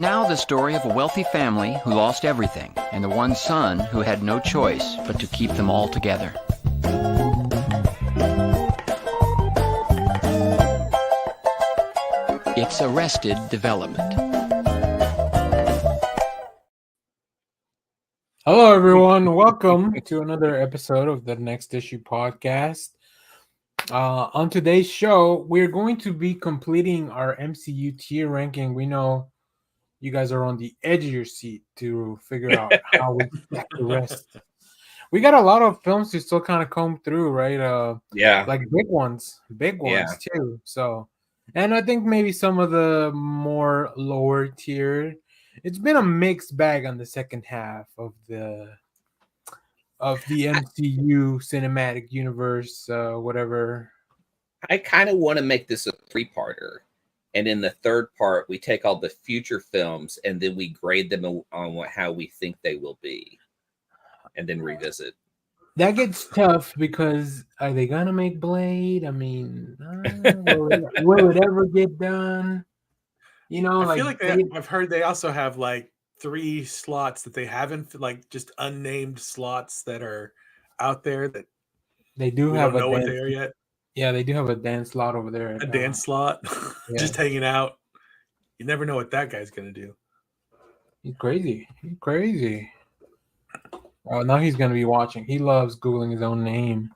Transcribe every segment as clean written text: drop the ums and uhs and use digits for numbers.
now the story of a wealthy family who lost everything, and the one son who had no choice but to keep them all together. It's Arrested Development. Hello, everyone. Welcome to another episode of the Next Issue podcast. On today's show, we're going to be completing our MCU tier ranking. We know you guys are on the edge of your seat to figure out how we stack the rest. We got a lot of films to still kind of comb through, right? Yeah. Like big ones too. So, and I think maybe some of the more lower tier. It's been a mixed bag on the second half of the MCU cinematic universe, whatever. I kind of want to make this a three-parter. And in the third part, we take all the future films and then we grade them on how we think they will be. And then revisit. That gets tough because are they going to make Blade? I mean, will it ever get done? You know, I feel like I've heard they also have like 3 slots that they haven't, like just unnamed slots that are out there that they do we have don't know what they are yet. Yeah, they do have a dance slot over there. A dance slot, just hanging out. You never know what that guy's gonna do. He's crazy. Oh, now he's gonna be watching. He loves Googling his own name.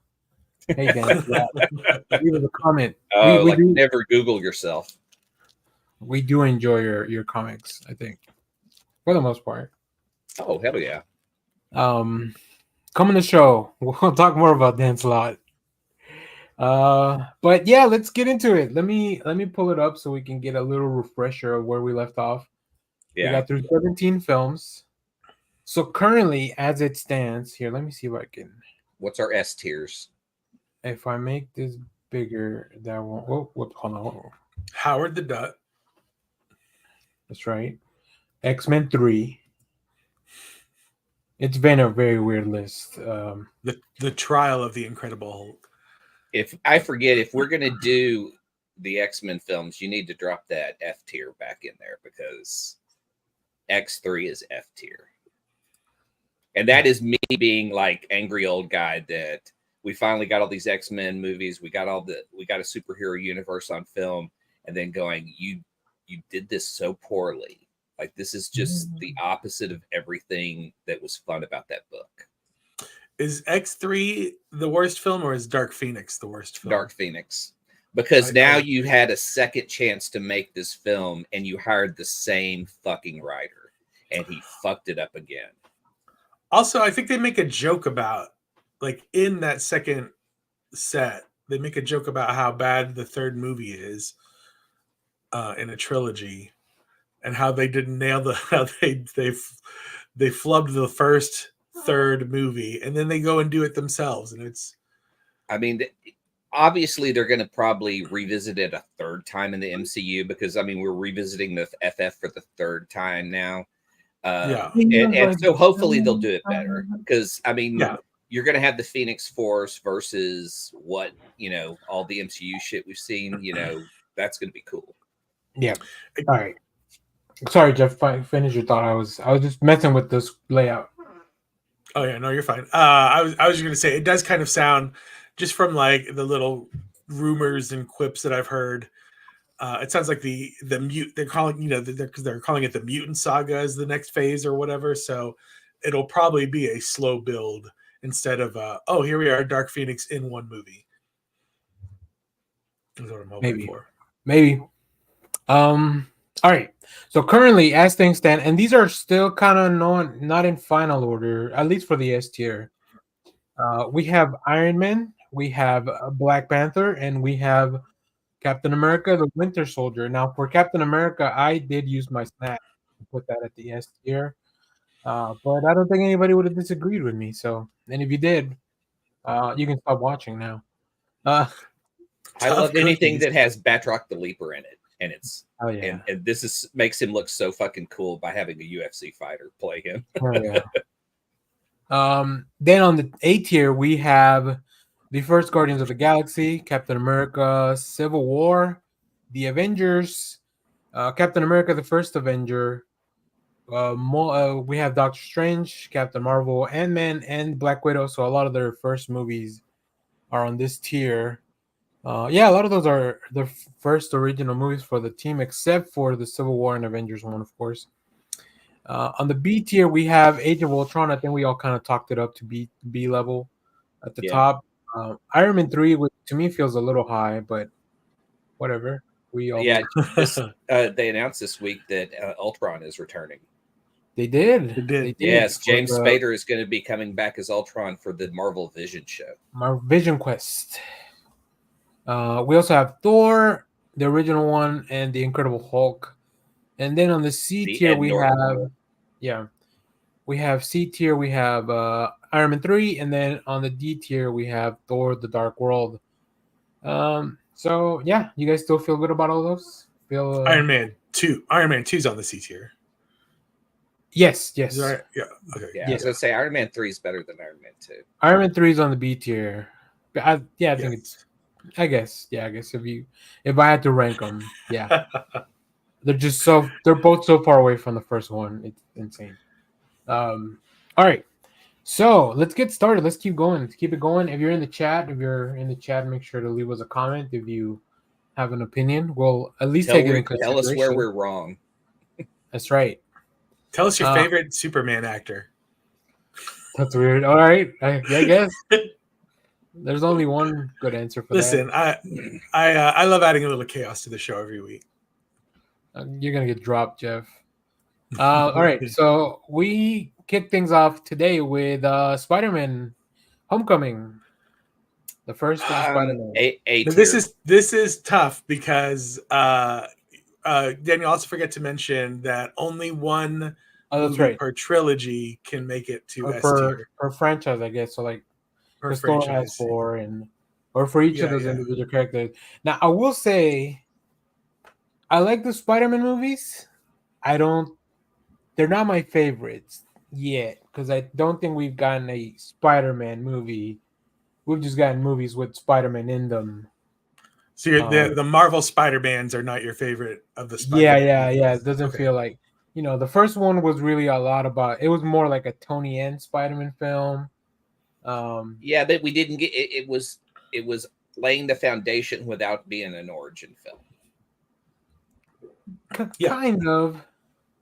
Hey, Dan, leave us a comment. We never Google yourself. We do enjoy your comics, I think, for the most part. Oh, hell yeah. Come on the show. We'll talk more about Dan Slott. But yeah, let's get into it. Let me pull it up so we can get a little refresher of where we left off. Yeah. We got through 17 films. So currently, as it stands, here, let me see if I can. What's our S tiers? If I make this bigger, that won't. Hold on. Howard the Duck. That's right. X-Men 3. It's been a very weird list. The Trial of the Incredible Hulk. If I forget, if we're gonna do the X-Men films, you need to drop that F tier back in there because X3 is F tier. And that is me being like angry old guy that we finally got all these X-Men movies. We got a superhero universe on film, and then going, you did this so poorly. Like this is just the opposite of everything that was fun about that book. Is X3 the worst film, or is Dark Phoenix the worst film? Dark Phoenix. Because now you had a second chance to make this film, and you hired the same fucking writer, and he fucked it up again. Also, I think they make a joke about, like, in that second set, they make a joke about how bad the third movie is in a trilogy, and how they didn't nail how they flubbed the first third movie, and then they go and do it themselves, and it's. I mean, obviously they're going to probably revisit it a third time in the MCU because I mean we're revisiting the FF for the third time now. And so hopefully they'll do it better because I mean you're going to have the Phoenix Force versus what all the MCU shit we've seen. That's going to be cool. Yeah. All right. Sorry, Jeff. Finish your thought. I was just messing with this layout. Oh yeah, no, you're fine. I was just going to say it does kind of sound, just from like the little rumors and quips that I've heard. It sounds like the they're calling they're calling it the Mutant Saga as the next phase or whatever. So it'll probably be a slow build instead of here we are, Dark Phoenix in one movie. That's what I'm hoping for. Maybe. All right. So currently, as things stand, and these are still kind of not in final order, at least for the S tier. We have Iron Man, we have Black Panther, and we have Captain America: The Winter Soldier. Now, for Captain America, I did use my snap to put that at the S tier, but I don't think anybody would have disagreed with me. So, and if you did, you can stop watching now. I love anything that has Batroc the Leaper in it. And it's and this makes him look so fucking cool by having a UFC fighter play him. Then on the A tier we have the first Guardians of the Galaxy, Captain America: Civil War, The Avengers, Captain America: The First Avenger, We have Doctor Strange, Captain Marvel, Ant-Man, and Black Widow. So a lot of their first movies are on this tier. Yeah, a lot of those are the first original movies for the team, except for the Civil War and Avengers one, of course. On the B tier, we have Age of Ultron. I think we all kind of talked it up to B level at the Yeah. top. Iron Man 3, which to me feels a little high, but whatever. We all They announced this week that Ultron is returning. They did. They did. Yes, For James the Spader is going to be coming back as Ultron for the Marvel Vision show. Vision Quest. We also have Thor, the original one, and the Incredible Hulk. And then on the C The tier, Ed we Norton. we have C tier, we have Iron Man 3, and then on the D tier, we have Thor: The Dark World. So yeah, you guys still feel good about all those? Feel Iron Man 2. Iron Man 2's on the C tier. Yes. Is that right? Yeah. Okay. Yeah, I was going to say Iron Man 3 is better than Iron Man 2. Iron Man 3 is on the B tier. I think Yes. it's. I guess if I had to rank them, yeah, they're both so far away from the first one. It's insane. All right, so let's get started. Let's keep going. Let's keep it going. If you're in the chat, make sure to leave us a comment. If you have an opinion, we'll at least take it in consideration. Tell us where we're wrong. That's right. Tell us your favorite Superman actor. That's weird. All right, I guess. There's only one good answer for Listen, that. I love adding a little chaos to the show every week. You're gonna get dropped, Jeff. All right, so we kick things off today with Spider-Man: Homecoming, the first Spider-Man. This is tough because Daniel, also forget to mention that only one movie per trilogy can make it to S tier. Per franchise, I guess. So like, Thor has 4, or for each of those individual characters. Now, I will say, I like the Spider-Man movies. They're not my favorites yet because I don't think we've gotten a Spider-Man movie. We've just gotten movies with Spider-Man in them. So the Marvel Spider-Mans are not your favorite of the Spider-Man Yeah. It doesn't feel like, the first one was really a lot about, it was more like a Tony N Spider-Man film. That we didn't get. It was laying the foundation without being an origin film. Kind of.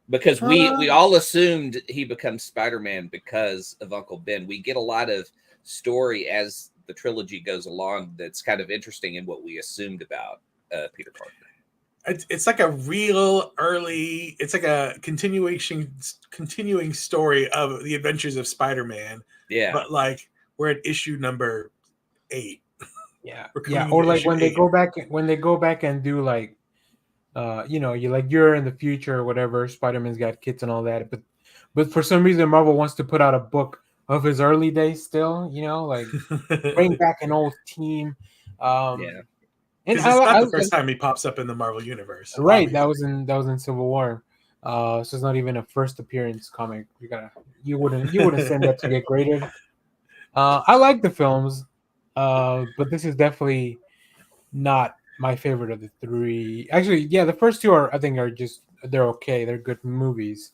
Because we all assumed he becomes Spider-Man because of Uncle Ben. We get a lot of story as the trilogy goes along that's kind of interesting in what we assumed about Peter Parker. It's like a real early. It's like a continuing story of the adventures of Spider-Man. Yeah, but like we're at issue number 8. Yeah, or like when they go back and do like, you're in the future or whatever. Spider-Man's got kids and all that, but for some reason Marvel wants to put out a book of his early days still. Like bring back an old team. And it's not the first time he pops up in the Marvel universe, right? Obviously. That was in Civil War. So it's not even a first appearance comic. You wouldn't send that to get graded. I like the films, but this is definitely not my favorite of the 3. Actually, yeah, the first 2 are they're okay. They're good movies.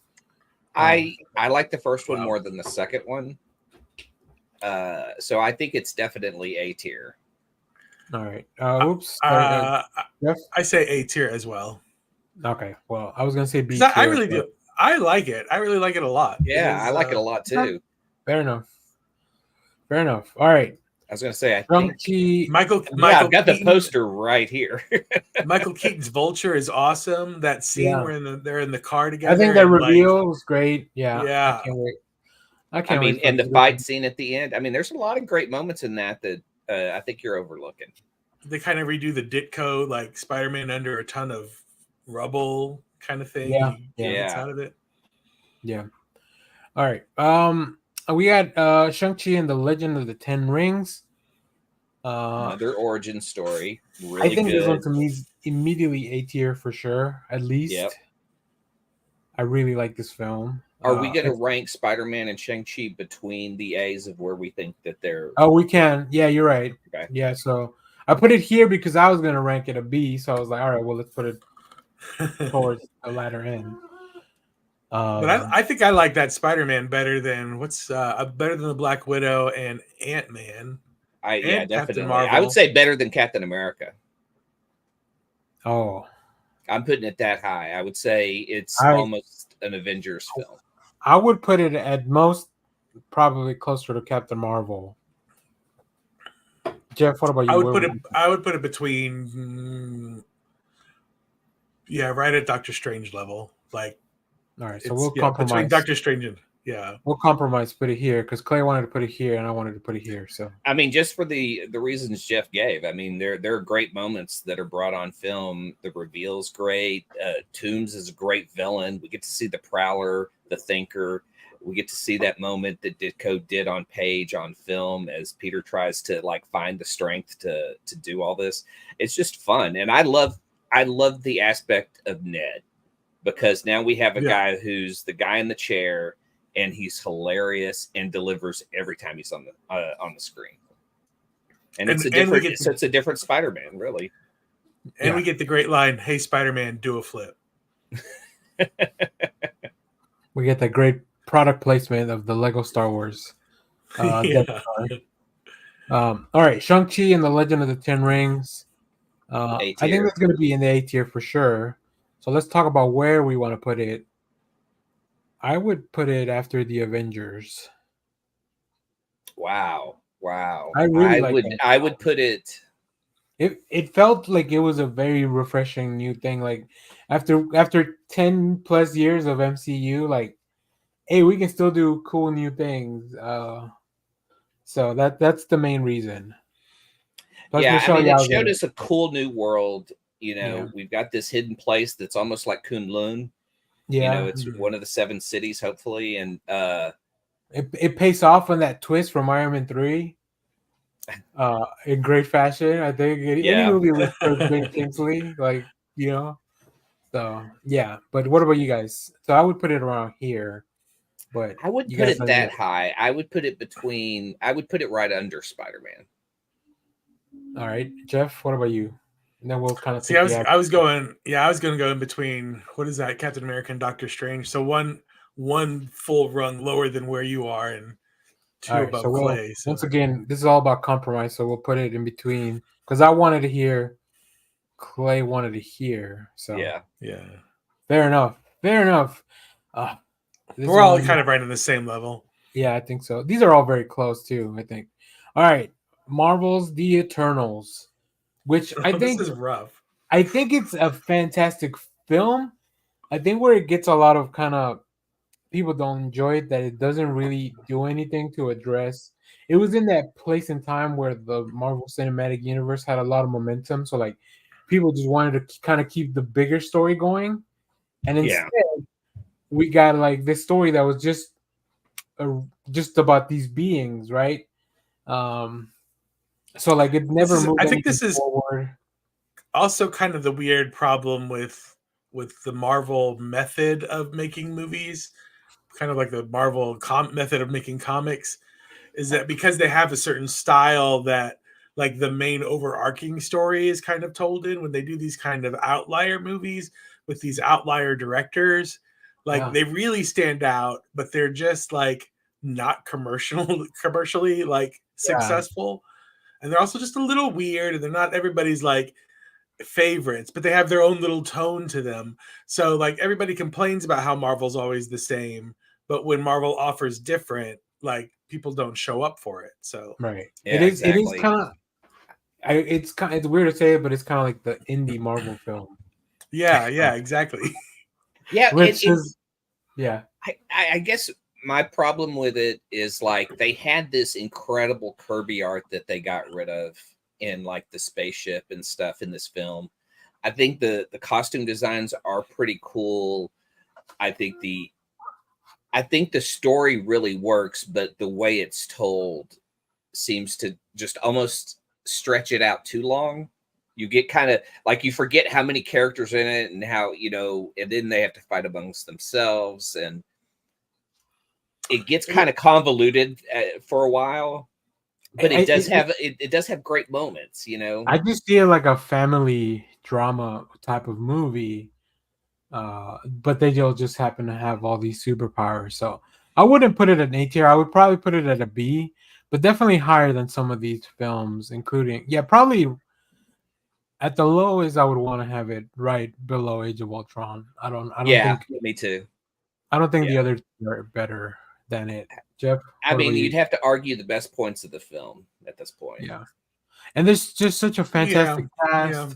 I like the first one more than the second one. So I think it's definitely A tier. All right. Oops. I say A tier as well. Okay. Well, I was gonna say B tier. I really do. I like it. I really like it a lot. Yeah, I like it a lot too. Fair enough. All right. I was going to say, I think Michael. I've got the poster right here. Michael Keaton's Vulture is awesome. That scene where they're in the car together. I think that reveal was great. Yeah. Yeah. I can't wait. And the fight scene at the end. I mean, there's a lot of great moments in that I think you're overlooking. They kind of redo the Ditko, like Spider-Man under a ton of rubble kind of thing. Yeah. Gets out of it. Yeah. All right. We got Shang-Chi and the Legend of the Ten Rings. Another origin story. Really I think good. this one to me is immediately A tier for sure. At least. Yep. I really like this film. Are we going to rank Spider-Man and Shang-Chi between the A's of where we think that they're... Oh, we can. Yeah, you're right. Okay. Yeah, so I put it here because I was going to rank it a B. So I was like, all right, well, let's put it towards the latter end. But I think I like that Spider-Man better than better than the Black Widow and Ant-Man Yeah, and Captain definitely. I would Marvel. say better than Captain America. Oh, I'm putting it that high. I would say it's I- almost an Avengers film. I would put it at most probably closer to Captain Marvel. Jeff, what about you? I would Where put it between right at Doctor Strange level. Like all right, so it's we'll between compromise. Doctor Strange and We'll compromise. Put it here because Clay wanted to put it here, and I wanted to put it here. So I mean, just for the reasons Jeff gave. I mean, there are great moments that are brought on film. The reveal's great. Toombs is a great villain. We get to see the Prowler, the Thinker. We get to see that moment that Ditko did on page on film as Peter tries to like find the strength to do all this. It's just fun, and I love the aspect of Ned because now we have a guy who's the guy in the chair, and he's hilarious and delivers every time he's on the screen. And it's a different Spider-Man, really. And we get the great line, "Hey, Spider-Man, do a flip." we get that great product placement of the Lego Star Wars. All right, Shang-Chi and the Legend of the Ten Rings. I think that's going to be in the A tier for sure. So let's talk about where we want to put it. I would put it after the Avengers. Wow. I would put it. It felt like it was a very refreshing new thing. Like after 10 plus years of MCU, like, hey, we can still do cool new things. So that's the main reason. Plus it showed us a cool new world. We've got this hidden place that's almost like Kunlun. Yeah, it's one of the 7 cities, hopefully, and it pays off on that twist from Iron Man 3. In great fashion, I think. Any movie with Ben Kingsley, So yeah, but what about you guys? So I would put it around here, but I would put it that high. I would put it right under Spider-Man. All right, Jeff, what about you? And then we'll kind of see. I was going to go in between. What is that? Captain America and Doctor Strange. So one full rung lower than where you are, and two above Clay. So once again, this is all about compromise. So we'll put it in between because I wanted to hear, Clay wanted to hear. So yeah, fair enough. We're all kind of right on the same level. Yeah, I think so. These are all very close too, I think. All right, Marvel's The Eternals, which I think this is rough. I think it's a fantastic film. I think where it gets a lot of kind of people don't enjoy it, that it doesn't really do anything to address. It was in that place in time where the Marvel Cinematic Universe had a lot of momentum, so like people just wanted to kind of keep the bigger story going, and instead we got like this story that was just about these beings, right? So like it never moved. I think this is forward. Also kind of the weird problem with the Marvel method of making movies, kind of like the Marvel method of making comics, is that because they have a certain style that like the main overarching story is kind of told in, when they do these kind of outlier movies with these outlier directors, like they really stand out, but they're just like not commercially like successful. And they're also just a little weird, and they're not everybody's like favorites, but they have their own little tone to them. So like everybody complains about how Marvel's always the same, but when Marvel offers different, like people don't show up for it. So right, it is kind of it's weird to say it, but it's kind of like the indie Marvel film. Yeah, exactly. Yeah, I guess my problem with it is like they had this incredible Kirby art that they got rid of in like the spaceship and stuff in this film. I think the costume designs are pretty cool. I think the story really works, but the way it's told seems to just almost stretch it out too long. You get kind of like you forget how many characters are in it and how, and then they have to fight amongst themselves, and it gets kind of convoluted for a while. But it does have great moments, I just feel like a family drama type of movie but they'll just happen to have all these superpowers. So I wouldn't put it at an A tier. I would probably put it at a B, but definitely higher than some of these films, including probably at the lowest. I would want to have it right below Age of Ultron. I don't Yeah, think me too. I don't think the Yeah. others are better than it. Jeff, I what mean, about you? you'd have to argue the best points of the film at this point. Yeah, and there's just such a fantastic Yeah.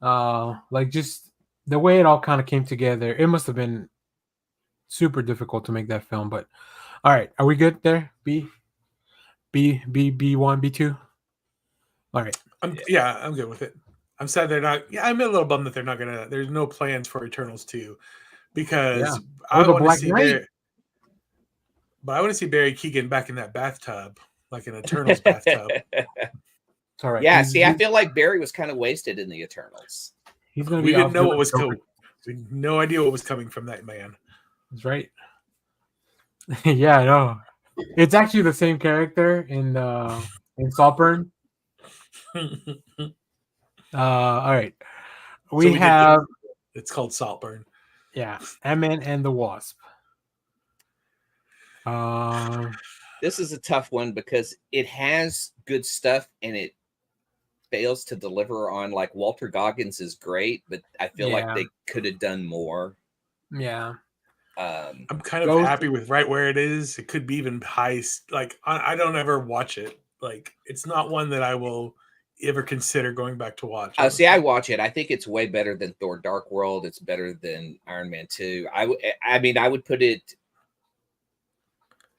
cast. Like just the way it all kind of came together. It must have been super difficult to make that film, but all right, are we good there? B1, B2. All right. I'm good with it. I'm sad they're not. Yeah, I'm a little bummed that they're not gonna. There's no plans for Eternals 2 because I the want to Black see Knight. Barry. But I want to see Barry Keoghan back in that bathtub, like an Eternals bathtub. It's all right. Yeah, see, I feel like Barry was kind of wasted in the Eternals. He's gonna We be. didn't know what was coming. We had no idea what was coming from that man. That's right. Yeah, I know. It's actually the same character in Saltburn. All right. We have. It's called Saltburn. Yeah, Ant-Man and the Wasp. This is a tough one because it has good stuff and it fails to deliver on. Like Walter Goggins is great, but I feel like they could have done more. Yeah. I'm kind of happy with right where it is. It could be even high. Like I don't ever watch it. Like it's not one that I will ever consider going back to watch. See, I watch it. I think it's way better than Thor: Dark World. It's better than Iron Man 2. I mean, I would put it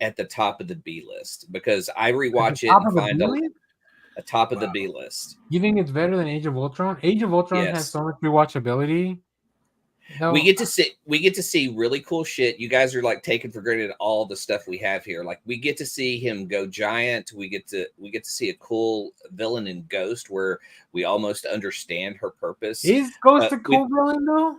at the top of the B list because I rewatch it and find a top of the B list. You think it's better than Age of Ultron? Age of Ultron has so much rewatchability. No, we get to see really cool shit. You guys are like taking for granted all the stuff we have here. Like we get to see him go giant. We get to see a cool villain in Ghost where we almost understand her purpose. Is Ghost a cool villain though?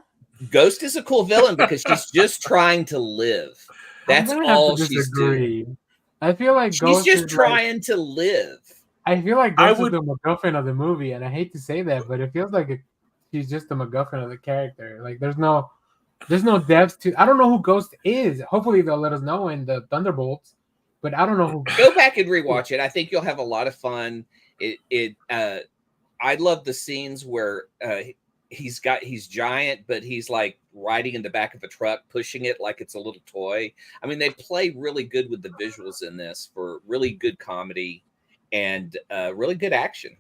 Ghost is a cool villain because she's just trying to live. That's all she's doing. I feel like she's just trying to live. I feel like Ghost is the MacGuffin of the movie, and I hate to say that, but it feels like she's just the MacGuffin of the character. Like there's no depth to. I don't know who Ghost is. Hopefully they'll let us know in the Thunderbolts, but I don't know who. Go back and rewatch it. I think you'll have a lot of fun. I love the scenes where he's giant, but he's like riding in the back of a truck, pushing it like it's a little toy. I mean, they play really good with the visuals in this for really good comedy and really good action.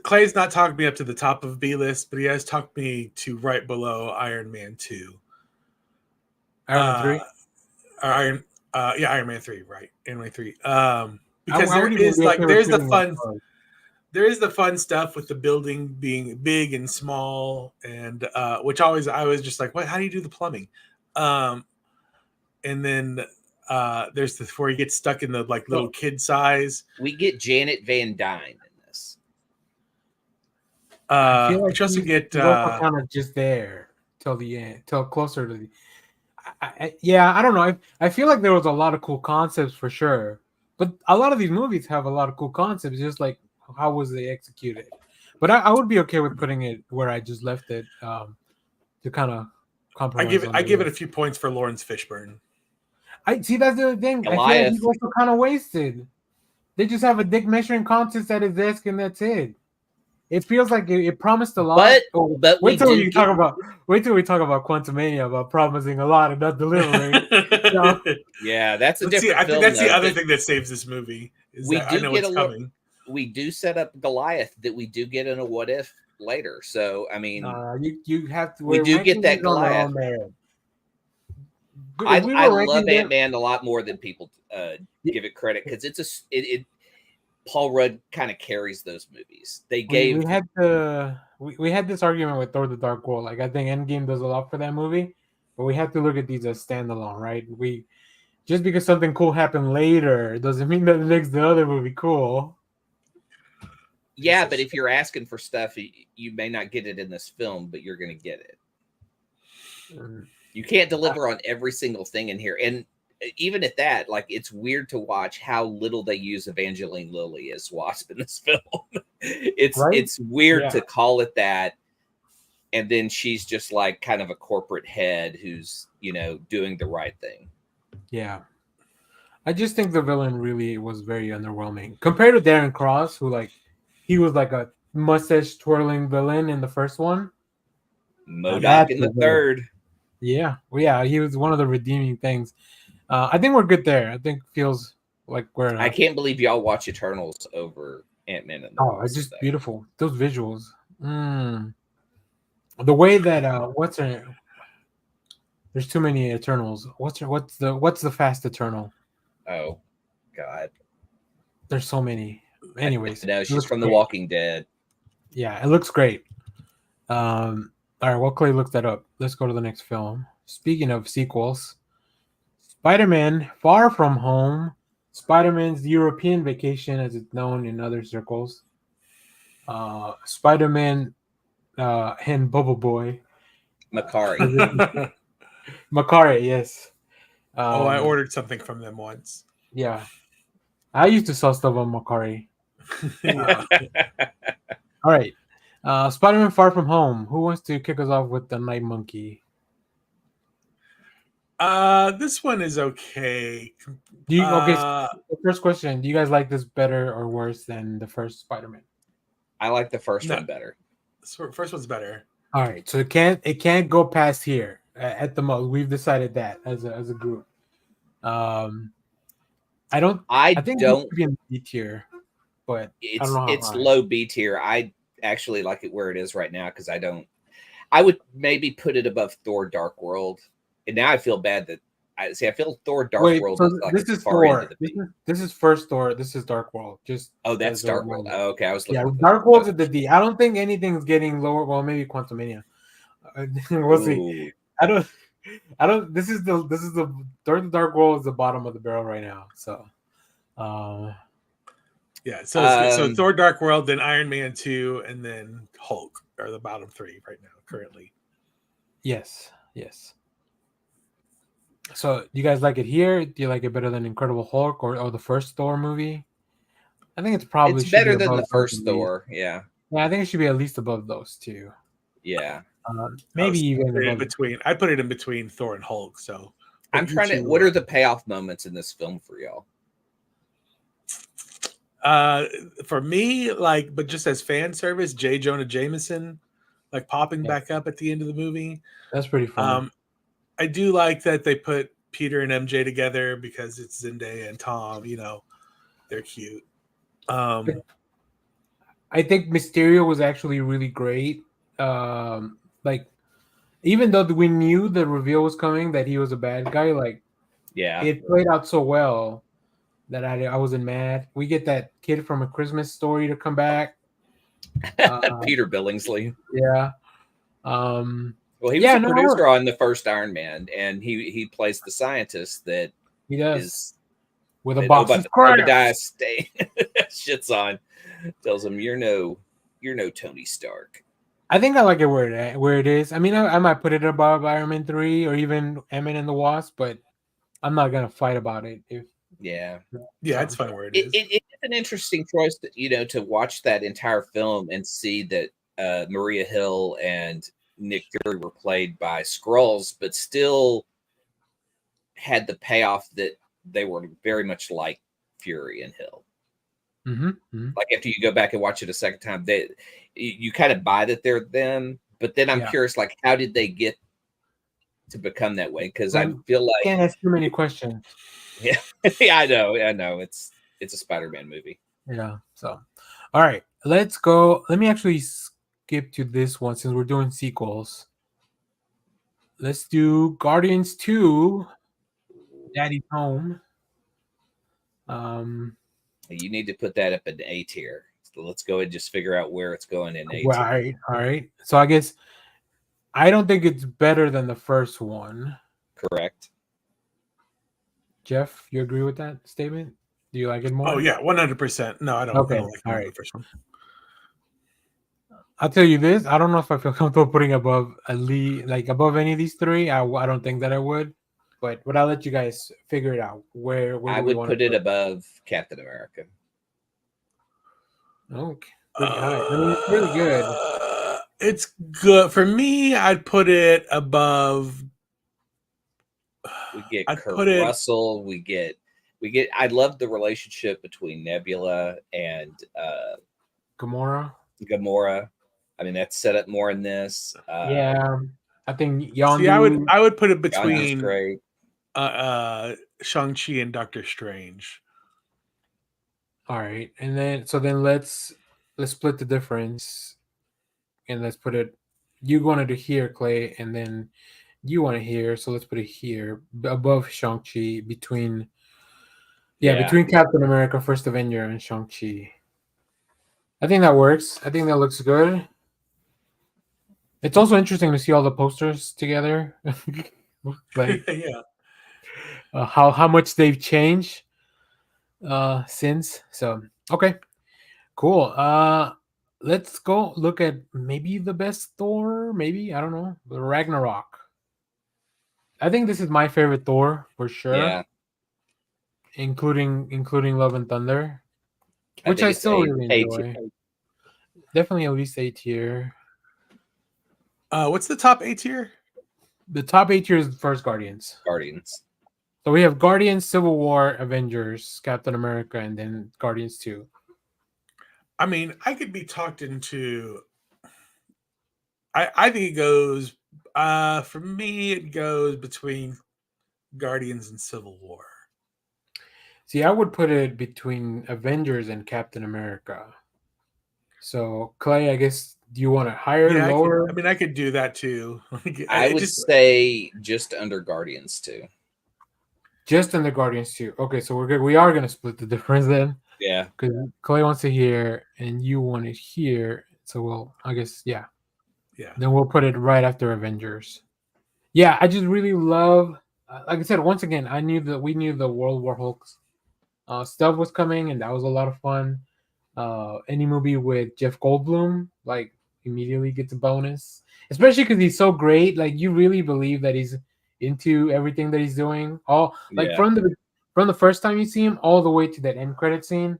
Clay's not talking me up to the top of B list, but he has talked me to right below Iron Man 2. Iron Man 3? Iron Man 3, right. Iron Man 3. Because there's the fun stuff with the building being big and small, and which I was just like, what? How do you do the plumbing? And then there's where he gets stuck in the like little kid size. We get Janet Van Dyne in this. I feel like also get kind of just there till the end, till closer to the. I don't know. I feel like there was a lot of cool concepts for sure, but a lot of these movies have a lot of cool concepts. Just like how was they executed? But I would be okay with putting it where I just left it to kind of compromise. I give it a few points for Lawrence Fishburne. I see that's the thing. Goliath. I feel like he's also kind of wasted. They just have a dick measuring contest at his desk and that's it. It feels like it promised a lot. But wait till we talk about Quantumania about promising a lot and not delivering. Yeah, that's a different. I think that's the other thing that saves this movie. I know what's coming. We do set up Goliath that we do get in a what if later. So I mean, you have to. We do get that Goliath. I love Ant-Man a lot more than people give it credit because it Paul Rudd kind of carries those movies. We had this argument with Thor: The Dark World. Like I think Endgame does a lot for that movie, but we have to look at these as standalone, right? Just because something cool happened later doesn't mean that it makes the other movie cool. Yeah, but if you're asking for stuff, you may not get it in this film, but you're going to get it. You can't deliver on every single thing in here. And even at that, like it's weird to watch how little they use Evangeline Lilly as Wasp in this film. It's weird to call it that and then she's just like kind of a corporate head who's, doing the right thing. Yeah. I just think the villain really was very underwhelming compared to Darren Cross, who he was like a mustache twirling villain in the first one. MODOK in the third. Yeah, well, yeah, he was one of the redeeming things. I think we're good there. I think feels like we're. I can't believe y'all watch Eternals over Ant-Man and the Oh, it's Wasp, just though. beautiful. Those visuals. The way that what's her? There's too many Eternals. What's the fast Eternal? Oh, God. There's so many. Anyways, No, it she's looks from The great. Walking Dead. Yeah, it looks great. All right, while Clay looks that up, let's go to the next film. Speaking of sequels, Spider-Man: Far From Home, Spider-Man's European Vacation, as it's known in other circles. Spider-Man and Bubble Boy. Makari. Makari, yes. I ordered something from them once. Yeah. I used to sell stuff on Makari. All right. Spider-Man: Far From Home. Who wants to kick us off with the Night Monkey? This one is okay. First question: do you guys like this better or worse than the first Spider-Man? I like the first one better. The first one's better. All right, so it can't go past here at the most. We've decided that as a group. I think it should be in B tier, but I don't know it's low B tier. I actually like it where it is right now because I would maybe put it above Thor: Dark World, and now I feel bad that I feel Thor: Dark World is like this is far Thor. into the This is first Thor. This is Dark World. that's Dark World. Oh, okay, I was looking. Yeah, Dark World's at the D. I don't think anything's getting lower. Well, maybe Quantumania. We'll see. I don't. This is the Dark World is the bottom of the barrel right now. So, yeah. So Thor: Dark World, then Iron Man 2, and then Hulk are the bottom three right now currently. Yes. So, do you guys like it here? Do you like it better than Incredible Hulk or the first Thor movie? I think it's better than the first Thor. Yeah. Yeah, I think it should be at least above those two. Yeah. Maybe even in between. I put it in between Thor and Hulk. So I'm trying to. What are the payoff moments in this film for y'all? For me, but just as fan service, J. Jonah Jameson, popping back up at the end of the movie. That's pretty fun. I do like that they put Peter and MJ together because it's Zendaya and Tom. They're cute. I think Mysterio was actually really great. Even though we knew the reveal was coming that he was a bad guy, it played out so well that I wasn't mad. We get that kid from A Christmas Story to come back. Peter Billingsley. Yeah. Well, he was a producer on the first Iron Man, and he plays the scientist that he does is with a box of Obadiah Stane shits on, tells him you're no Tony Stark. I think I like it where it is. I mean, I might put it above Iron Man 3 or even Ant-Man and the Wasp, but I'm not gonna fight about it. It's fine where it is. It's an interesting choice to watch that entire film and see that Maria Hill and Nick Fury were played by Skrulls, but still had the payoff that they were very much like Fury and Hill. Mm-hmm. Like after you go back and watch it a second time, you kind of buy that they're them, but then I'm curious, how did they get to become that way? Because I feel like can't ask too many questions. Yeah, yeah, I know. It's a Spider-Man movie. Yeah. So, all right, let's go. Let me actually skip to this one since we're doing sequels. Let's do Guardians 2. Daddy's Home. You need to put that up in A tier. So let's go and just figure out where it's going in A tier. All right. So I guess I don't think it's better than the first one. Correct. Jeff, you agree with that statement? Do you like it more? Oh yeah, 100%. No, I don't. Okay. I don't like all right. the first one. I'll tell you this. I don't know if I feel comfortable putting above above any of these three. I don't think that I would. But I'll let you guys figure it out. Where I would put it above Captain America. Okay. Pretty high. I mean, it's really good. It's good for me. I'd put it above. We get I'd Kurt put it. Russell. We get. I love the relationship between Nebula and Gamora. Gamora. I mean, that's set up more in this. Yeah, I think See, Yondu. I would put it Yondu's between great. Shang-Chi and Doctor Strange. All right, and then let's split the difference, and let's put it. You wanted to hear Clay, and then you want to hear. So let's put it here above Shang-Chi, between between Captain America, First Avenger, and Shang-Chi. I think that works. I think that looks good. It's also interesting to see all the posters together, like Yeah. how much they've changed since. So okay, cool. Let's go look at maybe the best Thor. Maybe, I don't know, the Ragnarok. I think this is my favorite Thor for sure. Yeah. Including Love and Thunder, which think I it's still really A enjoy. tier. Definitely at least A tier. What's the top A tier? The top 8 tiers is first Guardians. Guardians. So we have Guardians, Civil War, Avengers, Captain America, and then Guardians 2. I mean, I could be talked into. I think it goes. For me, it goes between Guardians and Civil War. See, I would put it between Avengers and Captain America. So, Clay, I guess, do you want it higher, Yeah, lower? I could do that too. I would say just under Guardians too. Just in the Guardians 2. Okay, so we're good. We are going to split the difference then. Yeah. Because Clay wants to hear and you want it here. So, well, I guess, yeah. Yeah. Then we'll put it right after Avengers. Yeah, I just really love, like I said, once again, we knew the World War Hulk's stuff was coming, and that was a lot of fun. Any movie with Jeff Goldblum, like, immediately gets a bonus, especially because he's so great. Like, you really believe that he's into everything that he's doing. All like from the first time you see him all the way to that end credit scene,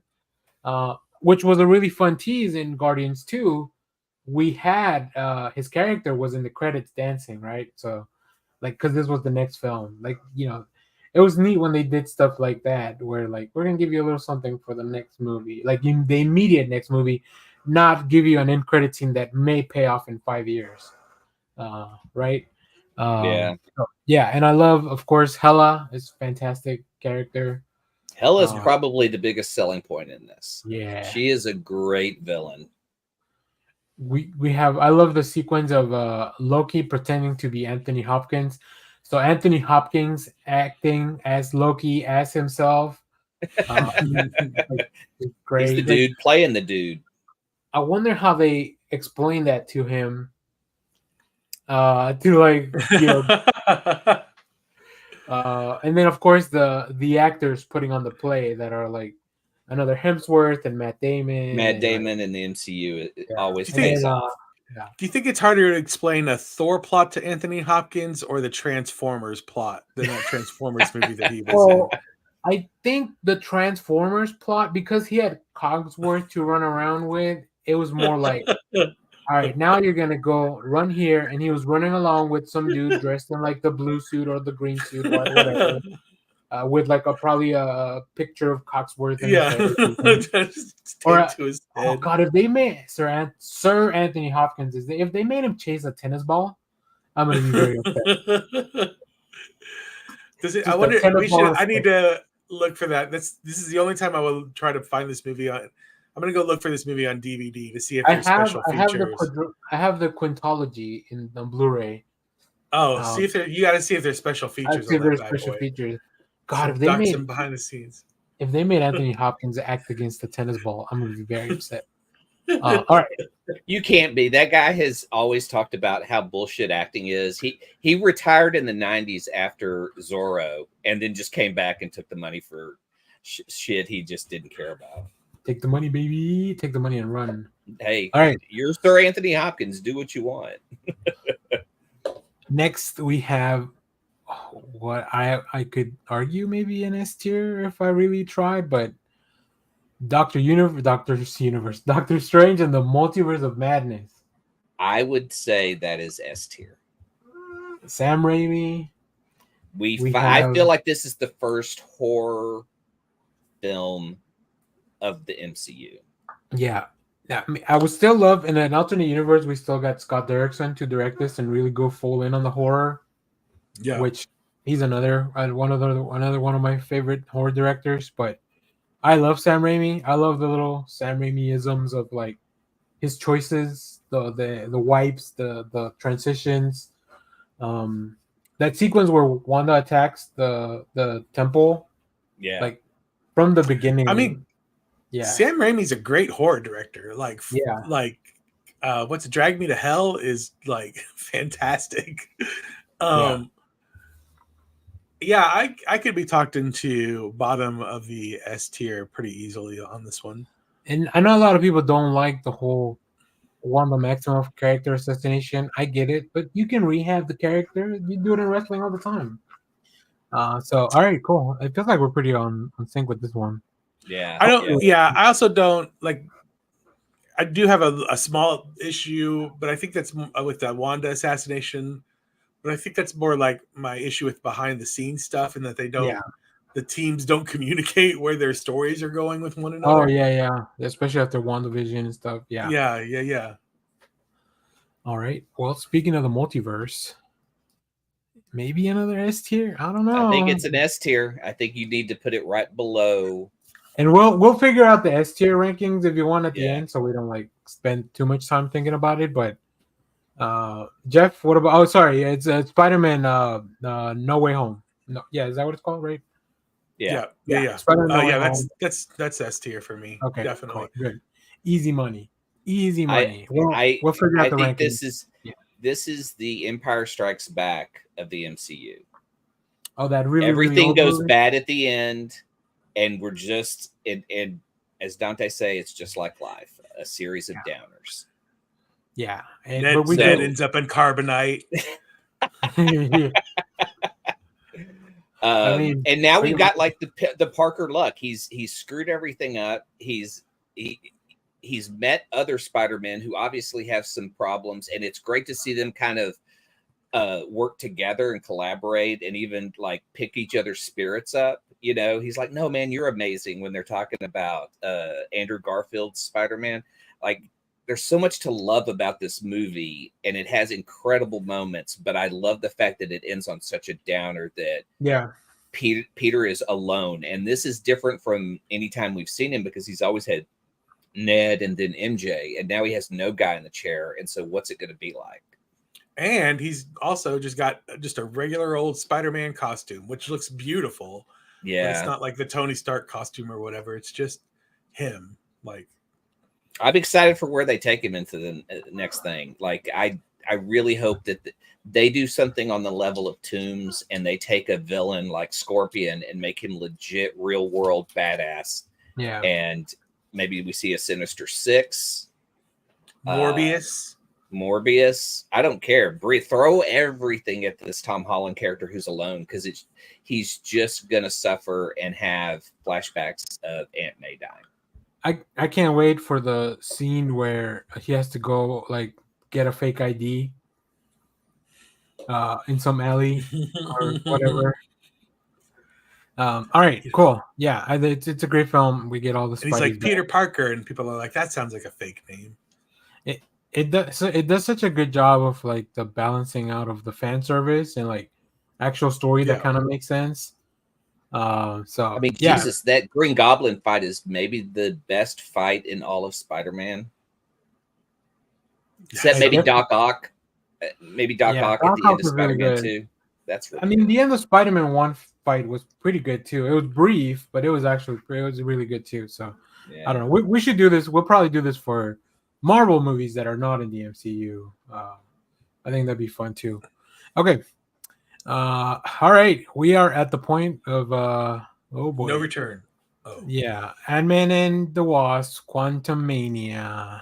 which was a really fun tease in Guardians 2. We had his character was in the credits dancing, right? So, like, because this was the next film, like, it was neat when they did stuff like that, where like, we're gonna give you a little something for the next movie, like the immediate next movie, not give you an end credit scene that may pay off in 5 years, right? Yeah, and I love, of course, Hela is a fantastic character. Hela is probably the biggest selling point in this. Yeah, she is a great villain. We have, I love the sequence of Loki pretending to be Anthony Hopkins. So Anthony Hopkins acting as Loki as himself. Great. He's the dude playing the dude. I wonder how they explain that to him. To like, and then of course the actors putting on the play that are like another Hemsworth and Matt Damon. In the MCU always pays off. Yeah. Do you think it's harder to explain a Thor plot to Anthony Hopkins or the Transformers plot than that Transformers movie that he was in? I think the Transformers plot, because he had Cogsworth to run around with, it was more like, all right, now you're going to go run here. And he was running along with some dude dressed in like the blue suit or the green suit or whatever. With like probably a picture of Cogsworth. Oh God, if they made Sir Anthony Hopkins, if they made him chase a tennis ball, I'm gonna be very upset. I wonder. I need to look for that. This is the only time I will try to find this movie on. I'm gonna go look for this movie on DVD to see if there's special features. I have the Quintology in the Blu-ray. Oh, see if you got to see if there's special features. See if there's special features. God, if they made some behind the scenes, if they made Anthony Hopkins act against the tennis ball, I'm gonna be very upset. All right, you can't be. That guy has always talked about how bullshit acting is. He retired in the 90s after Zorro, and then just came back and took the money for shit he just didn't care about. Take the money, baby. Take the money and run. Hey, all right. You're Sir Anthony Hopkins. Do what you want. Next, we have what I could argue maybe an S tier if I really tried, but Doctor Strange and the Multiverse of Madness. I would say that is S tier. Sam Raimi. I feel like this is the first horror film of the MCU. Yeah. I mean, I would still love in an alternate universe. We still got Scott Derrickson to direct this and really go full in on the horror. Yeah. Which he's another one of my favorite horror directors. But I love Sam Raimi. I love the little Sam Raimi-isms of like his choices, the wipes, the transitions. That sequence where Wanda attacks the temple, Yeah. like from the beginning. I mean, yeah, Sam Raimi's a great horror director. Yeah. What's Drag Me to Hell is like fantastic. Yeah, I could be talked into bottom of the S tier pretty easily on this one. And I know a lot of people don't like the whole Wanda Maximoff character assassination. I get it, but you can rehab the character. You do it in wrestling all the time. So all right, cool. It feels like we're pretty on sync with this one. Yeah. I also don't like. I do have a small issue, but I think that's with the Wanda assassination. But I think that's more like my issue with behind the scenes stuff, and that the teams don't communicate where their stories are going with one another. Oh yeah. Especially after WandaVision and stuff. Yeah. All right. Well, speaking of the multiverse, maybe another S tier. I don't know. I think it's an S tier. I think you need to put it right below. And we'll figure out the S tier rankings if you want at the Yeah. end, so we don't like spend too much time thinking about it. But Jeff, what about? Oh, sorry, it's Spider-Man. No Way Home. No, yeah, is that what it's called? Right? Yeah. Spider-Man No Way Yeah, Home. that's S tier for me. Okay, definitely. cool, good. Easy money. We'll figure out I the think rankings. this is the Empire Strikes Back of the MCU. Oh, that really everything old goes movie? bad at the end, and we're just and as Dante say, it's just like life, a series of downers. Yeah, Ned ends up in carbonite. And now we've got like the Parker Luck. He's screwed everything up. He's met other Spider-Men who obviously have some problems, and it's great to see them kind of work together and collaborate, and even like pick each other's spirits up. You know, he's like, "No, man, you're amazing." When they're talking about Andrew Garfield's Spider-Man, like, there's so much to love about this movie, and it has incredible moments. But I love the fact that it ends on such a downer that Peter is alone, and this is different from any time we've seen him because he's always had Ned and then MJ, and now he has no guy in the chair. And so, what's it going to be like? And he's also just got a regular old Spider-Man costume, which looks beautiful. Yeah, but it's not like the Tony Stark costume or whatever. It's just him. Like, I'm excited for where they take him into the next thing. Like, I really hope that they do something on the level of Tombs, and they take a villain like Scorpion and make him legit, real world badass. Yeah, and maybe we see a Sinister Six, Morbius. I don't care. Throw everything at this Tom Holland character who's alone, because he's just gonna suffer and have flashbacks of Aunt May dying. I can't wait for the scene where he has to go like get a fake ID in some alley or whatever. All right, cool. Yeah, it's a great film. We get all the. And he's like Peter Parker, and people are like, "That sounds like a fake name." It does such a good job of like the balancing out of the fan service and like actual story that kind of makes sense. So I mean, Jesus, that Green Goblin fight is maybe the best fight in all of Spider-Man. Except maybe Doc Ock. Maybe Doc Ock at the end of Spider-Man 2. That's really good. The end of Spider-Man 1 fight was pretty good too. It was brief, but it was really good too. So I don't know. We should do this. We'll probably do this for Marvel movies that are not in the MCU. I think that'd be fun too. Okay. All right. We are at the point of oh boy. No return. Oh. Yeah. Ant-Man and the Wasp, Quantumania.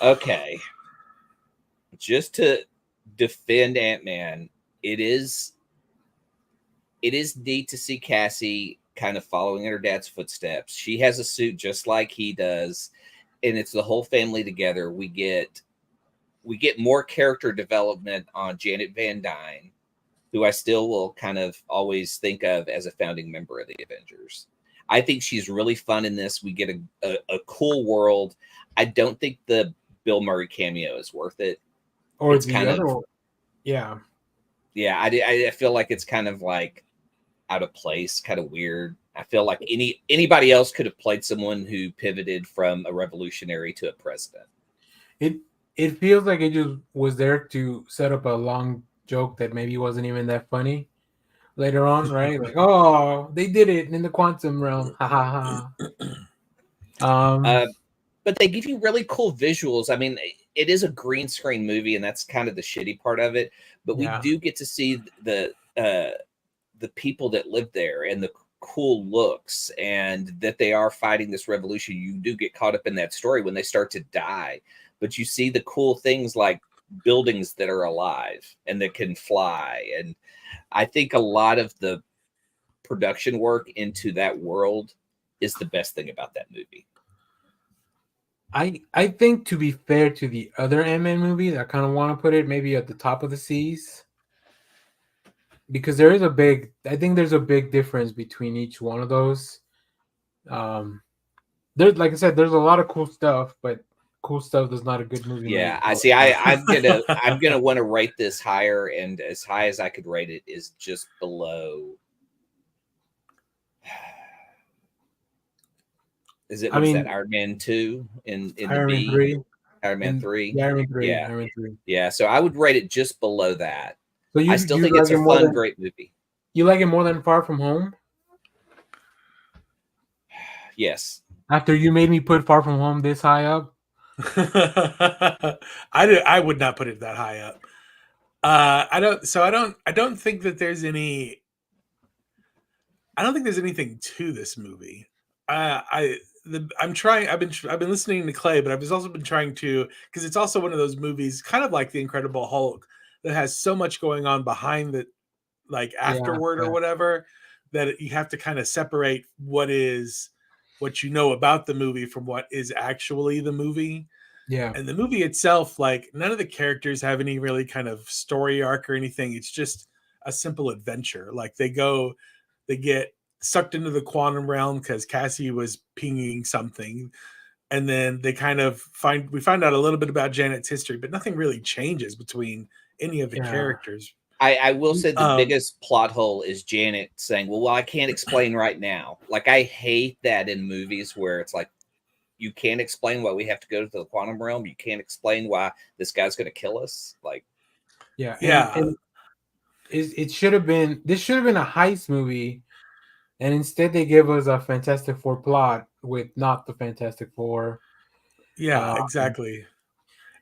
Okay. Just to defend Ant-Man, it is neat to see Cassie kind of following in her dad's footsteps. She has a suit just like he does. and it's the whole family together. We get more character development on Janet Van Dyne, who I still will kind of always think of as a founding member of the Avengers. I think she's really fun in this. We get a cool world. I don't think the Bill Murray cameo is worth it. Or It's the kind other of, one. Yeah. yeah, I feel like it's kind of like out of place, kind of weird. I feel like anybody else could have played someone who pivoted from a revolutionary to a president. It feels like it just was there to set up a long joke that maybe wasn't even that funny later on, right? Like, oh, they did it in the quantum realm. Ha ha ha. But they give you really cool visuals. I mean, it is a green screen movie, and that's kind of the shitty part of it. But we Yeah. do get to see the people that live there and the cool looks, and that they are fighting this revolution. You do get caught up in that story when they start to die, but you see the cool things like buildings that are alive and that can fly. And I think a lot of the production work into that world is the best thing about that movie. I think, to be fair to the other Ant-Man movies, I kind of want to put it maybe at the top of the seas, because there's a big difference between each one of those. There's, like I said, there's a lot of cool stuff, but cool stuff is not a good movie. Yeah, I see. I'm gonna want to rate this higher, and as high as I could rate it is just below. Is it? What's that? Iron Man 2 in Iron the Man B? 3. Iron Man 3. Yeah, Iron Man 3. Yeah. Iron Man 3. Yeah. So I would rate it just below that. So I still think it's a fun, great movie. You like it more than Far From Home? Yes. After you made me put Far From Home this high up? I would not put it that high up. I don't think that there's any. I don't think there's anything to this movie. I'm trying. I've been listening to Clay, but I've also been trying to, because it's also one of those movies, kind of like The Incredible Hulk, that has so much going on behind the, like, afterward or whatever, that you have to kind of separate what you know about the movie from what is actually the movie. Yeah. And the movie itself, like, none of the characters have any really kind of story arc or anything. It's just a simple adventure. Like, they get sucked into the quantum realm because Cassie was pinging something. And then we find out a little bit about Janet's history, but nothing really changes between any of the characters. I will say the biggest plot hole is Janet saying, well, I can't explain right now. Like, I hate that in movies where it's like, you can't explain why we have to go to the quantum realm. You can't explain why this guy's going to kill us. Like, and this should have been a heist movie, and instead they give us a Fantastic Four plot with not the Fantastic Four. Yeah, exactly.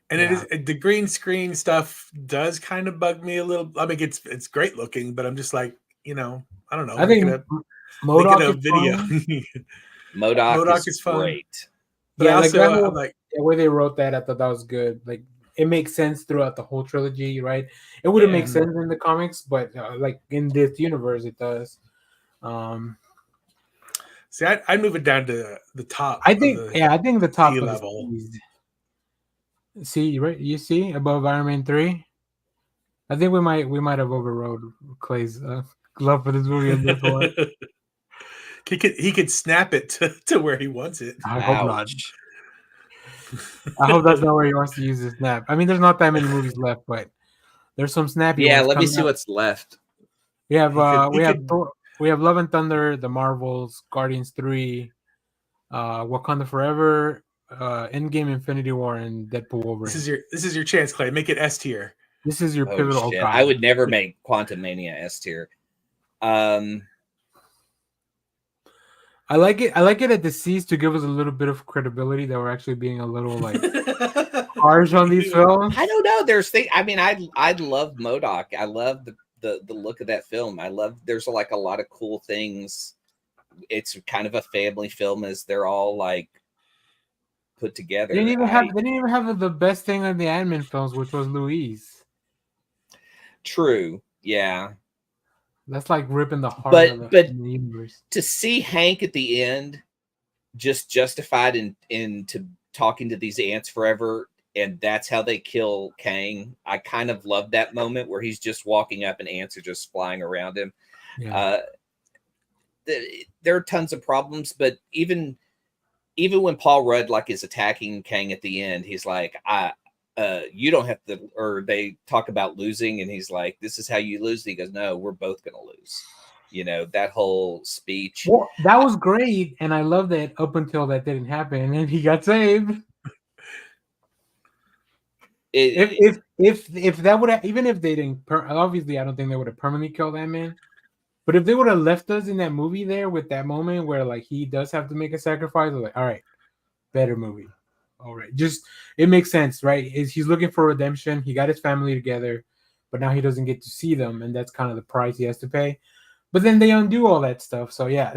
And it is, the green screen stuff does kind of bug me a little. I mean, it's great looking, but I'm just like, I don't know. I think MODOK is video. MODOK is fun. Great. But also, like, the way they wrote that, I thought that was good. Like, it makes sense throughout the whole trilogy, right? It wouldn't make sense in the comics, but like in this universe, it does. See, I'd move it down to the top. I think the top level. See, right? You see above Iron Man 3. I think we might have overrode Clay's love for this movie in this one. He could snap it to where he wants it. I hope not. I hope that's not where he wants to use his snap. I mean, there's not that many movies left, but there's some snappy. Yeah, ones let me see out. what's left. We have we have Love and Thunder, The Marvels, Guardians 3, Wakanda Forever, Endgame, Infinity War, and Deadpool Wolverine. This is your chance, Clay. Make it S tier. This is your pivotal. Shit. I would never make Quantum Mania S tier. I like it at the C's to give us a little bit of credibility that we're actually being a little like harsh on these films. I don't know. I love MODOK. I love the look of that film. There's like a lot of cool things. It's kind of a family film as they're all like put together. They didn't even have the best thing on the Ant-Man films, which was Louise. True. Yeah. That's like ripping the heart of the universe. To see Hank at the end just justified in to talking to these ants forever, and that's how they kill Kang. I kind of love that moment where he's just walking up and ants are just flying around him. Yeah. There are tons of problems, but even when Paul Rudd like is attacking Kang at the end, he's like, you don't have to, or they talk about losing, and he's like, this is how you lose. And he goes, no, we're both gonna lose. You know, that whole speech. Well, that was great, and I love that up until that didn't happen, and then he got saved. If that would have, even if they didn't, obviously I don't think they would have permanently killed that man. But if they would have left us in that movie there with that moment where like he does have to make a sacrifice, like, all right, better movie. All right, just it makes sense, right? He's looking for redemption. He got his family together, but now he doesn't get to see them, and that's kind of the price he has to pay. But then they undo all that stuff. So yeah,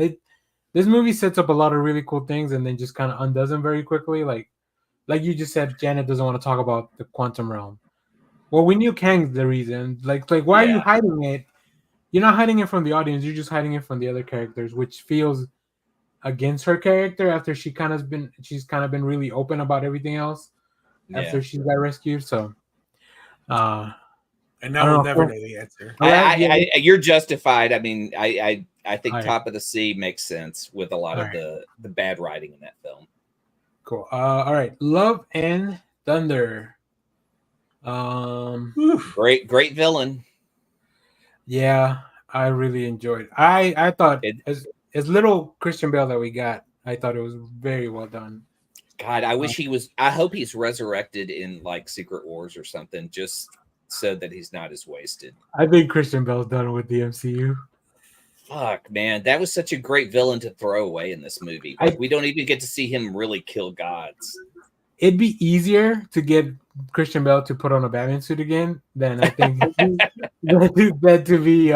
this movie sets up a lot of really cool things, and then just kind of undoes them very quickly. Like you just said, Janet doesn't want to talk about the quantum realm. Well, we knew Kang's the reason. Like why are you hiding it? You're not hiding it from the audience. You're just hiding it from the other characters, which feels against her character after she's kind of been really open about everything else after she got rescued. So, and now we'll never know the answer. You're justified. I mean, I think Top of the Sea makes sense with a lot of the bad writing in that film. Cool. All right, Love and Thunder. Great villain. Yeah, I really enjoyed. I thought as little Christian Bale that we got, I thought it was very well done. God, I wish he was. I hope he's resurrected in like Secret Wars or something, just so that he's not as wasted. I think Christian Bale's done with the MCU. Fuck, man, that was such a great villain to throw away in this movie. Like, we don't even get to see him really kill gods. It'd be easier to get Christian Bale to put on a Batman suit again than I think that to be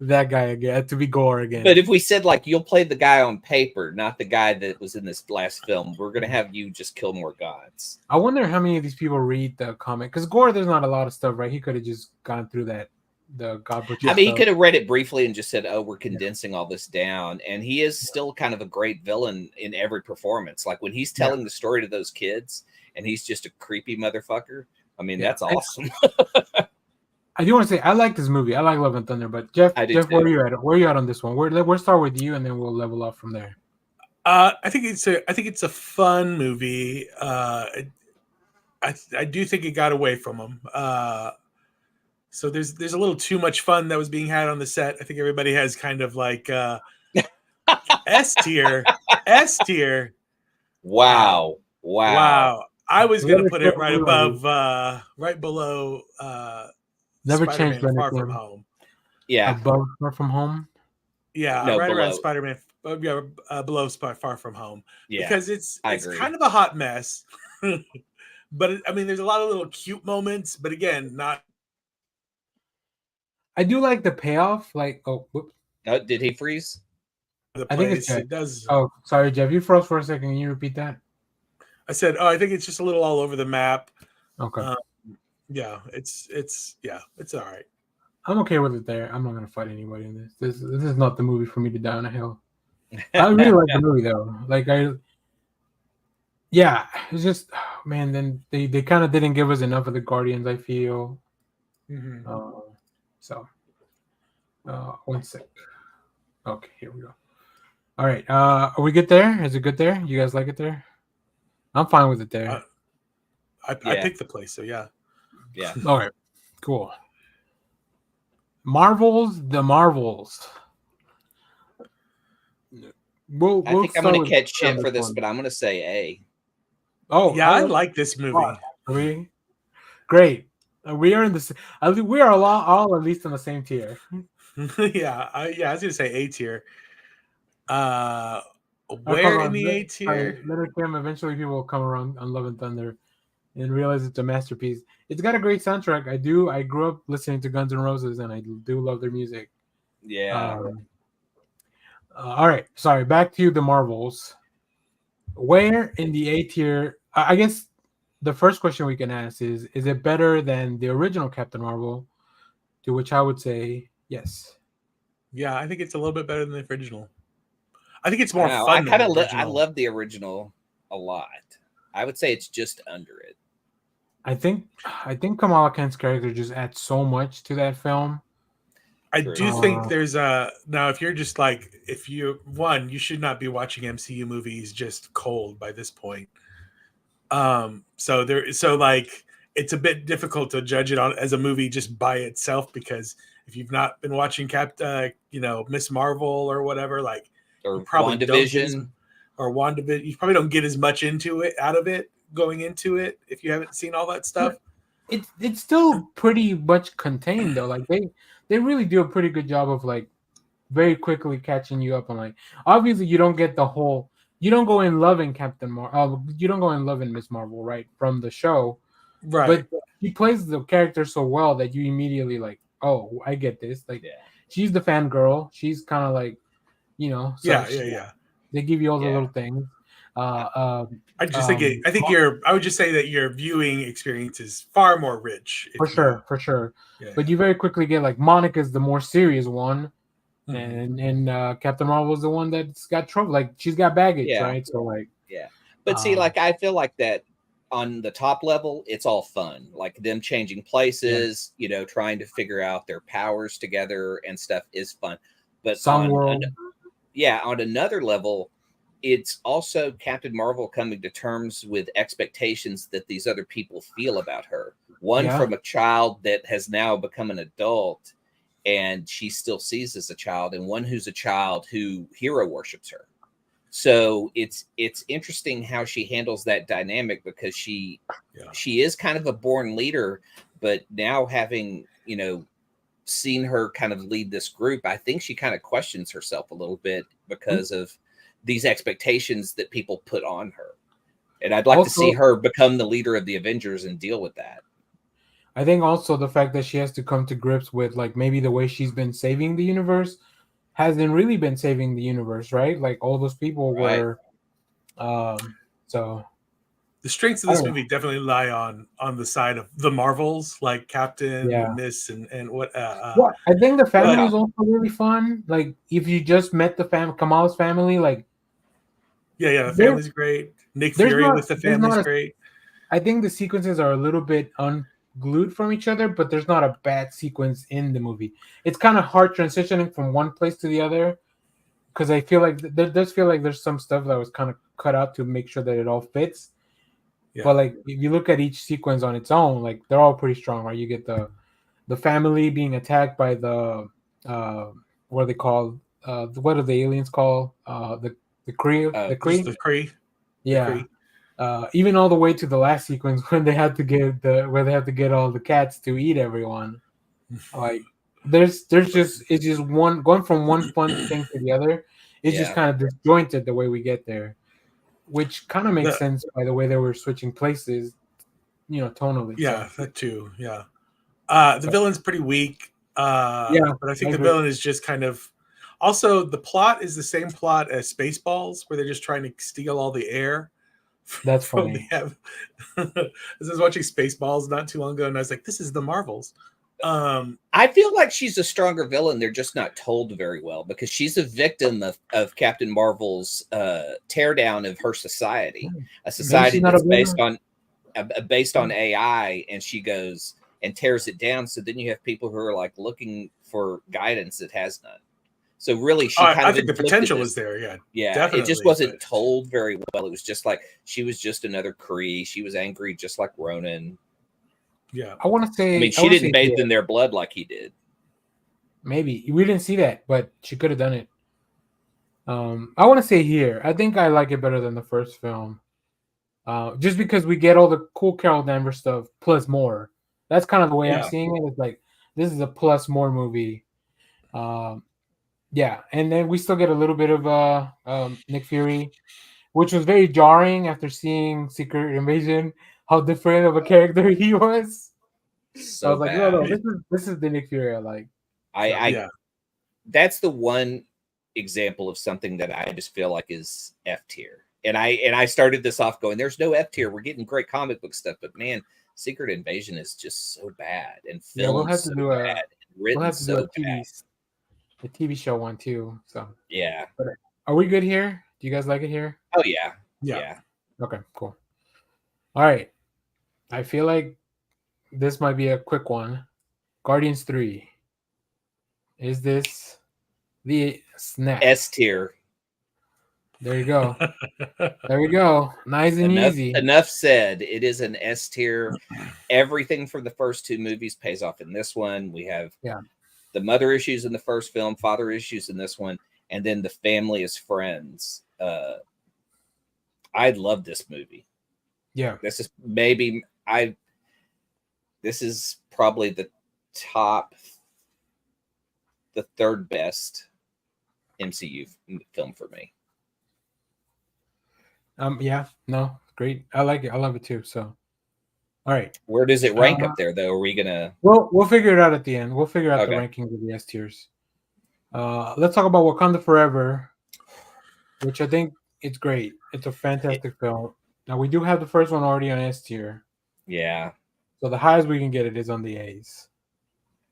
that guy again, to be Gore again. But if we said like you'll play the guy on paper, not the guy that was in this last film, we're gonna have you just kill more gods. I wonder how many of these people read the comic, because Gore, there's not a lot of stuff, right? He could have just gone through the God Butcher. I mean, he could have read it briefly and just said, "Oh, we're condensing all this down." And he is still kind of a great villain in every performance. Like when he's telling the story to those kids, and he's just a creepy motherfucker. I mean, that's awesome. I do want to say I like this movie. I like Love and Thunder, but Jeff, where are you at? Where are you at on this one? We'll start with you, and then we'll level up from there. I think it's a fun movie. I do think it got away from him. So there's a little too much fun that was being had on the set. I think everybody has kind of like S tier. Wow. I was gonna put it right below Never Spider-Man changed anything. Far From Home. Yeah. Above Far From Home? Yeah, no, right below. Around Spider-Man, below Far From Home. Yeah, because it's kind of a hot mess. But I mean, there's a lot of little cute moments, but again, not. I do like the payoff. Like, whoops. Did he freeze? I think it does. Oh, sorry, Jeff. You froze for a second. Can you repeat that? I said, I think it's just a little all over the map. Okay. Yeah, it's all right. I'm okay with it there. I'm not gonna fight anybody in this. This is not the movie for me to die on a hill. I really like the movie though. Like it's just man. Then they kind of didn't give us enough of the Guardians. I feel. Mm-hmm. One sec. Okay, here we go. All right. Are we good there? Is it good there? You guys like it there? I'm fine with it there. I picked the place, so yeah. Yeah. All right. Cool. The Marvels. I think I'm going to catch shit for this, but I'm going to say A. Oh, yeah, I like this movie. Are we? Great. We are in the. We are all at least in the same tier. Yeah, I was going to say A tier. Where in the A tier? Eventually, people will come around on Love and Thunder and realize it's a masterpiece. It's got a great soundtrack. I grew up listening to Guns N' Roses, and I do love their music. Yeah. All right. Sorry. Back to the Marvels. Where in the A tier? I guess the first question we can ask is it better than the original Captain Marvel? To which I would say yes. Yeah, I think it's a little bit better than the original. I think it's more fun. I love the original a lot. I would say it's just under it. I think Kamala Khan's character just adds so much to that film. I True. do think there's a now. If you're just like, if you you should not be watching MCU movies just cold by this point. So like it's a bit difficult to judge it on as a movie just by itself, because if you've not been watching Miss Marvel or whatever, like Or you probably don't get WandaVision. WandaVision, you probably don't get as much out of it going into it if you haven't seen all that stuff. It's still pretty much contained though. Like they really do a pretty good job of like very quickly catching you up on, like, obviously you don't get the whole, you don't go in loving you don't go in loving Miss Marvel right from the show, Right. but he plays the character so well that you immediately like, oh, I get this. Like, she's the fangirl. She's kind of like, they give you all the little things. I would just say that your viewing experience is far more rich. For sure. Yeah, but you very quickly get like Monica's the more serious one, Mhm. and Captain Marvel's the one that's got trouble. Like, she's got baggage, right? So like, But see, like, I feel like that on the top level, it's all fun. Like them changing places, trying to figure out their powers together and stuff is fun. But on another level, it's also Captain Marvel coming to terms with expectations that these other people feel about her. One from a child that has now become an adult and she still sees as a child, and one who's a child who hero worships her. So it's interesting how she handles that dynamic, because she is kind of a born leader, but now having, seen her kind of lead this group, I think she kind of questions herself a little bit because of these expectations that people put on her. And I'd like to see her become the leader of the Avengers and deal with that. I think also the fact that she has to come to grips with, like, maybe the way she's been saving the universe hasn't really been saving the universe, right? Like, all those people were so the strengths of this movie definitely lie on the side of the Marvels, like Captain and Miss and what I think the family is also really fun. Like, if you just met the Kamala's family, like, the family's great. Nick Fury with the family's great. I think the sequences are a little bit unglued from each other, but there's not a bad sequence in the movie. It's kind of hard transitioning from one place to the other, because I feel like does feel like there's some stuff that was kind of cut out to make sure that it all fits. But like, if you look at each sequence on its own, like, they're all pretty strong, right? You get the family being attacked by the what are they called? What are the aliens called? The Kree. The Kree. The Kree. Yeah. Even all the way to the last sequence when they had to get all the cats to eat everyone. Like, there's just, it's just one going from one fun thing to the other. It's just kind of disjointed the way we get there, which kind of makes sense by the way they were switching places, tonally. Yeah, that too. Yeah. The villain's pretty weak. But I think the villain is just kind of. Also, the plot is the same plot as Spaceballs, where they're just trying to steal all the air. That's funny. I was watching Spaceballs not too long ago, and I was like, "This is the Marvels." I feel like she's a stronger villain. They're just not told very well, because she's a victim of Captain Marvel's teardown of her society, a society that's based on AI, and she goes and tears it down. So then you have people who are like looking for guidance that has none. So really, I think the potential is there. Yeah, definitely. It just wasn't told very well. It was just like she was just another Kree. She was angry, just like Ronan. Yeah, I want to say. I mean, she didn't bathe in their blood like he did. Maybe we didn't see that, but she could have done it. I want to say here, I think I like it better than the first film, just because we get all the cool Carol Danvers stuff plus more. That's kind of the way I'm seeing it. It's like, this is a plus more movie. And then we still get a little bit of Nick Fury, which was very jarring after seeing Secret Invasion, how different of a character he was. So I was like, no, this is the Nick Fury I like. That's the one example of something that I just feel like is F tier. And I started this off going, there's no F tier. We're getting great comic book stuff, but man, Secret Invasion is just so bad, and filmed we'll have to do a TV show one too. So yeah. But are we good here? Do you guys like it here? Oh yeah. Okay, cool. All right. I feel like this might be a quick one. Guardians 3. Is this the snack? S tier. There you go. There we go. Nice and easy. Enough said. It is an S tier. Everything from the first two movies pays off in this one. We have the mother issues in the first film, father issues in this one, and then the family as friends. I love this movie. Yeah. This is this is probably the third best MCU film for me. Yeah, no, great. I like it. I love it too. So, all right. Where does it rank up there, though? Are we gonna? We'll figure it out at the end. We'll figure out the rankings of the S tiers. Let's talk about Wakanda Forever, which I think it's great. It's a fantastic film. Now we do have the first one already on S tier. Yeah. So the highest we can get it is on the A's.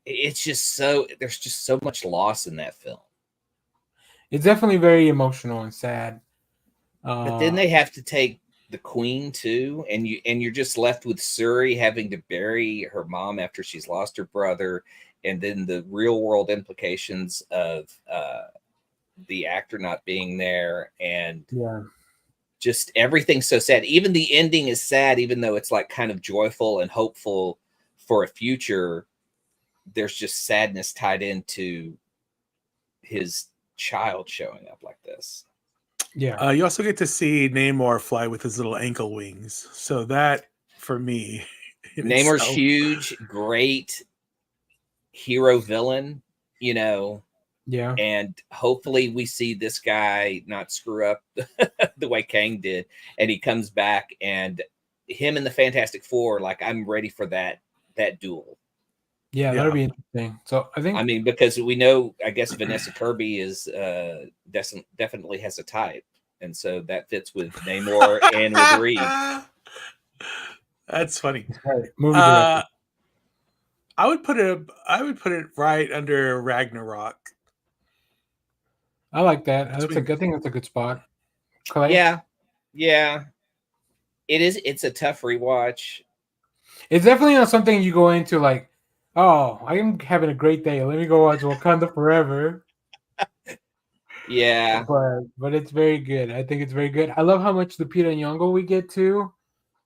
It's just there's just so much loss in that film. It's definitely very emotional and sad. But then they have to take the queen too, and you're just left with Suri having to bury her mom after she's lost her brother, and then the real world implications of the actor not being there, and just everything's so sad. Even the ending is sad, even though it's like kind of joyful and hopeful for a future. There's just sadness tied into his child showing up like this. Yeah. You also get to see Namor fly with his little ankle wings. So that, for me, Namor's huge, great hero villain, you know. Yeah. And hopefully we see this guy not screw up the way Kang did, and he comes back, and him and the Fantastic Four, like, I'm ready for that duel. Yeah, that'll be interesting. So I mean, because we know, I guess Vanessa Kirby is definitely has a type, and so that fits with Namor and with Reed. That's funny. Right. Movie director. I would put it right under Ragnarok. I like that. I think that's a good spot. Clay? Yeah. It's a tough rewatch. It's definitely not something you go into like, oh, I'm having a great day. Let me go watch Wakanda Forever. Yeah. But it's very good. I think it's very good. I love how much Lupita Nyong'o we get to.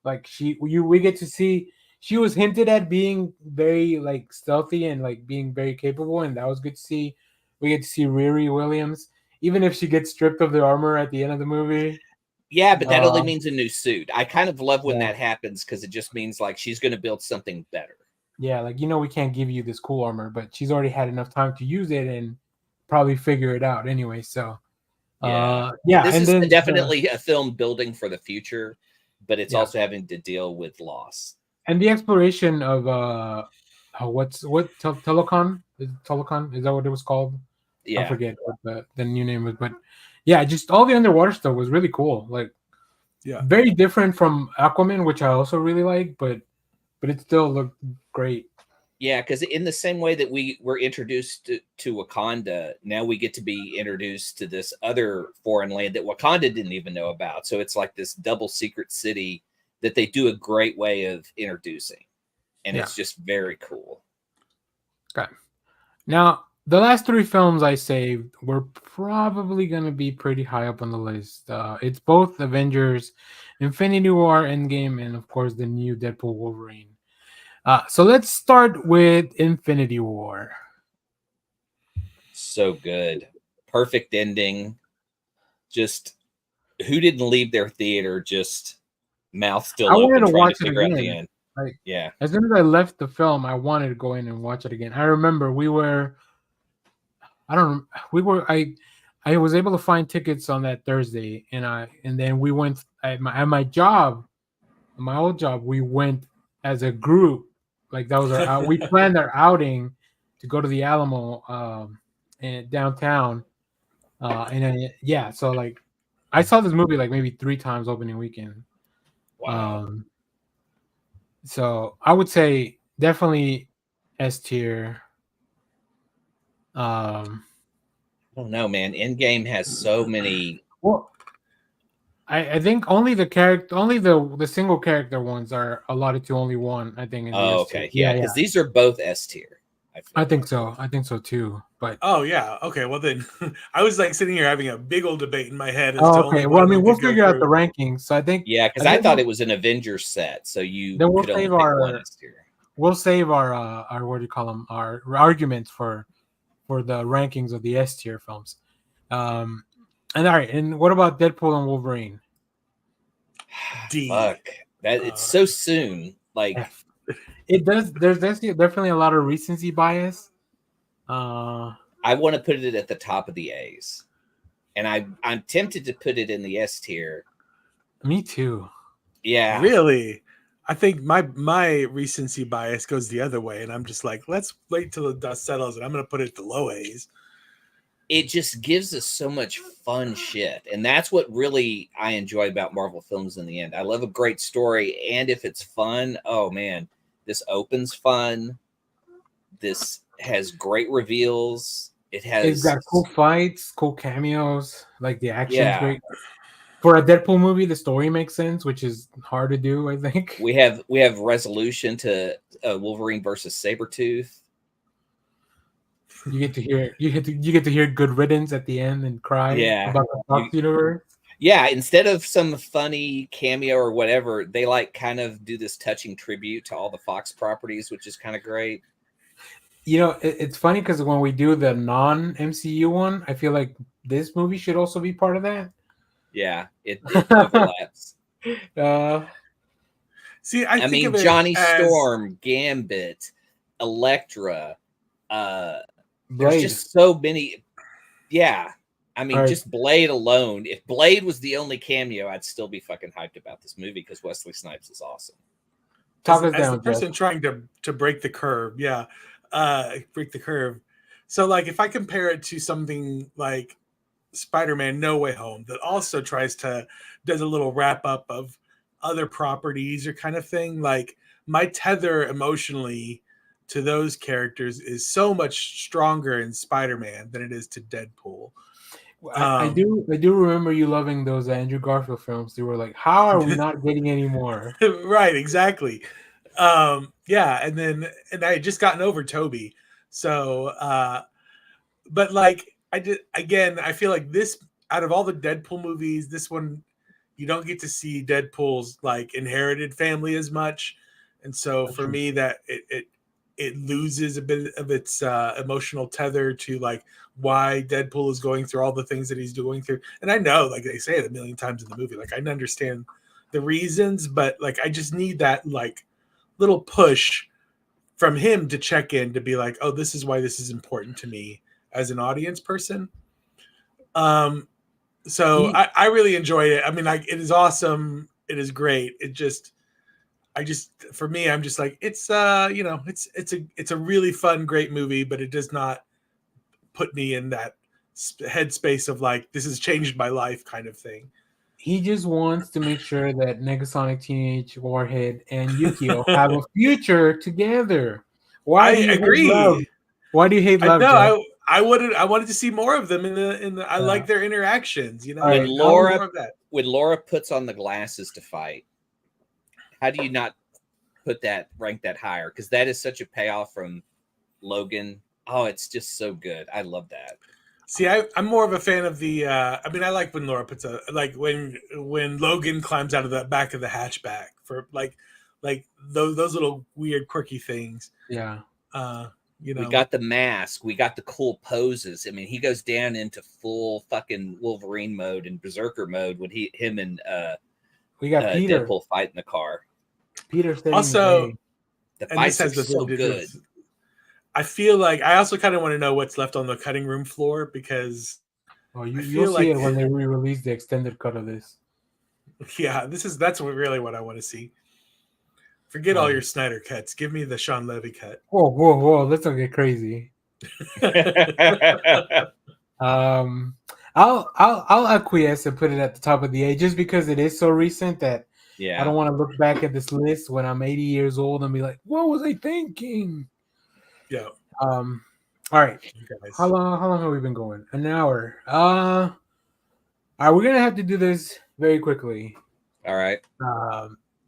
Like we get to see she was hinted at being very like stealthy and like being very capable, and that was good to see. We get to see Riri Williams, even if she gets stripped of the armor at the end of the movie. Yeah, but that only means a new suit. I kind of love when that happens because it just means like she's going to build something better. Yeah, like, we can't give you this cool armor, but she's already had enough time to use it and probably figure it out anyway. So, this is definitely a film building for the future, but it's also having to deal with loss. And the exploration of Telecon? Telecon? Is that what it was called? Yeah. I forget what the new name was, but yeah, just all the underwater stuff was really cool. Like, very different from Aquaman, which I also really like, but it still looked great. Yeah, because in the same way that we were introduced to Wakanda, now we get to be introduced to this other foreign land that Wakanda didn't even know about. So it's like this double secret city that they do a great way of introducing. And it's just very cool. Okay. Now, the last three films I saved were probably going to be pretty high up on the list. It's both Avengers, Infinity War, Endgame, and of course the new Deadpool Wolverine. So let's start with Infinity War. So good. Perfect ending. Just who didn't leave their theater just mouth still open trying to figure out the end. Like, yeah. As soon as I left the film, I wanted to go in and watch it again. I remember I was able to find tickets on that Thursday, and then we went at my job, my old job. We went as a group. Like, that was we planned our outing to go to the Alamo and downtown. And then, so like I saw this movie like maybe 3 times opening weekend. Wow. So I would say definitely S tier. I don't know, man. Endgame has so many I think only the single character ones are allotted to only one. I think in the Oh, S tier. okay, yeah, because these are both S tier. I think so. I think so too. But Oh yeah, okay. Well then, I was like sitting here having a big old debate in my head as oh, to okay. only Well, one I of mean, them we'll could go figure out the through. rankings. So Yeah, because I thought it was an Avengers set, so you then we'll could only save pick one our S tier. what do you call them? Our arguments for the rankings of the S tier films. And all right. And what about Deadpool and Wolverine? D. Fuck, that it's so soon. Like, F. It does. There's definitely a lot of recency bias. I want to put it at the top of the A's, and I'm tempted to put it in the S tier. Me too. Yeah, Really? I think my recency bias goes the other way, and I'm just like, let's wait till the dust settles, and I'm going to put it at the low A's. it just gives us so much fun shit, and that's what really I enjoy about Marvel films. In the end, I love a great story, and if it's fun, oh man, this opens fun. This has great reveals. It It's has, got cool fights, cool cameos. Like the action's yeah. great. For a Deadpool movie, the story makes sense, which is hard to do. I think We have resolution to Wolverine versus Sabretooth. you get to hear "Good Riddance" at the end and cry Yeah. about the Fox universe. Yeah, instead of some funny cameo or whatever, they like kind of do this touching tribute to all the Fox properties, which is kind of great. You know, it's funny because when we do the non-MCU one, I feel like this movie should also be part of that. Yeah, it overlaps. See, I think mean, of it Johnny as Storm, Gambit, Elektra. There's Blade. just so many. Yeah, I mean, Right. just Blade alone. If Blade was the only cameo, I'd still be fucking hyped about this movie because Wesley Snipes is awesome. Talk us as down, the person Jeff. trying to break the curve. Yeah, break the curve. So, like, if I compare it to something like Spider-Man: No Way Home, that also does a little wrap up of other properties or kind of thing. Like, my tether emotionally to those characters is so much stronger in Spider-Man than it is to Deadpool. I do remember you loving those Andrew Garfield films. They were like, how are we not getting any more? Right, exactly. Yeah, and I had just gotten over Toby. So but like I did again, I feel like this, out of all the Deadpool movies, this one you don't get to see Deadpool's like inherited family as much. And so for me that it loses a bit of its emotional tether to like why Deadpool is going through all the things that he's going through. And I know, like they say it a million times in the movie, like I understand the reasons, but like I just need that like little push from him to check in to be like, oh, this is why this is important to me as an audience person. So I really enjoyed it. I mean, like it is awesome. It is great. For me, I'm just like, it's it's a really fun, great movie, but it does not put me in that headspace of like, this has changed my life kind of thing. He just wants to make sure that Negasonic Teenage Warhead and Yukio have a future together. Why do you agree. hate love? Why do you hate love? No, I wanted to see more of them in the I like their interactions, you know. When more of that. When Laura puts on the glasses to fight, how do you not rank that higher? Because that is such a payoff from Logan. Oh, it's just so good. I love that. See, I'm more of a fan of the. I mean, I like when Laura puts when Logan climbs out of the back of the hatchback for like those little weird quirky things. Yeah. We got the mask. We got the cool poses. I mean, he goes down into full fucking Wolverine mode and Berserker mode when him and we got Peter. Deadpool fight in the car. Peter also the fights are so good. I feel like I also kind of want to know what's left on the cutting room floor because you'll see it when they re-release the extended cut of this. Yeah, that's really what I want to see. Forget all your Snyder cuts. Give me the Sean Levy cut. Whoa! Let's not get crazy. I'll acquiesce and put it at the top of the A just because it is so recent that I don't want to look back at this list when I'm 80 years old and be like, what was I thinking? Yeah. All right. How long have we been going? An hour. All right, we're gonna have to do this very quickly. All right.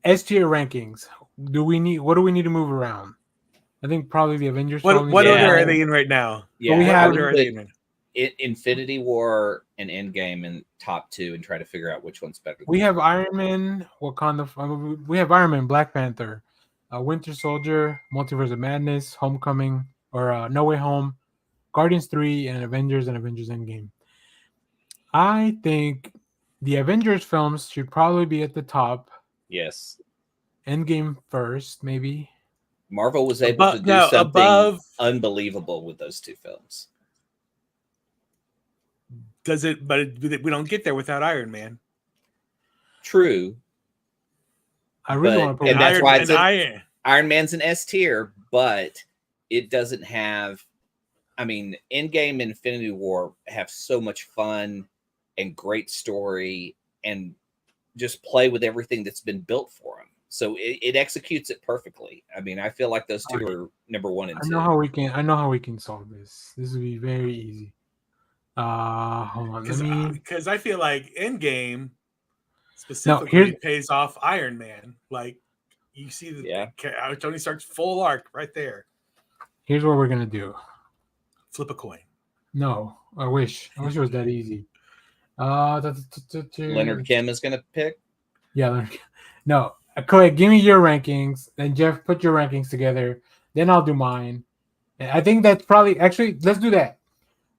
S tier rankings. What do we need to move around? I think probably the Avengers. What film. order Yeah. are they in right now? Yeah, we What have- order are they in? Infinity War and Endgame in top 2 and try to figure out which one's better. We have Iron Man, Wakanda. We have Iron Man, Black Panther, Winter Soldier, Multiverse of Madness, Homecoming, or No Way Home, Guardians 3, and Avengers Endgame. I think the Avengers films should probably be at the top. Yes. Endgame first, maybe. Marvel was able to do something unbelievable with those 2 films. Does it? But we don't get there without Iron Man. True. I really But- want to put and that's why it's Iron. Iron Man's an S tier, but it doesn't have. I mean, Endgame and Infinity War have so much fun and great story, and just play with everything that's been built for them. So it executes it perfectly. I mean, I feel like those 2 are number 1 and 2. I know how we can solve this. This will be very easy. Hold on. Because I feel like Endgame specifically pays off Iron Man. Like you see Tony Stark's full arc right there. Here's what we're gonna do. Flip a coin. No, I wish it was that easy. Leonard Kim is going to pick. Yeah, Leonard Kim. No, Clay, give me your rankings. Then Jeff, put your rankings together. Then I'll do mine. And I think that's probably let's do that.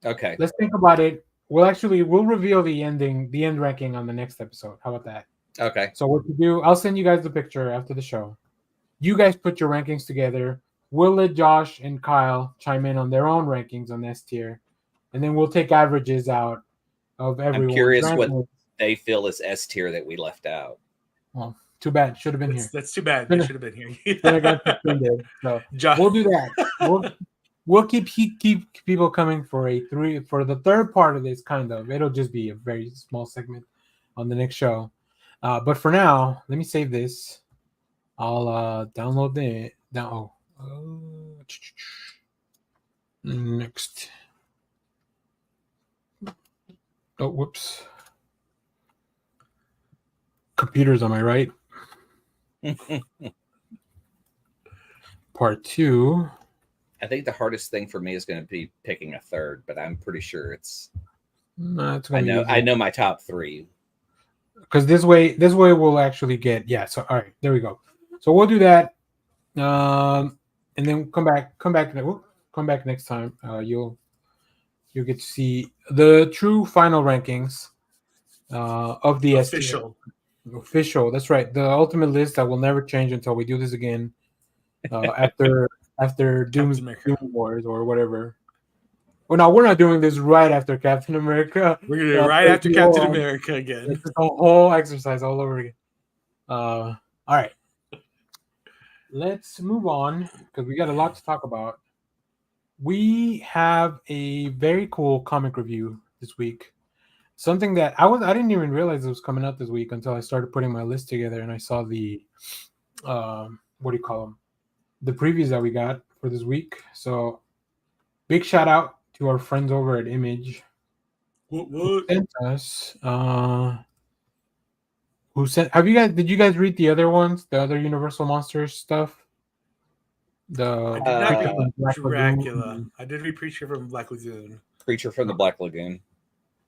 Okay. Let's think about it. We'll reveal the end ranking on the next episode. How about that? Okay. So what to do? I'll send you guys the picture after the show. You guys put your rankings together. We'll let Josh and Kyle chime in on their own rankings on S tier, and then we'll take averages out of everyone. I'm curious what they feel is S tier that we left out. Well, too bad. Should have been here. That's too bad. They should have been here. Then I got suspended. So we'll do that. We'll keep people coming for the third part of this. Kind of, it'll just be a very small segment on the next show. But for now, let me save this. I'll download it. Next. Oh, whoops. Computers on my right. Part 2. I think the hardest thing for me is going to be picking a third, but I'm pretty sure it's. I know my top 3. Because this way we'll actually get So all right, there we go. So we'll do that, and then come back next time. You'll get to see the true final rankings of the official. That's right, the ultimate list that will never change until we do this again after Doom Wars or whatever. Well, no, we're not doing this right after Captain America. We're gonna do it right after Captain America again. It's a whole exercise all over again. All right. Let's move on because we got a lot to talk about. We have a very cool comic review this week. Something that I didn't even realize it was coming out this week until I started putting my list together and I saw the what do you call them? The previews that we got for this week. So big shout out to our friends over at Image. Who sent us did you guys read the other ones, the other Universal Monsters stuff? I did not read Dracula. I did read Creature from Black Lagoon. Creature from the Black Lagoon.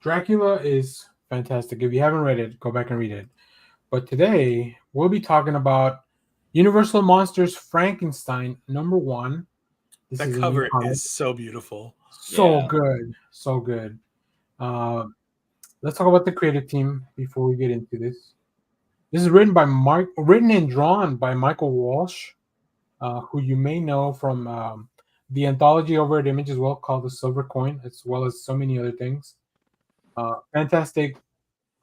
Dracula is fantastic. If you haven't read it, go back and read it. But today we'll be talking about Universal Monsters Frankenstein #1. That cover is so beautiful. So good. So good. Let's talk about the creative team before we get into this. This is written and drawn by Michael Walsh, who you may know from the anthology over at Image as well, called The Silver Coin, as well as so many other things. Fantastic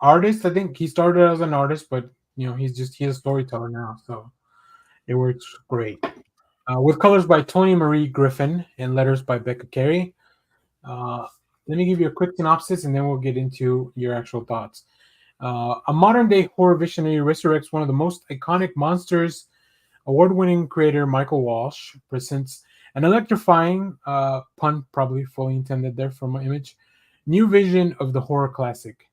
artist. I think he started as an artist, but he's a storyteller now, so it works great. With colors by Tony Marie Griffin and letters by Becca Carey. Let me give you a quick synopsis, and then we'll get into your actual thoughts. A modern-day horror visionary resurrects one of the most iconic monsters. Award-winning creator Michael Walsh presents an electrifying, pun probably fully intended there from my Image, new vision of the horror classic.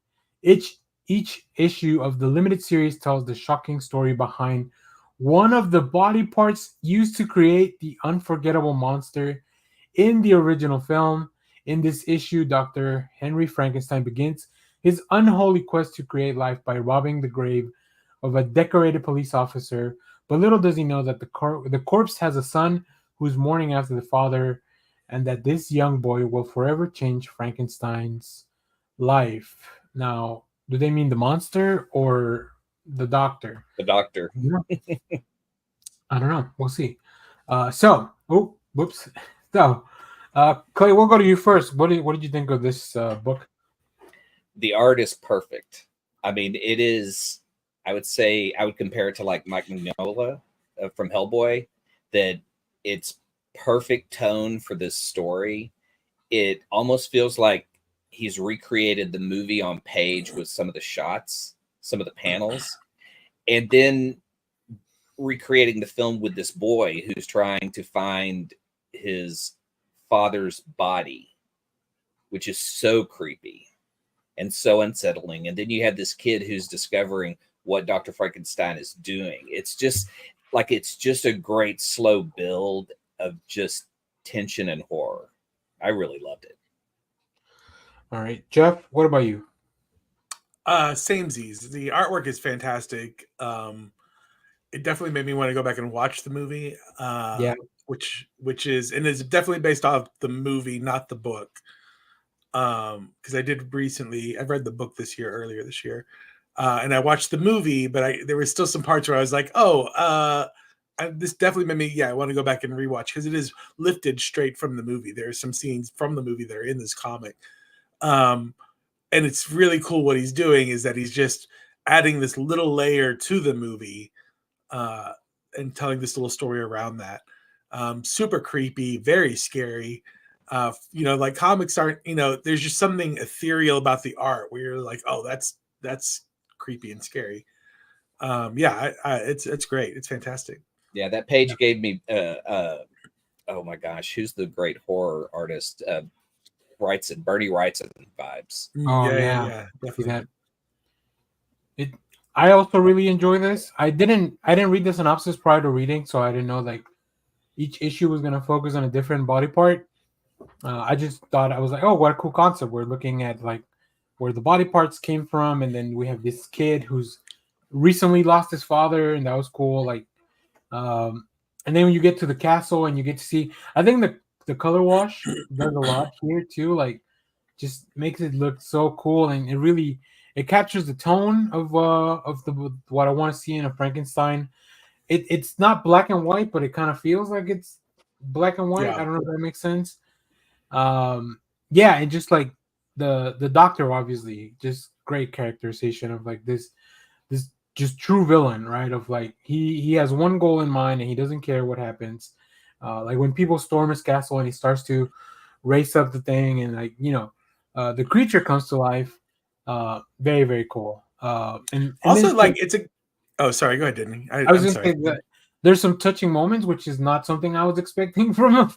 Each issue of the limited series tells the shocking story behind one of the body parts used to create the unforgettable monster in the original film. In this issue, Dr. Henry Frankenstein begins his unholy quest to create life by robbing the grave of a decorated police officer. But little does he know that the corpse has a son who's mourning after the father, and that this young boy will forever change Frankenstein's life. Now, do they mean the monster or the doctor? The doctor. I don't know. We'll see. Whoops. So, Clay, we'll go to you first. What did you think of this book? The art is perfect. I mean, it is. I would say I would compare it to like Mike Mignola from Hellboy. That it's perfect tone for this story. It almost feels like he's recreated the movie on page with some of the shots, some of the panels, and then recreating the film with this boy who's trying to find his father's body, which is so creepy and so unsettling. And then you have this kid who's discovering what Dr. Frankenstein is doing. It's just a great slow build of just tension and horror. I really loved it. All right, Jeff, what about you? Samesies. The artwork is fantastic. It definitely made me want to go back and watch the movie. Which is definitely based off the movie, not the book. Because I've read the book earlier this year, and I watched the movie, but there was still some parts where I was like, this definitely made me, I want to go back and rewatch, because it is lifted straight from the movie. There are some scenes from the movie that are in this comic. And it's really cool what he's doing is that he's just adding this little layer to the movie, and telling this little story around that. Super creepy, very scary. Like comics aren't, there's just something ethereal about the art where you're like, oh, that's creepy and scary. It's great. It's fantastic. Yeah, that page gave me oh my gosh, who's the great horror artist? Bernie Wrightson vibes. Oh yeah, definitely. I also really enjoy this. I didn't read the synopsis prior to reading, so I didn't know like each issue was gonna focus on a different body part. I just thought, I was like, oh, what a cool concept. We're looking at like where the body parts came from, and then we have this kid who's recently lost his father, and that was cool. Like, and then when you get to the castle and you get to see, I think the color wash does a lot here too. Like, just makes it look so cool, and it captures the tone of what I want to see in a Frankenstein. It's not black and white, but it kind of feels like it's black and white. Yeah. I don't know if that makes sense. And just like the doctor, obviously, just great characterization of like this just true villain, right? Of like he has one goal in mind and he doesn't care what happens. Like when people storm his castle and he starts to race up the thing, and like the creature comes to life. Very, very cool. And also, then, like, it's a. Oh, sorry. Go ahead, Disney. I was going to say that there's some touching moments, which is not something I was expecting from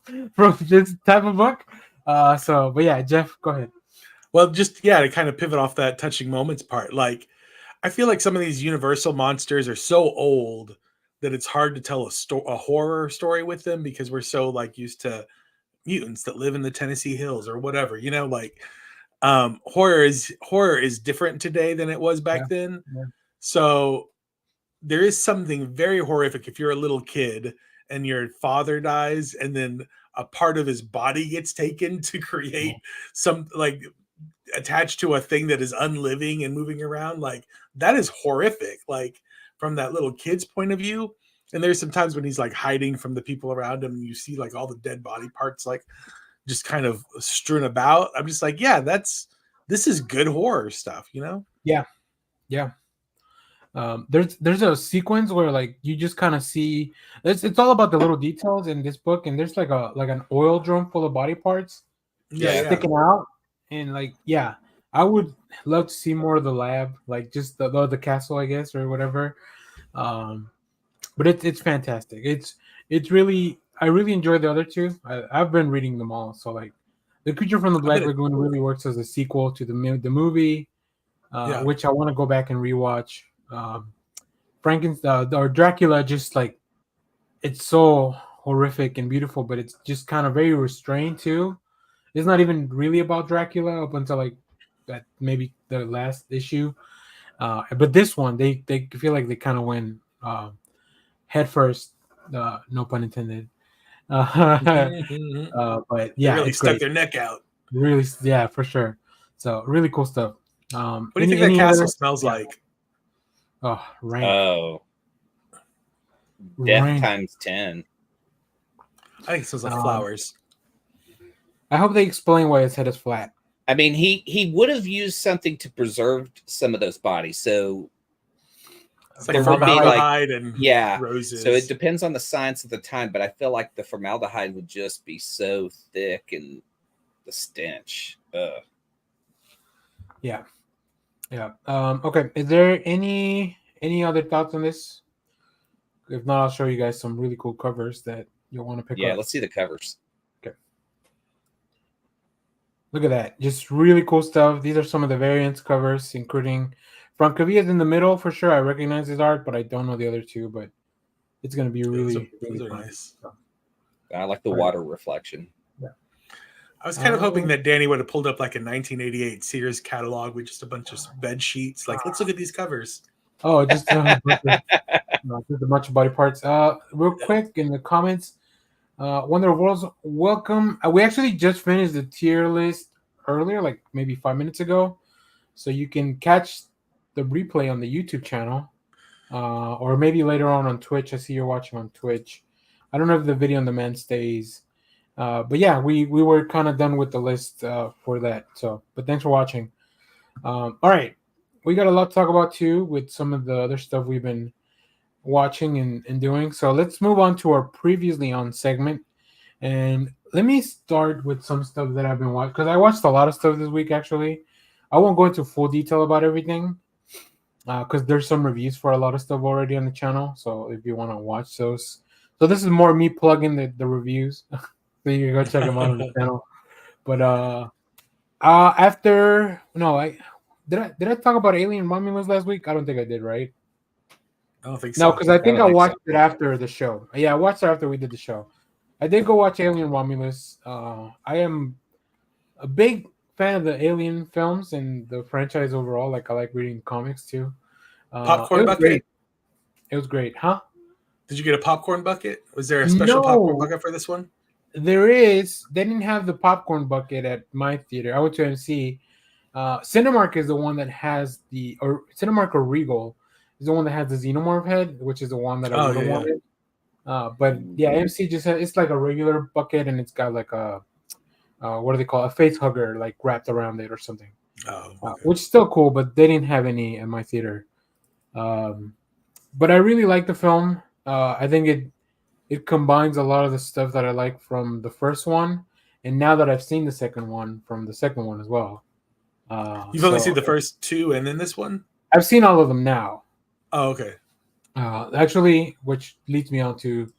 this type of book. But yeah, Jeff, go ahead. Well, just to kind of pivot off that touching moments part. Like, I feel like some of these Universal monsters are so old that it's hard to tell a horror story with them, because we're so like used to mutants that live in the Tennessee hills or whatever. Like. Horror is different today than it was back then. Yeah. So there is something very horrific if you're a little kid and your father dies and then a part of his body gets taken to create some, like, attached to a thing that is unliving and moving around. Like, that is horrific, like, from that little kid's point of view. And there's some times when he's like hiding from the people around him and you see like all the dead body parts like just kind of strewn about. I'm just like, this is good horror stuff, Yeah. There's a sequence where like you just kind of see it's all about the little details in this book, and there's like an oil drum full of body parts sticking out, and like I would love to see more of the lab, like just the castle, I guess, or whatever. But it's fantastic. It's really, I really enjoyed the other two. I've been reading them all. So like, The Creature from the Black Lagoon really works as a sequel to the movie. which I want to go back and rewatch. Frankenstein or Dracula, just like it's so horrific and beautiful, but it's just kind of very restrained too. It's not even really about Dracula up until like that maybe the last issue. But this one, they feel like they kind of went head first, no pun intended. But yeah, they really it's stuck great. their neck out. Really, yeah, for sure. So really cool stuff. What do you think that castle smells like? Oh, rank. Oh, death Rank. times 10. I think it smells like flowers. I hope they explain why his head is flat. I mean, he would have used something to preserve some of those bodies. So it's like formaldehyde and roses. So it depends on the science of the time, but I feel like the formaldehyde would just be so thick and the stench. Yeah. Okay. Is there any other thoughts on this? If not, I'll show you guys some really cool covers that you'll want to pick up. Yeah, let's see the covers. Okay. Look at that. Just really cool stuff. These are some of the variants covers, including Francavilla's in the middle for sure. I recognize his art, but I don't know the other two, but it's going to be really fun. Nice. I like the water reflection. Yeah. I was kind of hoping that Danny would have pulled up like a 1988 Sears catalog with just a bunch of bed sheets. Like, let's look at these covers. Oh, just a bunch of body parts. Real quick in the comments, Wonder Worlds, welcome. We actually just finished the tier list earlier, like maybe 5 minutes ago, so you can catch the replay on the YouTube channel, or maybe later on Twitch. I see you're watching on Twitch. I don't know if the video on demand stays, but yeah, we were kind of done with the list for that. So, but thanks for watching. All right. We got a lot to talk about too with some of the other stuff we've been watching and doing. So let's move on to our previously on segment. And let me start with some stuff that I've been watching, because I watched a lot of stuff this week actually. I won't go into full detail about everything because there's some reviews for a lot of stuff already on the channel. So if you want to watch those. So this is more me plugging the reviews. So you can go check them out on the channel. But Did I talk about Alien Romulus last week? I don't think I did, right? I don't think so. No, because I think I watched it after the show. Yeah, I watched it after we did the show. I did go watch Alien Romulus. I am a big fan of the Alien films and the franchise overall. Like, I like reading comics too. Popcorn bucket? Great. It was great. Huh? Did you get a popcorn bucket? Was there a special popcorn bucket for this one? There is. They didn't have the popcorn bucket at my theater. I went to MC. Cinemark is the one that has Cinemark or Regal is the one that has the Xenomorph head, which is the one that I would have wanted. But yeah, MC just it's like a regular bucket, and it's got like a what do they call it? A face hugger like wrapped around it or something. Which is still cool, but they didn't have any at my theater. But I really like the film. I think it combines a lot of the stuff that I like from the first one, and now that I've seen the second one, from the second one as well. You've only seen the first two and then this one? I've seen all of them now. Oh, okay. Actually, which leads me on to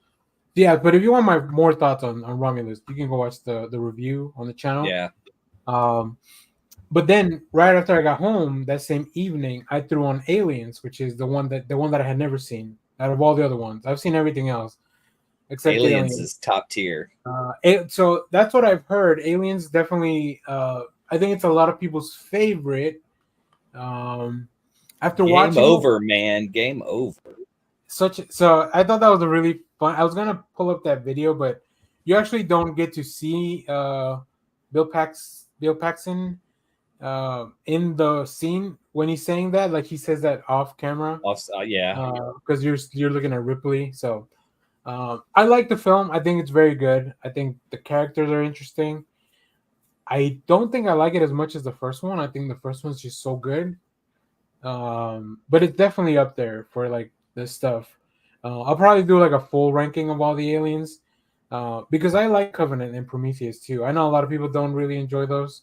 but if you want more thoughts on Romulus, you can go watch the review on the channel. Yeah. But then right after I got home that same evening, I threw on Aliens, which is the one that I had never seen out of all the other ones. I've seen everything else except Aliens is top tier. So that's what I've heard. Aliens definitely. I think it's a lot of people's favorite. After watching, game over, man. Game over. So I thought that was a really fun. I was gonna pull up that video, but you actually don't get to see Bill Paxton in the scene when he's saying that. Like, he says that off camera. Because you're looking at Ripley. So I like the film. I think it's very good. I think the characters are interesting. I don't think I like it as much as the first one. I think the first one's just so good. But it's definitely up there for like this stuff. I'll probably do like a full ranking of all the aliens because I like Covenant and Prometheus too. I know a lot of people don't really enjoy those,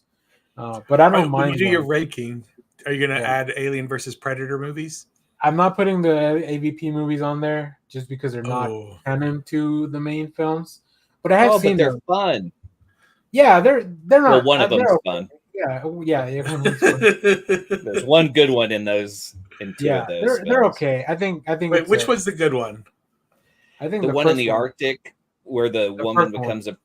but I don't mind. When you do your ranking, are you going to add Alien versus Predator movies? I'm not putting the AVP movies on there just because they're not canon to the main films. But I have seen they're fun. Yeah, they're not. Well, one of them's fun. Yeah. There's one good one in those, in two Yeah, of those they're films. okay. I think Wait, it's which was the good one? I think The one in first the Arctic where the woman first one. becomes a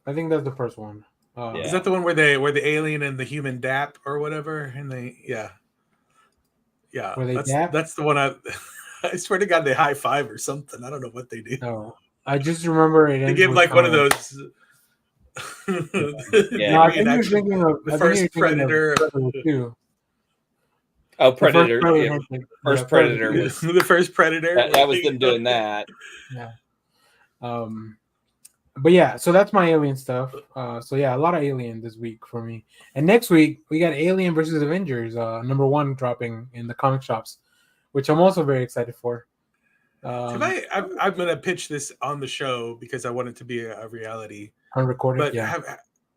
I think that's the first one. Yeah. Is that the one where the alien and the human dap or whatever? And yeah, Where they dap? that's the one. I swear to God, they high five or something. I don't know what they do. No, I just remember it. They ends give with like one of kinda those. Yeah. No, I think you're thinking of the first Predator. Predator 2. Oh, The first Predator. Predator, Yeah, yeah, first Predator 2. was the first Predator. that was them doing that. Yeah. But yeah, so that's my Alien stuff. So yeah, a lot of Alien this week for me. And next week we got Alien versus Avengers, #1 dropping in the comic shops, which I'm also very excited for. I'm going to pitch this on the show because I want it to be a reality. Unrecorded, But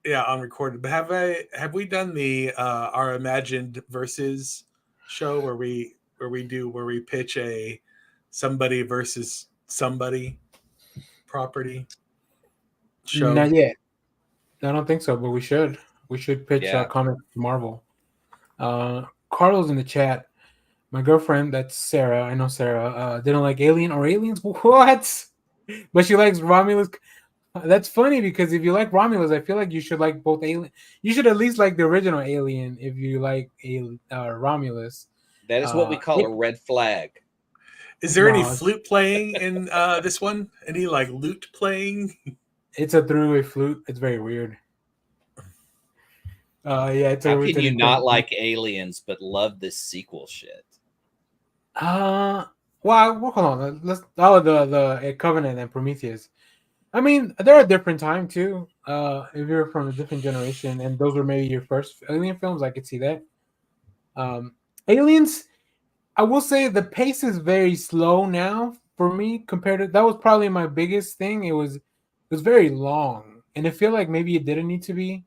yeah. unrecorded. But have we done the our imagined versus show where we pitch a somebody versus somebody property show? Not yet. I don't think so, but we should. We should pitch Yeah. comic to Marvel. Carlos in the chat. My girlfriend, that's Sarah. I know Sarah. Didn't like Alien or Aliens. What? But she likes Romulus. That's funny because if you like Romulus, I feel like you should like both Alien. You should at least like the original Alien if you like Romulus. That is what we call a red flag. Is there any flute playing in this one? Any like lute playing? It's a three-way flute. It's very weird. Yeah. How can you not like Aliens but love this sequel shit? Well, hold on. Let's the Covenant and Prometheus. I mean, they're a different time too. If you're from a different generation, and those were maybe your first Alien films, I could see that. Aliens, I will say the pace is very slow now for me compared to that was probably my biggest thing. It was very long, and I feel like maybe it didn't need to be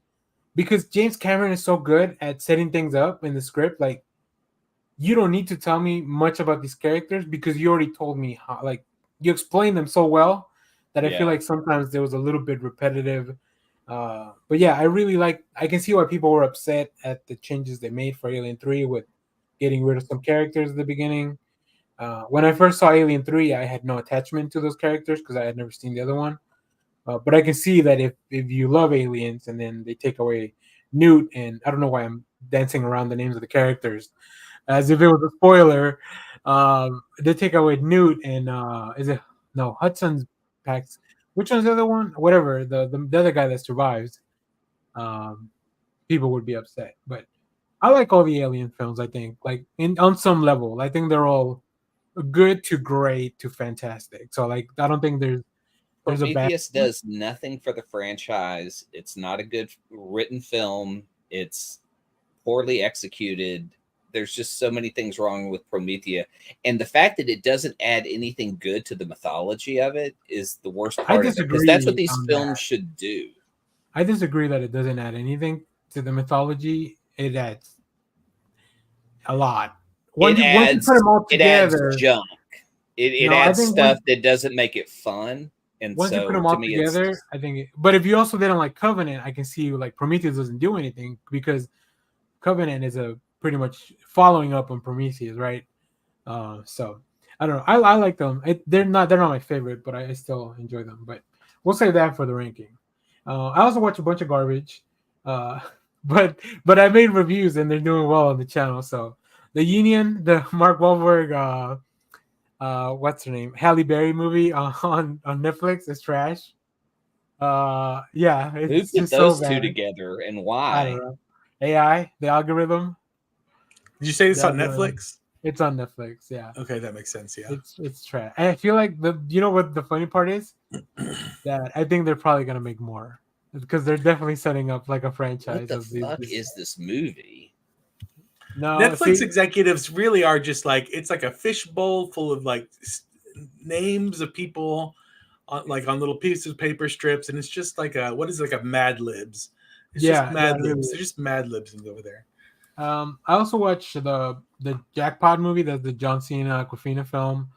because James Cameron is so good at setting things up in the script. Like, you don't need to tell me much about these characters because you already told me how. Like, you explained them so well that I feel like sometimes there was a little bit repetitive. But yeah, I can see why people were upset at the changes they made for Alien 3 with getting rid of some characters at the beginning. When I first saw Alien 3, I had no attachment to those characters because I had never seen the other one. But I can see that if you love Aliens and then they take away Newt, and I don't know why I'm dancing around the names of the characters, as if it was a spoiler, they take away Newt and Hudson's Pax. Which one's the other one? Whatever, the other guy that survives. People would be upset, but I like all the Alien films. I think, like on some level, I think they're all good to great to fantastic. So, like, I don't think there's Prometheus does nothing for the franchise. It's not a good written film. It's poorly executed. There's just so many things wrong with Promethea, and the fact that it doesn't add anything good to the mythology of it is the worst part of it, because that's what these films should do. I disagree that it doesn't add anything to the mythology. It adds a lot. Once you put them all together, it adds junk. It adds stuff that doesn't make it fun. And once you put them all together, I think. But if you also didn't like Covenant, I can see like Prometheus doesn't do anything because Covenant is a pretty much following up on Prometheus, right? So I don't know. I like them. They're not my favorite, but I still enjoy them. But we'll save that for the ranking. I also watch a bunch of garbage, but I made reviews and they're doing well on the channel. So the Union, the Mark Wahlberg, what's her name, Halle Berry movie on Netflix is trash. Yeah, it's who put those two together and why? I don't know. AI, the algorithm. Did you say it's on Netflix? It's on Netflix, yeah. Okay, that makes sense. Yeah, it's trash. I feel like you know what the funny part is? That I think they're probably gonna make more because they're definitely setting up like a franchise. What the fuck is this movie? No, Netflix executives really are just like, it's like a fishbowl full of like names of people on little pieces of paper strips, and it's just like a Mad Libs. It's just Mad Libs. Really. They're just Mad Libs over there. I also watched the Jackpot movie, the John Cena Aquafina film,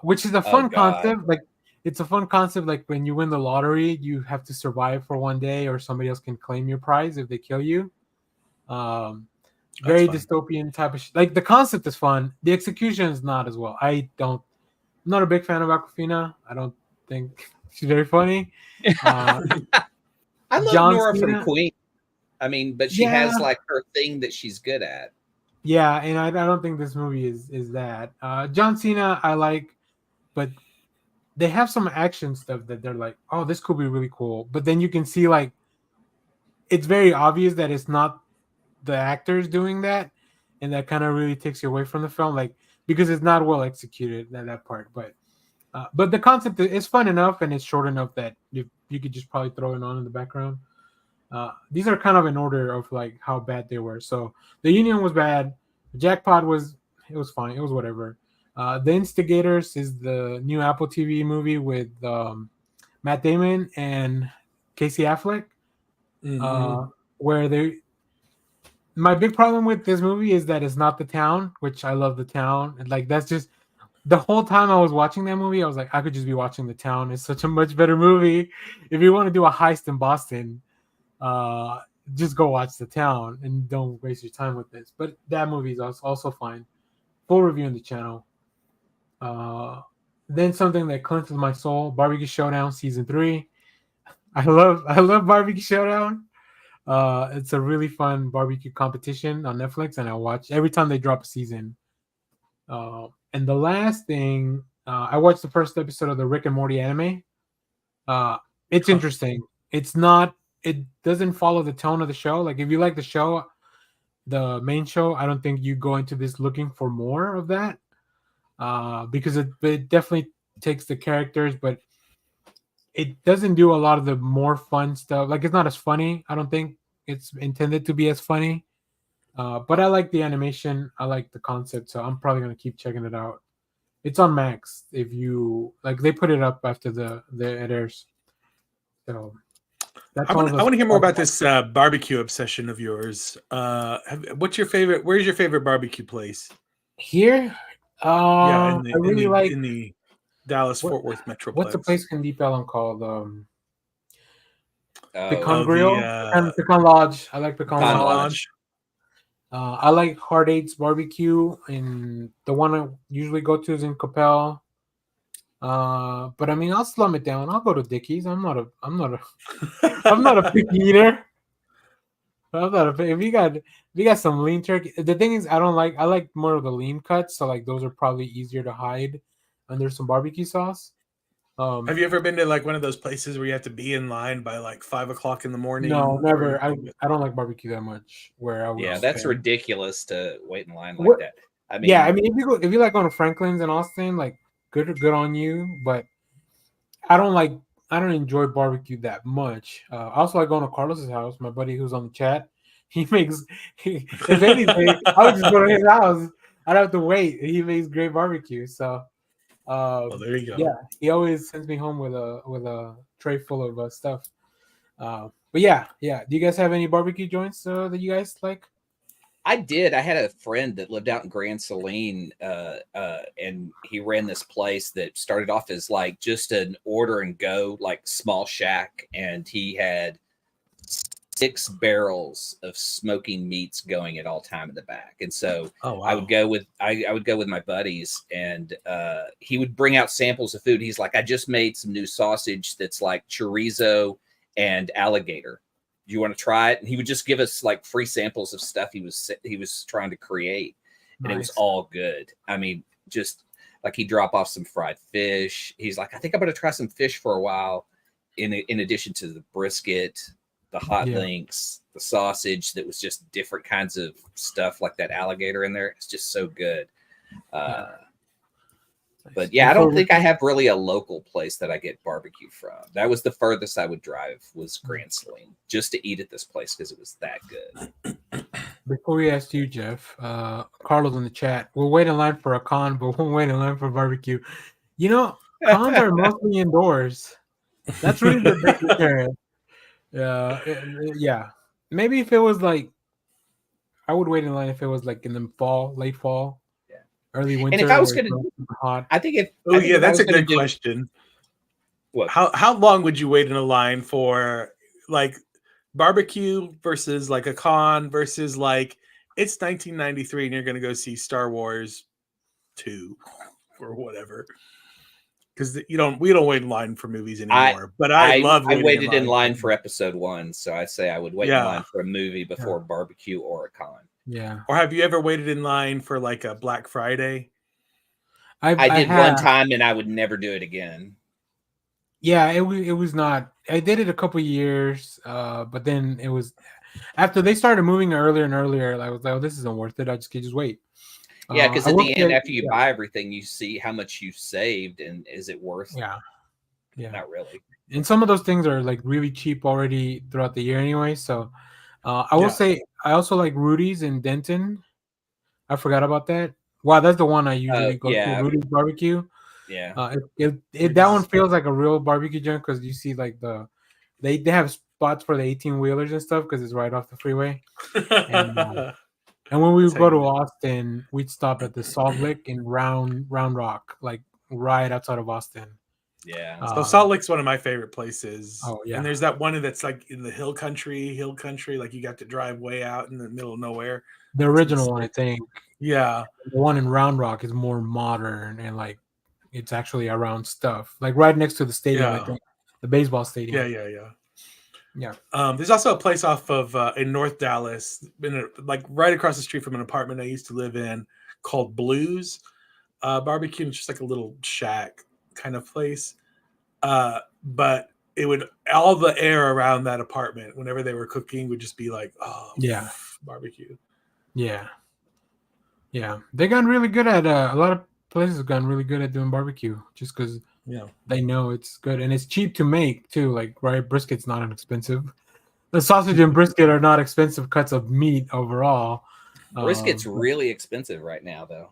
which is a fun concept. Like, it's a fun concept. Like when you win the lottery, you have to survive for one day, or somebody else can claim your prize if they kill you. Very fun. dystopian type of like the concept is fun. The execution is not as well. I'm not a big fan of Aquafina. I don't think she's very funny. I love John Nora from Cena. Queen. I mean, but she has like her thing that she's good at. Yeah, and I don't think this movie is that. John Cena I like, but they have some action stuff that they're like, oh, this could be really cool. But then you can see like it's very obvious that it's not the actors doing that, and that kind of really takes you away from the film, like because it's not well executed that part. But the concept is fun enough, and it's short enough that you could just probably throw it on in the background. These are kind of in order of like how bad they were. So the Union was bad. Jackpot was fine. It was whatever. The Instigators is the new Apple TV movie with Matt Damon and Casey Affleck, where they. My big problem with this movie is that it's not The Town, which I love The Town. And like that's just the whole time I was watching that movie, I was like, I could just be watching The Town. It's such a much better movie. If you want to do a heist in Boston, just go watch The Town and don't waste your time with this. But that movie is also fine. Full review on the channel. Then something that cleanses my soul: Barbecue Showdown Season 3. I love Barbecue Showdown. It's a really fun barbecue competition on Netflix, and I watch every time they drop a season. And the last thing, I watched the first episode of the Rick and Morty anime. It's interesting. It doesn't follow the tone of the show. Like if you like the show, the main show, I don't think you go into this looking for more of that. Because it definitely takes the characters, but it doesn't do a lot of the more fun stuff. Like it's not as funny. I don't think it's intended to be as funny. But I like the animation. I like the concept, so I'm probably gonna keep checking it out. It's on Max. If you like, they put it up after it airs. So I want to hear more about this barbecue obsession of yours. What's your favorite? Where's your favorite barbecue place? Here, I really like in the Dallas-Fort Worth metroplex. What's the place in Deep Ellum called? Pecan Grill and Pecan Lodge. I like Pecan Lodge. I like Hard Eight's Barbecue, and the one I usually go to is in Coppell. But I mean, I'll slum it down. I'll go to Dickie's. I'm not a picky eater. If you got some lean turkey. The thing is, I like more of the lean cuts. So like those are probably easier to hide under some barbecue sauce. Have you ever been to like one of those places where you have to be in line by like 5 o'clock in the morning? No, never. I don't like barbecue that much. That's ridiculous to wait in line like that. I mean, if you like going to Franklin's in Austin, like good on you. But I don't enjoy barbecue that much. I also like going to Carlos's house. My buddy who's on the chat, if anything, I would just go to his house. I'd have to wait. He makes great barbecue. So. There you go. Yeah, he always sends me home with a tray full of stuff. But yeah. Do you guys have any barbecue joints that you guys like? I did. I had a friend that lived out in Grand Saline, and he ran this place that started off as like just an order and go, like small shack, and he had 6 barrels of smoking meats going at all time in the back. And so I would go with my buddies, and he would bring out samples of food. He's like, I just made some new sausage that's like chorizo and alligator. Do you want to try it? And he would just give us like free samples of stuff he was trying to create. And It was all good. I mean, just like he'd drop off some fried fish. He's like, I think I'm going to try some fish for a while in addition to the brisket, the hot links, the sausage that was just different kinds of stuff like that alligator in there. It's just so good. But yeah, I don't think I have really a local place that I get barbecue from. That was the furthest I would drive was Grand Saline just to eat at this place because it was that good. Before we ask you, Jeff, Carlos in the chat, we'll wait in line for a con, but we'll wait in line for barbecue. You know, cons are mostly indoors. That's really the big difference. Yeah. Maybe if it was like, I would wait in line if it was like in the fall, late fall, early winter. And if I was going to, hot. I think if that's a good question. What? How long would you wait in a line for like barbecue versus like a con versus like it's 1993 and you're going to go see Star Wars 2 or whatever? Because we don't wait in line for movies anymore. But I love I waiting waited in line for for episode 1, so I say I would wait in line for a movie before barbecue or a con. Yeah. Or have you ever waited in line for like a Black Friday? I did one time, and I would never do it again. Yeah, it was not. I did it a couple years, but then it was after they started moving earlier and earlier. I was like, "Oh, this isn't worth it. I just could just wait." Yeah, because I at will the end, say- after you buy everything, you see how much you saved, and is it worth? yeah, Not really. and some of those things are like really cheap already throughout the year anyway. So I will say I also like Rudy's in Denton. I forgot about that. Wow, that's the one I usually go to. Rudy's Barbecue. Yeah. That one feels like a real barbecue joint because you see like they have spots for the 18-wheelers and stuff because it's right off the freeway. And when we would go to Austin, we'd stop at the Salt Lick in Round Rock, like right outside of Austin. Yeah. So Salt Lake's one of my favorite places. Oh yeah. And there's that one that's like in the hill country, like you got to drive way out in the middle of nowhere. The original one, I think. Yeah. The one in Round Rock is more modern and like it's actually around stuff. Like right next to the stadium, I think. The baseball stadium. Yeah. There's also a place off of in North Dallas, like right across the street from an apartment I used to live in called Blues Barbecue. It's just like a little shack kind of place. But it would all the air around that apartment whenever they were cooking would just be like, oh yeah, barbecue. Yeah. They got really good at a lot of places have gotten really good at doing barbecue just because they know it's good and it's cheap to make too. Like brisket's not inexpensive. The sausage and brisket are not expensive cuts of meat overall. Brisket's really expensive right now, though.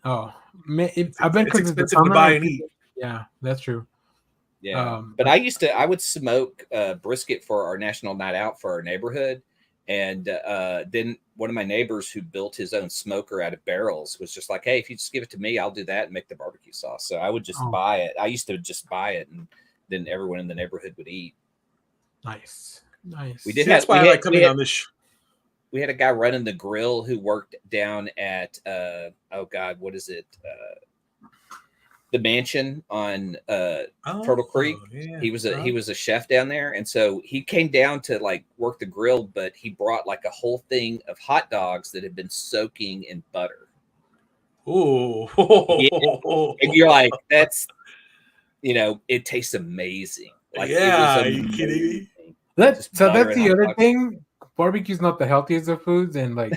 Oh, I bet it's expensive to buy and eat. Yeah, that's true. Yeah, but I would smoke brisket for our national night out for our neighborhood, and then one of my neighbors who built his own smoker out of barrels was just like, "Hey, if you just give it to me, I'll do that and make the barbecue sauce." So I would just buy it. I used to just buy it, and then everyone in the neighborhood would eat. Nice. We did. That's why I like coming on this. We had a guy running the grill who worked down at what is it? The mansion on Turtle Creek. Yeah, he was a chef down there, and so he came down to like work the grill, but he brought like a whole thing of hot dogs that had been soaking in butter. Ooh. And you're like, that's it tastes amazing. Like, are you kidding me? That's the other thing. Barbecue's not the healthiest of foods, and like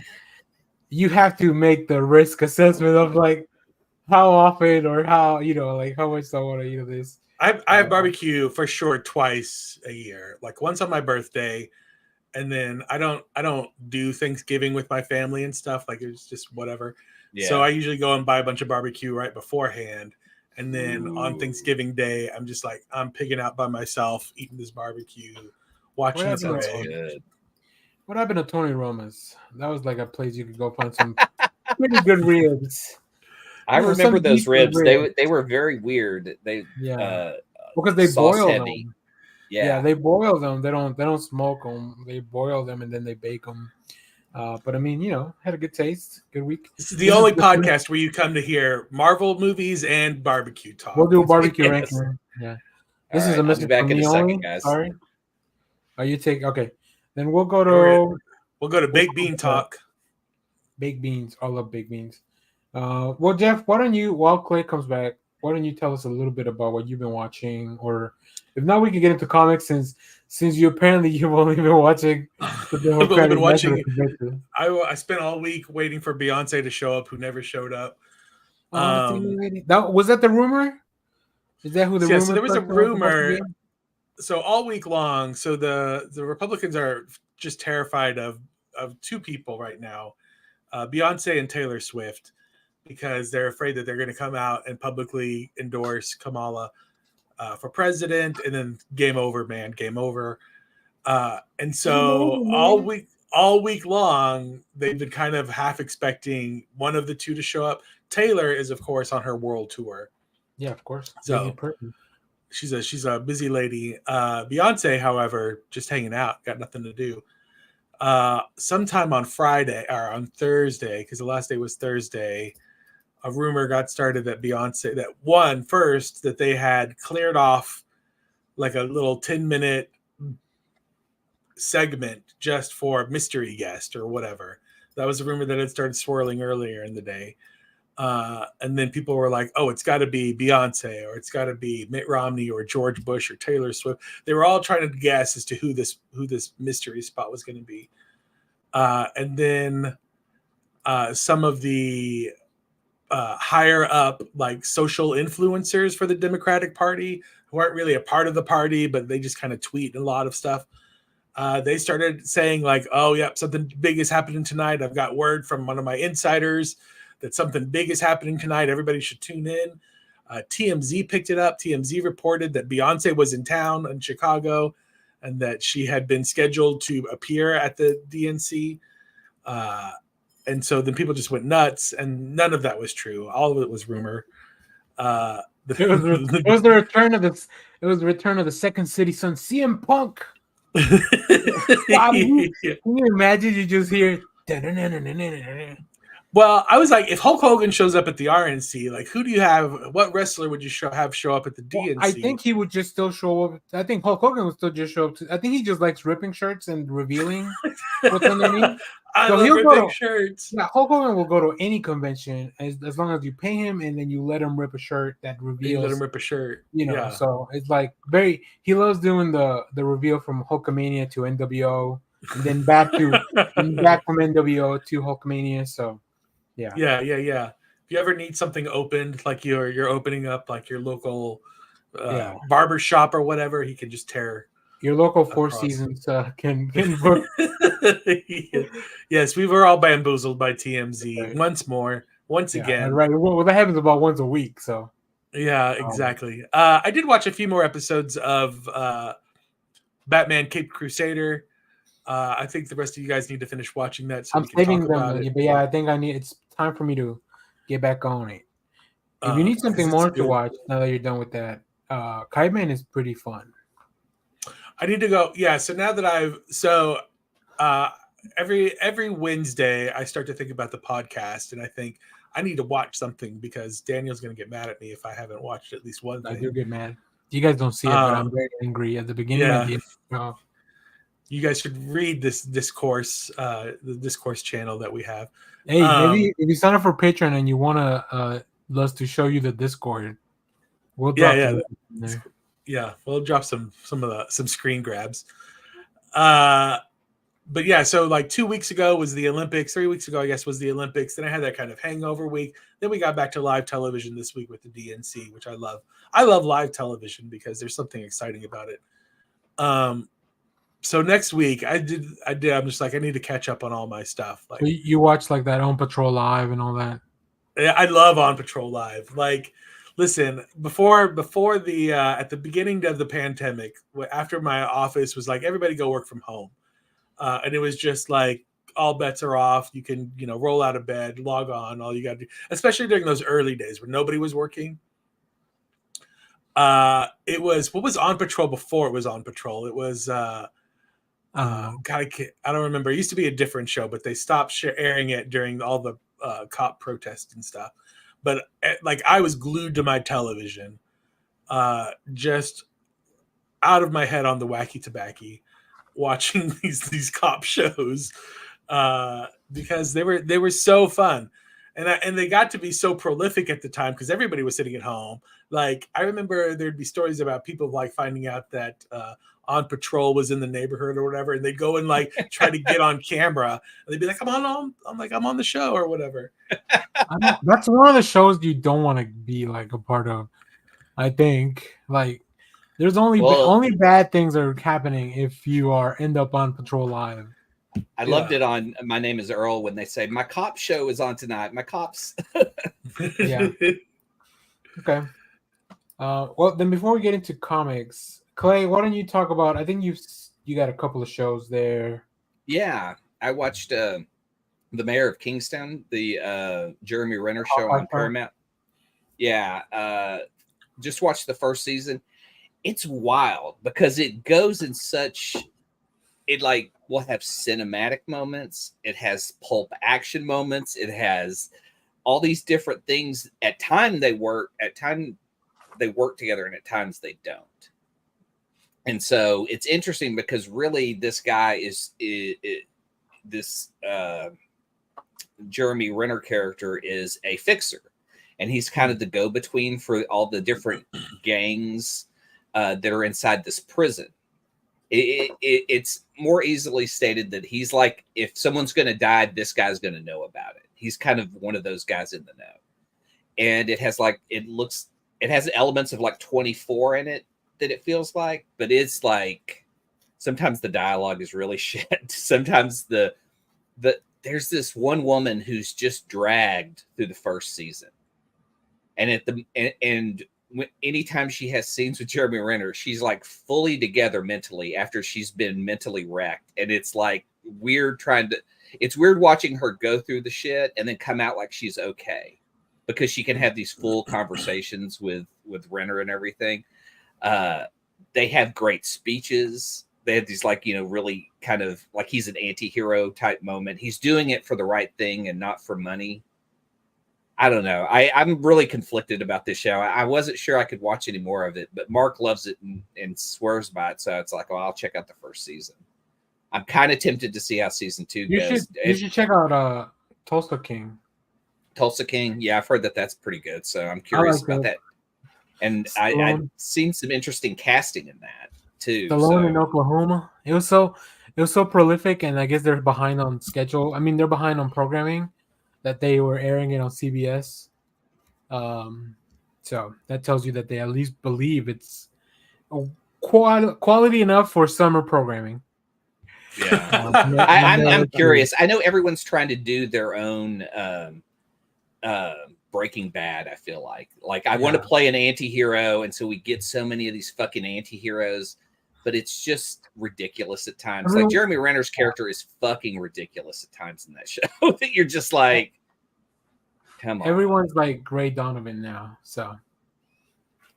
you have to make the risk assessment of like how often or how like how much I want to eat of this. I have barbecue for sure twice a year, like once on my birthday, and then I don't do Thanksgiving with my family and stuff. Like it's just whatever. Yeah. So I usually go and buy a bunch of barbecue right beforehand, and then on Thanksgiving Day, I'm just like I'm pigging out by myself, eating this barbecue, watching the parade. What happened to Tony Roma's? That was like a place you could go find some pretty good ribs. I remember those ribs. They were very weird. Because they boil them. Yeah, they boil them. They don't smoke them. They boil them and then they bake them. But I mean, had a good taste. Good week. This is the only podcast where you come to hear Marvel movies and barbecue talk. We'll do a barbecue ranking. Yeah. This is a message back from in me a second, only. guys. Sorry. You take okay. Then we'll go to baked bean talk. Baked beans. I love baked beans. Well, Jeff, why don't you, while Clay comes back, why don't you tell us a little bit about what you've been watching, or if not, we can get into comics since you've only been watching. I spent all week waiting for Beyonce to show up, who never showed up. Was that the rumor? Is that who the rumor? So there was a rumor. So all week long, so the Republicans are just terrified of two people right now, Beyonce and Taylor Swift, because they're afraid that they're going to come out and publicly endorse Kamala for president, and then game over, man, game over. And so all week long, they've been kind of half expecting one of the two to show up. Taylor is, of course, on her world tour. Yeah, of course. So she's a busy lady. Beyonce, however, just hanging out, got nothing to do. Sometime on Friday or on Thursday, because the last day was Thursday, a rumor got started that Beyonce, that they had cleared off like a little 10-minute segment just for mystery guest or whatever. That was a rumor that had started swirling earlier in the day. And then people were like, oh, it's got to be Beyonce, or it's got to be Mitt Romney or George Bush or Taylor Swift. They were all trying to guess as to who this mystery spot was going to be. And then some of the higher up like social influencers for the Democratic Party who aren't really a part of the party, but they just kind of tweet a lot of stuff. They started saying like, oh, yep, something big is happening tonight. I've got word from one of my insiders that something big is happening tonight. Everybody should tune in. TMZ picked it up. TMZ reported that Beyonce was in town in Chicago and that she had been scheduled to appear at the DNC. And so then people just went nuts, and none of that was true. All of it was rumor. It was the return of the. It was the return of the Second City Son, CM Punk. Wow, can you imagine? You just hear. Well, I was like, if Hulk Hogan shows up at the RNC, like, who do you have? What wrestler would you have show up at the DNC? I think he would just still show up. I think Hulk Hogan would still just show up. I think he just likes ripping shirts and revealing what's underneath. I love ripping shirts. Yeah, Hulk Hogan will go to any convention as long as you pay him and then you let him rip a shirt that reveals. You let him rip a shirt. You know, yeah. So it's like he loves doing the reveal from Hulkamania to NWO and then back from NWO to Hulkamania. So yeah. If you ever need something opened, like you're opening up like your local barber shop or whatever, he can just tear. Your local Four Seasons can book. Yes, we were all bamboozled by TMZ once again. Right. Well, that happens about once a week. So. Yeah, exactly. I did watch a few more episodes of Batman Caped Crusader. I think the rest of you guys need to finish watching that. So I'm saving them, but yeah, I think it's time for me to get back on it. If you need something more to watch now that you're done with that, Skybound is pretty fun. I need to go. Yeah. So now that every Wednesday I start to think about the podcast, and I think I need to watch something because Daniel's going to get mad at me if I haven't watched at least one thing. I do get mad. You guys don't see it, but I'm very angry at the beginning of the episode. You guys should read this discourse, the discourse channel that we have. Hey, maybe if you sign up for Patreon and you want us to show you the Discord, we'll drop it there. Yeah, we'll drop some screen grabs. But yeah, so like 2 weeks ago was the Olympics. 3 weeks ago, I guess, was the Olympics. Then I had that kind of hangover week. Then we got back to live television this week with the DNC, which I love. I love live television because there's something exciting about it. So next week I'm just like, I need to catch up on all my stuff. Like you watch like that On Patrol Live and all that. Yeah, I love On Patrol Live. Like, listen, before the at the beginning of the pandemic, after my office was like, everybody go work from home. And it was just like all bets are off. You can, roll out of bed, log on, all you got to do, especially during those early days when nobody was working. It was, what was On Patrol before it was On Patrol? It was, I don't remember. It used to be a different show, but they stopped airing it during all the cop protests and stuff. But like I was glued to my television, just out of my head on the wacky tobacco, watching these cop shows because they were so fun, and they got to be so prolific at the time because everybody was sitting at home. Like I remember there'd be stories about people like finding out that On Patrol was in the neighborhood or whatever, and they'd go and like try to get on camera, and they'd be like, I'm on the show or whatever. That's one of the shows you don't want to be like a part of. I think like there's only bad things are happening if you end up on Patrol Live. I loved it on My Name is Earl when they say my cop show is on tonight. My cops. Yeah. Okay. Well, then before we get into comics, Clay, why don't you talk about? I think you got a couple of shows there. Yeah, I watched The Mayor of Kingstown, the Jeremy Renner show on Paramount. Yeah, just watched the first season. it's wild because it goes in such, it like will have cinematic moments, it has pulp action moments, it has all these different things. At time they work together, and at times they don't. And so it's interesting because really this guy is this Jeremy Renner character is a fixer, and he's kind of the go-between for all the different gangs that are inside this prison. It's more easily stated that he's like, if someone's going to die, this guy's going to know about it. He's kind of one of those guys in the know. And it has elements of like 24 in it that it feels like, but it's like sometimes the dialogue is really shit. Sometimes there's this one woman who's just dragged through the first season. And anytime she has scenes with Jeremy Renner, she's like fully together mentally after she's been mentally wrecked. And it's like weird it's weird watching her go through the shit and then come out like she's okay, because she can have these full conversations with Renner and everything. They have great speeches. They have these like, really kind of like he's an anti-hero type moment. He's doing it for the right thing and not for money. I don't know. I'm really conflicted about this show. I wasn't sure I could watch any more of it, but Mark loves it and swears by it. So it's like, well, I'll check out the first season. I'm kind of tempted to see how season 2 goes. You should check out Tulsa King. Tulsa King. Yeah, I've heard that that's pretty good. So I'm curious about that. And I've seen some interesting casting in that too. Stallone in Oklahoma. It was so prolific, and I guess they're behind on schedule. I mean, they're behind on programming that they were airing it on CBS. So that tells you that they at least believe it's quality enough for summer programming. Yeah, I'm curious. I know everyone's trying to do their own Breaking Bad. I feel like I want to play an anti-hero, and so we get so many of these fucking anti-heroes, but it's just ridiculous at times. Like Jeremy Renner's character is fucking ridiculous at times in that show. That you're just like, come on. Everyone's like Ray Donovan now, so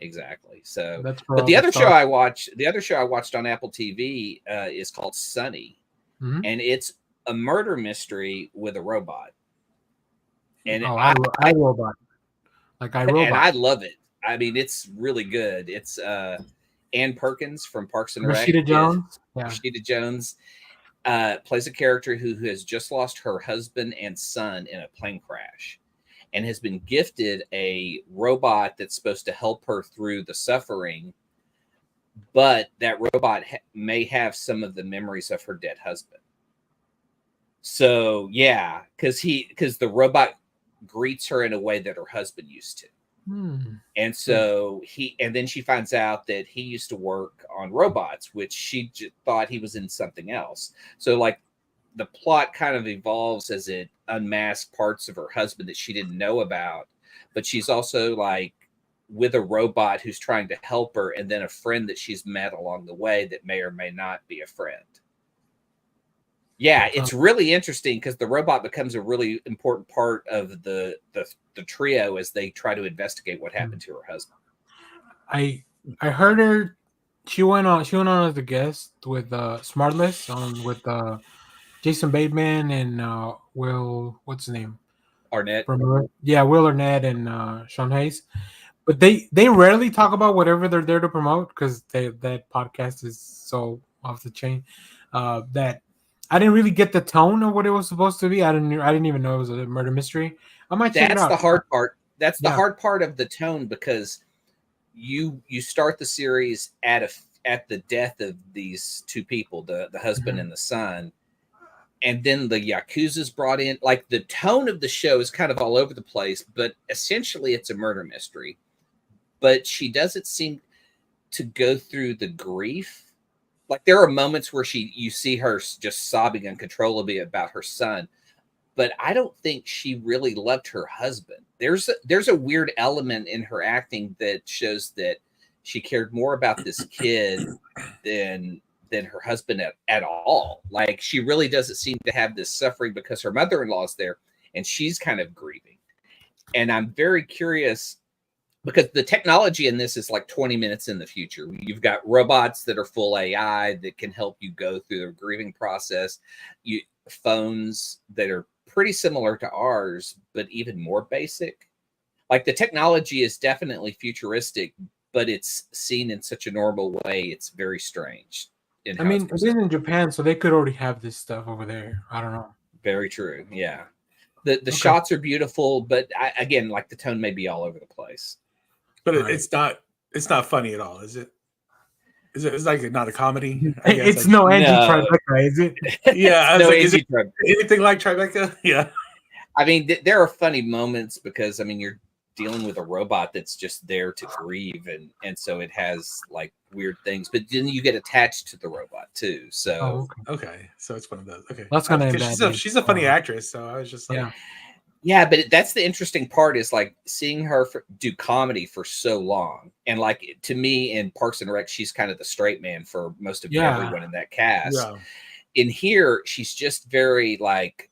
exactly. So, but the other show I watched on Apple TV is called Sunny, and it's a murder mystery with a robot. And iRobot. Like iRobot. And I love it. I mean, it's really good. It's Ann Perkins from Parks and Rec. Rashida Jones. Rashida Jones plays a character who has just lost her husband and son in a plane crash, and has been gifted a robot that's supposed to help her through the suffering. But that robot may have some of the memories of her dead husband. So yeah, because the robot greets her in a way that her husband used to. And so then she finds out that he used to work on robots, which she thought he was in something else. So like the plot kind of evolves as it unmasks parts of her husband that she didn't know about, but she's also like with a robot who's trying to help her, and then a friend that she's met along the way that may or may not be a friend. Yeah, it's really interesting because the robot becomes a really important part of the trio as they try to investigate what happened to her husband. I heard her. She went on as a guest with Smartless with Jason Bateman and Will. What's his name? Arnett. Will Arnett and Sean Hayes. But they rarely talk about whatever they're there to promote because that podcast is so off the chain that I didn't really get the tone of what it was supposed to be. I didn't even know it was a murder mystery. I might check it out. That's the hard part. That's the hard part of the tone, because you start the series at the death of these two people, the husband and the son, and then the Yakuza's brought in. Like the tone of the show is kind of all over the place, but essentially it's a murder mystery. But she doesn't seem to go through the grief. Like there are moments where you see her just sobbing uncontrollably about her son, but I don't think she really loved her husband. There's a weird element in her acting that shows that she cared more about this kid than her husband at all. Like she really doesn't seem to have this suffering because her mother-in-law is there and she's kind of grieving. And I'm very curious. because the technology in this is like 20 minutes in the future. You've got robots that are full AI that can help you go through the grieving process. Phones that are pretty similar to ours, but even more basic. Like the technology is definitely futuristic, but it's seen in such a normal way. It's very strange. I mean, it is in Japan, so they could already have this stuff over there. I don't know. Very true. Yeah. The shots are beautiful, but again, like the tone may be all over the place. But it's not funny at all, is it? It's like not a comedy. I guess it's no Angie Tribeca, is it? Yeah, no like, Angie Tribeca. Anything like Tribeca? Yeah. I mean, there are funny moments because I mean you're dealing with a robot that's just there to grieve, and so it has like weird things, but then you get attached to the robot too. So okay, so it's one of those. Okay, that's kind of she's a funny actress, so I was just like, yeah, but that's the interesting part is like seeing her do comedy for so long, and like to me in Parks and Rec, she's kind of the straight man for most of everyone in that cast. Yeah. In here, she's just very like.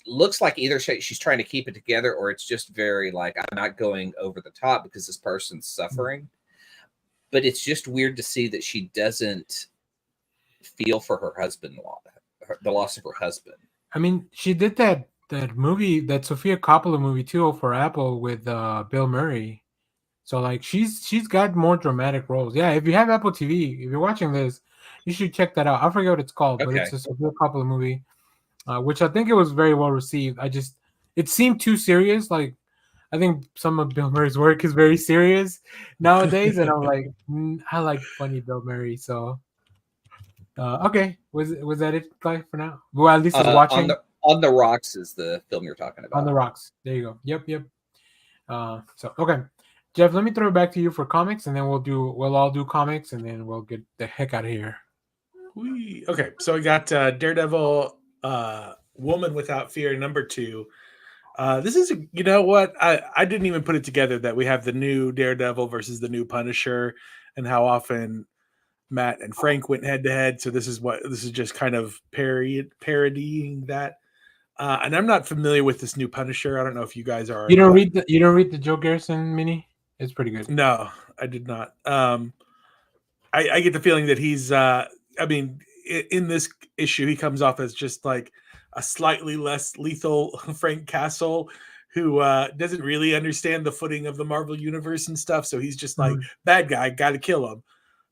Looks like either she's trying to keep it together or it's just very like I'm not going over the top because this person's suffering. But it's just weird to see that she doesn't feel for her husband, the loss of her husband. I mean, she did that movie, that Sofia Coppola movie too for Apple with Bill Murray. So like she's got more dramatic roles. Yeah, if you have Apple TV, if you're watching this, you should check that out. I forget what it's called, but it's a Sofia Coppola movie. Which I think it was very well received. It seemed too serious. Like, I think some of Bill Murray's work is very serious nowadays, and I'm like, I like funny Bill Murray. So, okay, was that it, Clay, for now? Well, at least it's watching. On the Rocks is the film you're talking about. On the Rocks. There you go. Yep. So okay, Jeff, let me throw it back to you for comics, and then we'll all do comics, and then we'll get the heck out of here. Okay, so we got Daredevil. Woman Without Fear #2. This is, you know what, I didn't even put it together that we have the new Daredevil versus the new Punisher and how often Matt and Frank went head to head. So this is just kind of parodying that. And I'm not familiar with this new Punisher. I don't know if you guys are. You don't read the Joe Garrison mini? It's pretty good. No, I did not. I get the feeling that he's in this issue, he comes off as just like a slightly less lethal Frank Castle who doesn't really understand the footing of the Marvel universe and stuff. So he's just like bad guy, got to kill him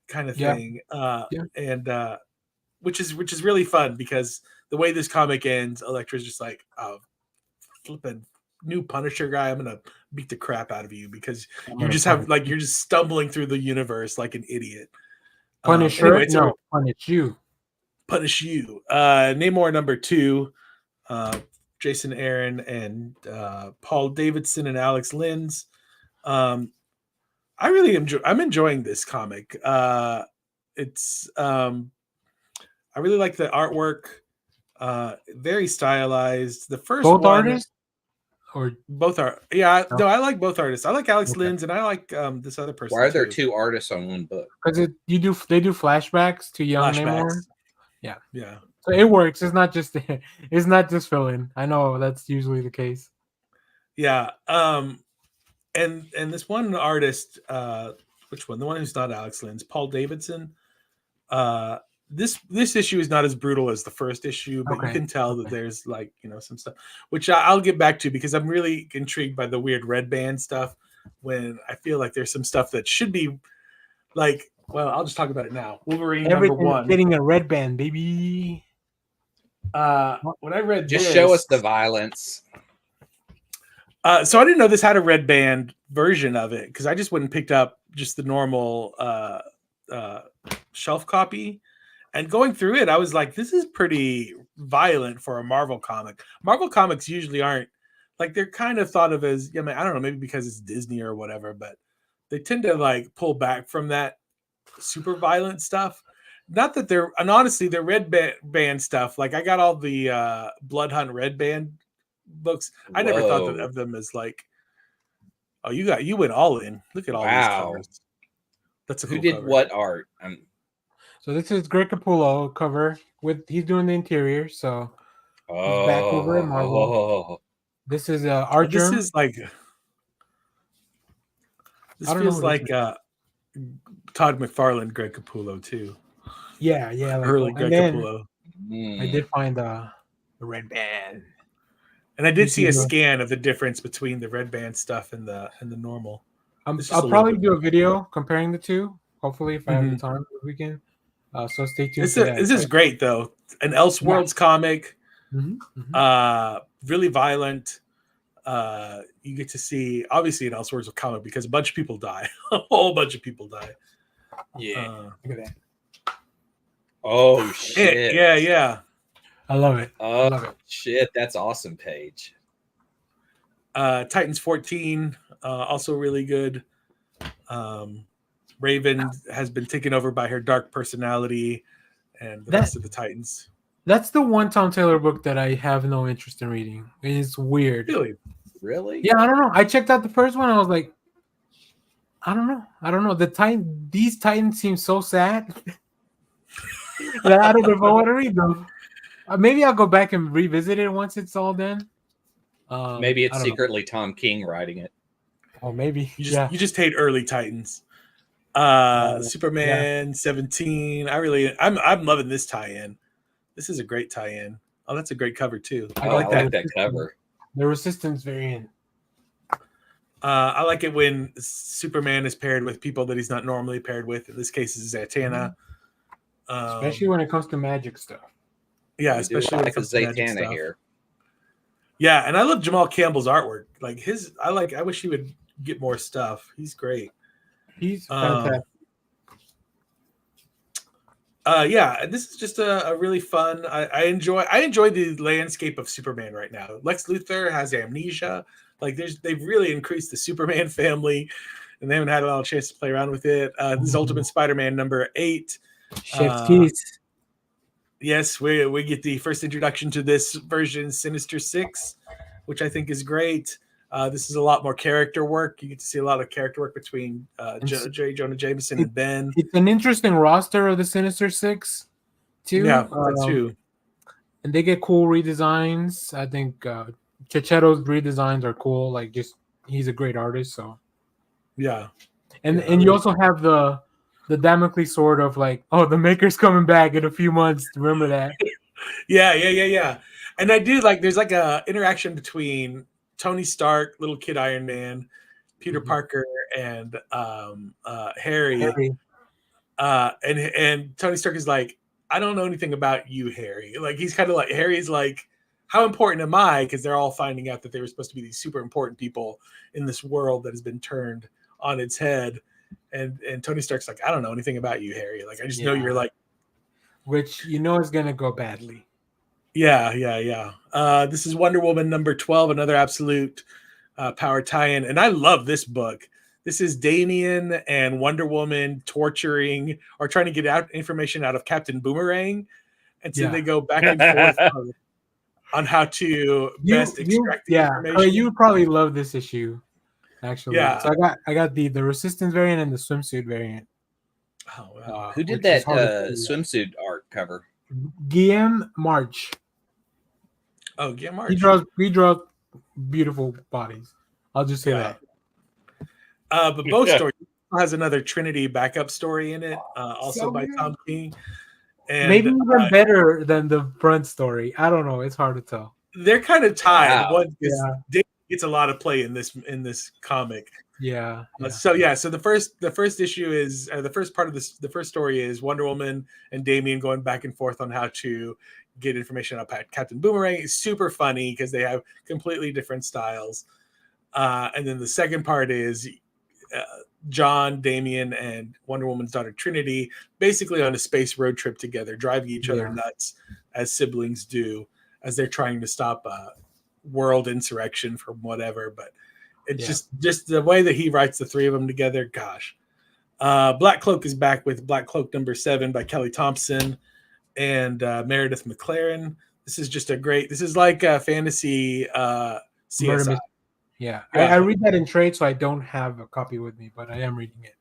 kind of thing. And which is really fun because the way this comic ends, Elektra's just like, oh, flipping new Punisher guy. I'm going to beat the crap out of you because you just have like, you're just stumbling through the universe like an idiot. Punisher? Anyway, no, punish you. Punish you. Namor #2, Jason Aaron and Paul Davidson and Alex Lins. I'm enjoying this comic. It's I really like the artwork. Very stylized. The first both one, artists or both are no, I like both artists. I like Alex Lins and I like this other person. Why are there two artists on one book? Because they do flashbacks to young Namor. Yeah. So it works. It's not just fill in. I know that's usually the case. Yeah. And this one artist, which one? The one who's not Alex Lins, Paul Davidson. This issue is not as brutal as the first issue, but you can tell that there's like, some stuff, which I'll get back to because I'm really intrigued by the weird red band stuff when I feel like there's some stuff that should be like, well, I'll just talk about it now. Wolverine #1. Getting a red band, baby. When I read just show us the violence. So I didn't know this had a red band version of it because I just went and picked up just the normal shelf copy. And going through it, I was like, this is pretty violent for a Marvel comic. Marvel comics usually aren't like, they're kind of thought of as, I don't know, maybe because it's Disney or whatever, but they tend to like pull back from that super violent stuff. Not that and honestly, the red band stuff, like I got all the Blood Hunt red band books. I never thought of them as like, oh, you went all in. Look at all these covers. That's a cool Who did cover. What art? So this is Greg Capullo cover he's doing the interior. So he's back over at Marvel. This is art. This is like, This I don't know feels who this like is. Todd McFarlane, Greg Capullo too. Yeah, like, Early and Greg then Capullo. I did find the red band. And I You did see see a the- scan of the difference between the red band stuff and the normal. It's just a I'll little probably bit do a more. video comparing the two. Hopefully, if I have the Mhm. time this weekend. So stay tuned for that. This is great though. An Elseworlds comic, really violent. You get to see obviously an Elseworlds comic because a bunch of people die. A whole bunch of people die. Yeah. Look at that. Oh shit. Yeah. I love it. I Oh love it. shit. That's awesome, Paige. Titans 14, also really good. Raven has been taken over by her dark personality, and the rest of the Titans. That's the one Tom Taylor book that I have no interest in reading. It's weird. Really? Yeah, I don't know. I checked out the first one. I was like, I don't know. These Titans seem so sad that I don't know if I want to read them. Maybe I'll go back and revisit it once it's all done. Maybe I it's don't know. secretly Tom King writing it. Oh, maybe. You just hate early Titans. Superman 17. I'm loving this tie-in. This is a great tie-in. Oh, that's a great cover too. I like that cover. The Resistance variant. I like it when Superman is paired with people that he's not normally paired with. In this case, is Zatanna. Especially when it comes to magic stuff. Yeah, We especially do when like it comes a to magic Zatanna stuff. here. Yeah, and I love Jamal Campbell's artwork. Like I wish he would get more stuff. He's great. He's fantastic. Yeah, this is just a really fun. I enjoy the landscape of Superman right now. Lex Luthor has amnesia. Like they've really increased the Superman family, and they haven't had a lot of chance to play around with it. This is Ultimate Spider-Man number 8. Chef's Kiss. Yes, we get the first introduction to this version, Sinister Six, which I think is great. This is a lot more character work. You get to see a lot of character work between J. Jonah Jameson and Ben. It's an interesting roster of the Sinister Six, too. Yeah, that's true. And they get cool redesigns. I think Chichetto's redesigns are cool. Like, just he's a great artist. So yeah, and you also have the Damocles sword of like, oh, the Maker's coming back in a few months. Remember that? Yeah. And I do like. There's like a interaction between Tony Stark, little kid Iron Man, Peter Parker, and Harry. And Tony Stark is like, I don't know anything about you, Harry. Like he's kind of like Harry's like, how important am I? Because they're all finding out that they were supposed to be these super important people in this world that has been turned on its head. And Tony Stark's like, I don't know anything about you, Harry. Like I just know you're like, which is gonna go badly. Yeah. This is Wonder Woman number 12, another absolute power tie-in, and I love this book. This is Damian and Wonder Woman torturing or trying to get out information out of Captain Boomerang, and so they go back and forth on how to best extract the information. You would probably love this issue, actually. Yeah. So I got the Resistance variant and the swimsuit variant. Oh, wow. Who did that swimsuit art cover? Guillaume March. Oh, Guillaume March. He draws beautiful bodies. I'll just say that. But both stories has another Trinity backup story in it, also by Tom King. And maybe even better than the front story. I don't know. It's hard to tell. They're kind of tied. Wow. One gets a lot of play in this comic. Yeah. So the first issue is the first part of this. The first story is Wonder Woman and Damian going back and forth on how to get information about Captain Boomerang. It's super funny because they have completely different styles. And then the second part is John, Damian, and Wonder Woman's daughter Trinity basically on a space road trip together, driving each other nuts as siblings do, as they're trying to stop world insurrection from whatever. But it's just the way that he writes the three of them together. Gosh. Black Cloak is back with Black Cloak number 7 by Kelly Thompson and Meredith McLaren. This is like a fantasy CSI. Yeah. I read that in trade, so I don't have a copy with me, but I am reading it.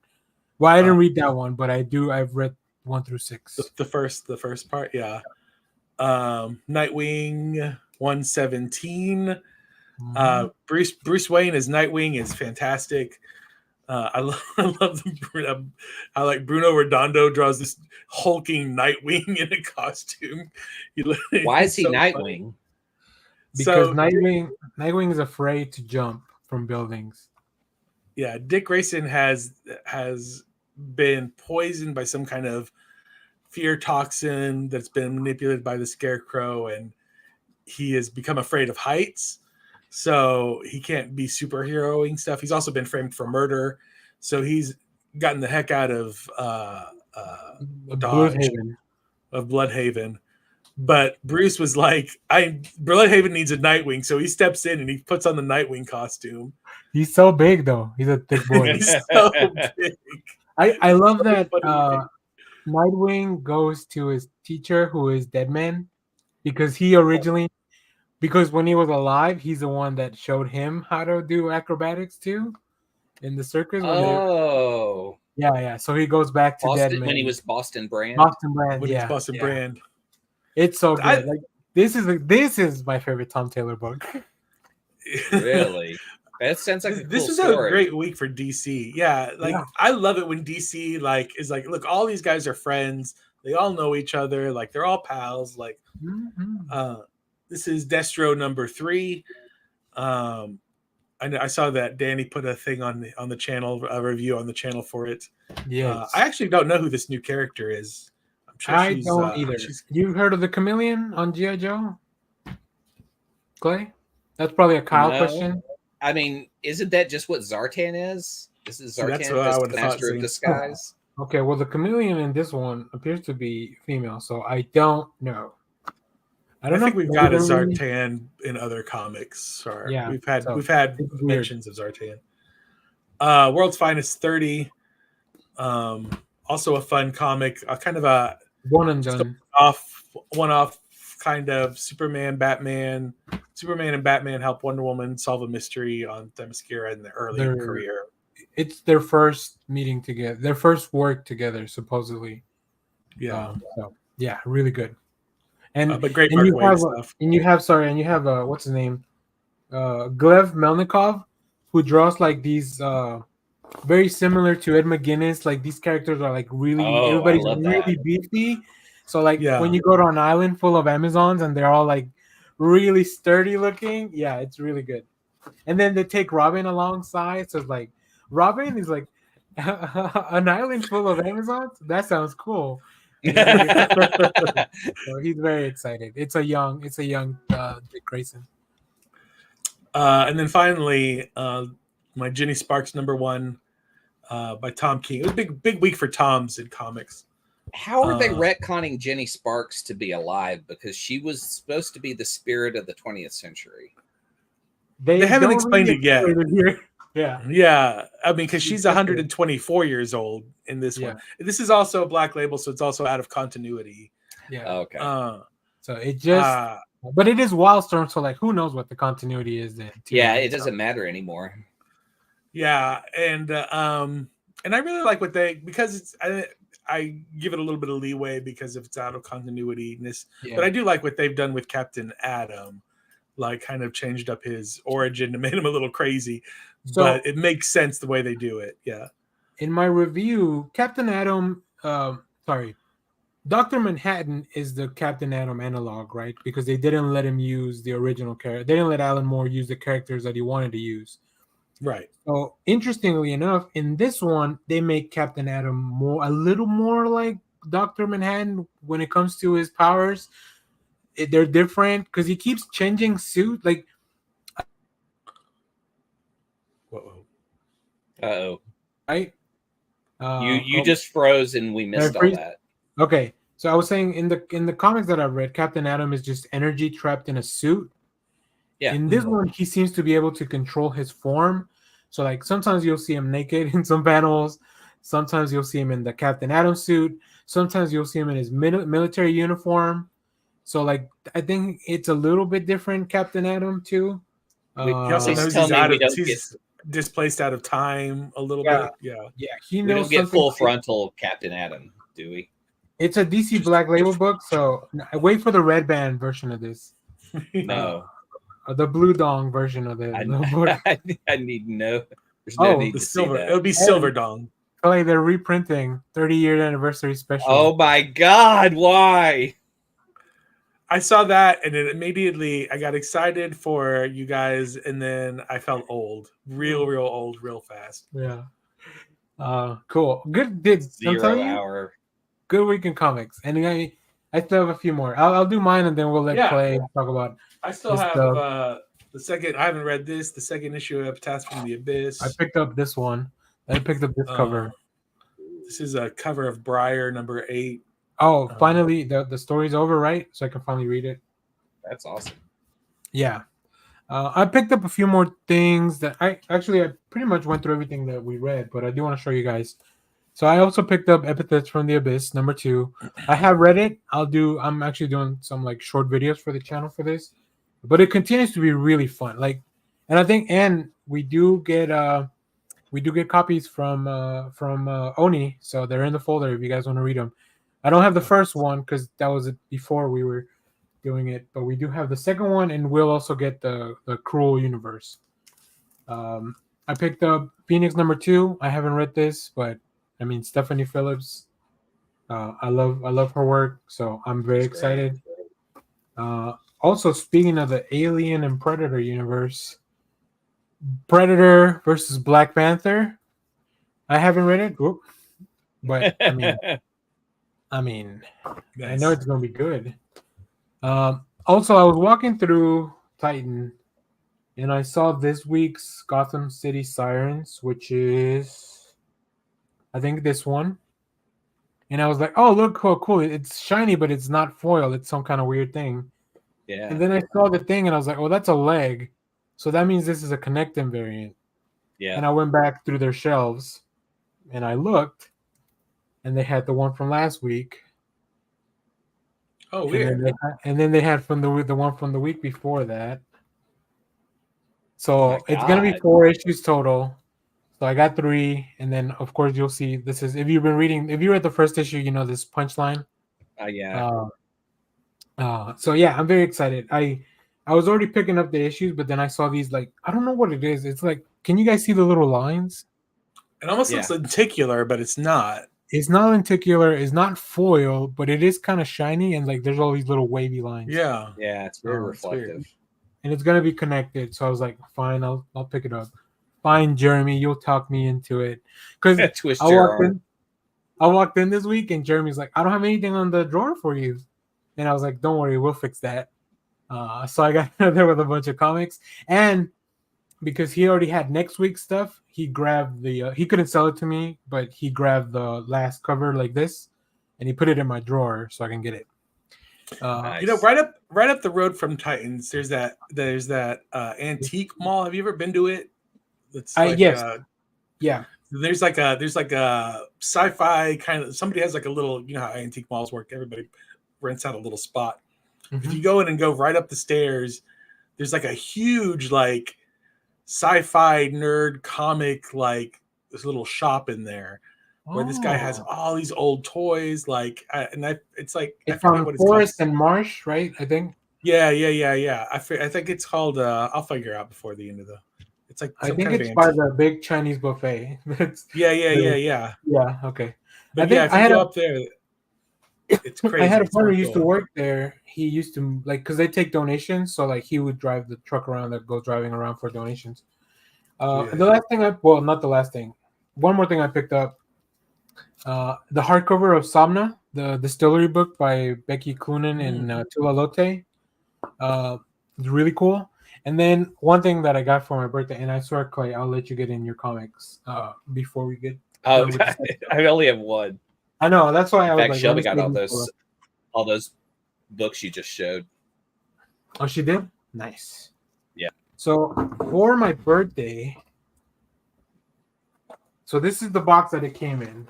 Well, I didn't read that one, but I do. I've read 1 through 6. The first part, yeah. Nightwing 117. Bruce Wayne as Nightwing is fantastic. I love how like Bruno Redondo draws this hulking Nightwing in a costume. Why is he so Nightwing? funny. Because So Nightwing is afraid to jump from buildings. yeah, Dick Grayson has been poisoned by some kind of fear toxin that's been manipulated by the Scarecrow, and he has become afraid of heights. So he can't be superheroing stuff. He's also been framed for murder. So he's gotten the heck out of Dodge, Bloodhaven. of Bloodhaven. But Bruce was like, Bloodhaven needs a Nightwing. So he steps in and he puts on the Nightwing costume. He's so big, though. He's a thick boy. He's so big. I love that Funny. Nightwing goes to his teacher, who is Deadman, because when he was alive, he's the one that showed him how to do acrobatics too in the circus. Yeah. So he goes back to Boston, Deadman when he was Boston Brand. Boston Brand. When Yeah, it's Boston yeah. Brand. It's so good. Like this is my favorite Tom Taylor book. Really? That sounds like This cool is story. a great week for DC. Yeah, I love it when DC is like, look, all these guys are friends. They all know each other. Like they're all pals. Like this is Destro number 3. I saw that Danny put a thing on the channel, a review on the channel for it. Yeah, I actually don't know who this new character is. I'm sure I she's, don't either. You heard of the Chameleon on G.I. Joe? Clay? That's probably a Kyle question. I mean, isn't that just what Zartan is? This is Zartan, that's what I would the have master thought, of disguise. Okay, well, the Chameleon in this one appears to be female, so I don't know. I think we've got a Zartan in other comics. Or Yeah, we've had mentions of Zartan. World's Finest 30. Also a fun comic, kind of a one and done, one-off kind of Superman and Batman help Wonder Woman solve a mystery on Themyscira in their early career. It's their first meeting together, their first work together, supposedly. Yeah. Really good. And but great and you have what's his name? Gleb Melnikov, who draws like these very similar to Ed McGuinness. Like these characters are like everybody's really beefy. So like when you go to an island full of Amazons and they're all like really sturdy looking, it's really good. And then they take Robin alongside, so it's like Robin is like an island full of Amazons. That sounds cool. So he's very excited. It's a young Dick Grayson. And then finally, my Jenny Sparks #1 by Tom King. It was a big week for Toms in comics. How are they retconning Jenny Sparks to be alive? Because she was supposed to be the spirit of the 20th century. They haven't explained it yet. Here. Yeah. I mean, because she's 124 years old in this one. This is also a Black Label, so it's also out of continuity. Yeah. Okay. So it just, but it is Wildstorm, so like, who knows what the continuity is then? It doesn't matter anymore. Yeah, and I really like what because it's I give it a little bit of leeway because if it's out of continuity, but I do like what they've done with Captain Atom. Like kind of changed up his origin and made him a little crazy, but it makes sense the way they do it. Yeah. In my review, Captain Atom, Dr. Manhattan is the Captain Atom analog, right? Because they didn't let him use the original character. They didn't let Alan Moore use the characters that he wanted to use. Right. So interestingly enough, in this one, they make Captain Atom a little more like Dr. Manhattan when it comes to his powers. They're different because he keeps changing suit. Like, right? You just froze and we missed all that. Okay, so I was saying in the comics that I've read, Captain Atom is just energy trapped in a suit. Yeah. In this one, he seems to be able to control his form. So like sometimes you'll see him naked in some panels. Sometimes you'll see him in the Captain Atom suit. Sometimes you'll see him in his military uniform. So, like, I think it's a little bit different, Captain Atom, too. He also knows he's displaced out of time a little bit. Yeah. He knows we don't get full frontal Captain Atom, do we? It's a DC Black Label book, so wait for the red band version of this. No. The blue dong version of it. I need to know. There's no Oh, need The to see silver. that. It'll be Silver Dong. Clay, they're reprinting 30-year anniversary special. Oh my God! Why? I saw that and then immediately I got excited for you guys, and then I felt old, real old, real fast. Yeah. Cool. Good. I'm 0 telling you, hour. good week in comics. And I still have a few more. I'll do mine and then we'll let Yeah. Clay talk about. I still This have stuff. the second. I haven't read this. The second issue of Task from the Abyss. I picked up this one. I picked up this cover. This is a cover of Briar number 8. Oh, finally the story's over, right? So I can finally read it. That's awesome. Yeah. I picked up a few more things that I pretty much went through everything that we read, but I do want to show you guys. So I also picked up Epithets from the Abyss number 2. I have read it. I'm actually doing some like short videos for the channel for this, but it continues to be really fun. Like, and we do get copies from Oni, so they're in the folder if you guys want to read them. I don't have the first one because that was before we were doing it, but we do have the second one, and we'll also get the Cruel Universe. I picked up Phoenix number 2. I haven't read this, but I mean Stephanie Phillips. I love her work, so I'm very excited. Also, speaking of the Alien and Predator universe, Predator versus Black Panther. I haven't read it, but I mean, I know it's gonna be good. Also, I was walking through Titan, and I saw this week's Gotham City Sirens, which is, I think, this one. And I was like, "Oh, look how cool! It's shiny, but it's not foil. It's some kind of weird thing." Yeah. And then I saw the thing, and I was like, "Oh, that's a leg. So that means this is a Connectim variant." Yeah. And I went back through their shelves, and I looked, and they had the one from last week. Oh, weird. And then they had from the one from the week before that. So it's gonna be 4 issues total. So I got 3, and then of course you'll see this is if you read the first issue, you know this punchline. Yeah. So yeah, I'm very excited. I was already picking up the issues, but then I saw these, like, I don't know what it is. It's like, can you guys see the little lines? It almost looks lenticular, but it's not. It's not lenticular, it's not foil, but it is kind of shiny, and like there's all these little wavy lines. Yeah. Yeah, it's very reflective. And it's gonna be connected. So I was like, fine, I'll pick it up. Fine, Jeremy, you'll talk me into it. Because I walked in this week and Jeremy's like, I don't have anything on the drawer for you. And I was like, don't worry, we'll fix that. So I got there with a bunch of comics, and because he already had next week's stuff, he grabbed the he couldn't sell it to me, but he grabbed the last cover like this, and he put it in my drawer so I can get it. Nice. You know, right up the road from Titans, there's that antique mall. Have you ever been to it? It's like, yes. Yeah. There's like a sci-fi kind of, somebody has like a little, you know how antique malls work. Everybody rents out a little spot. Mm-hmm. If you go in and go right up the stairs, there's like a huge like sci-fi nerd comic, like this little shop in there where this guy has all these old toys, like, it's like, it's on Forest and Marsh, right? I think. Yeah. I think it's called. I'll figure out before the end of the. It's like I think it's by the big Chinese buffet. Yeah. Yeah. Okay. But if you go up there, it's crazy. I had a partner who used to work there. He used to, like, because they take donations, so like he would drive the truck around that goes driving around for donations. The last thing not the last thing. One more thing I picked up. The hardcover of Somna, the distillery book by Becky Cloonan and Tula Lotte. It's really cool. And then one thing that I got for my birthday, and I swear, Clay, I'll let you get in your comics before we get. Oh, I only have one. I know, that's why I was like, Shelby got all those books you just showed. Oh, she did? Nice. Yeah. So for my birthday, so this is the box that it came in.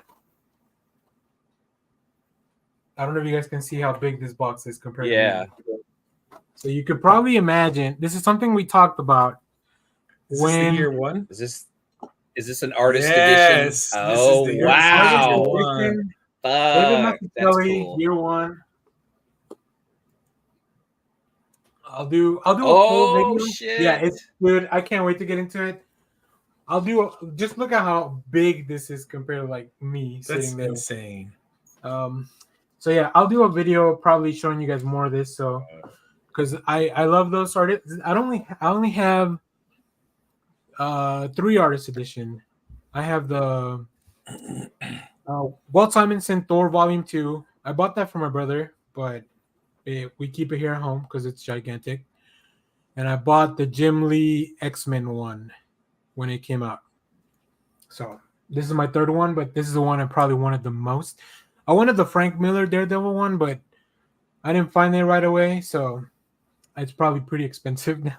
I don't know if you guys can see how big this box is compared to So you could probably imagine, this is something we talked about. Is this the year one? Is this an artist edition? Oh, wow. Fuck, that's cool. Year one. I'll do a full video. Shit. Yeah, it's good. I can't wait to get into it. I'll do. Just look at how big this is compared to like me That's sitting there. insane. So yeah, I'll do a video probably showing you guys more of this. So because I love those artists. I only have 3 artist edition. I have the Walt Simonson Thor Volume 2. I bought that for my brother, but we keep it here at home because it's gigantic. And I bought the Jim Lee X-Men one when it came out. So this is my 3rd one, but this is the one I probably wanted the most. I wanted the Frank Miller Daredevil one, but I didn't find it right away, so it's probably pretty expensive now.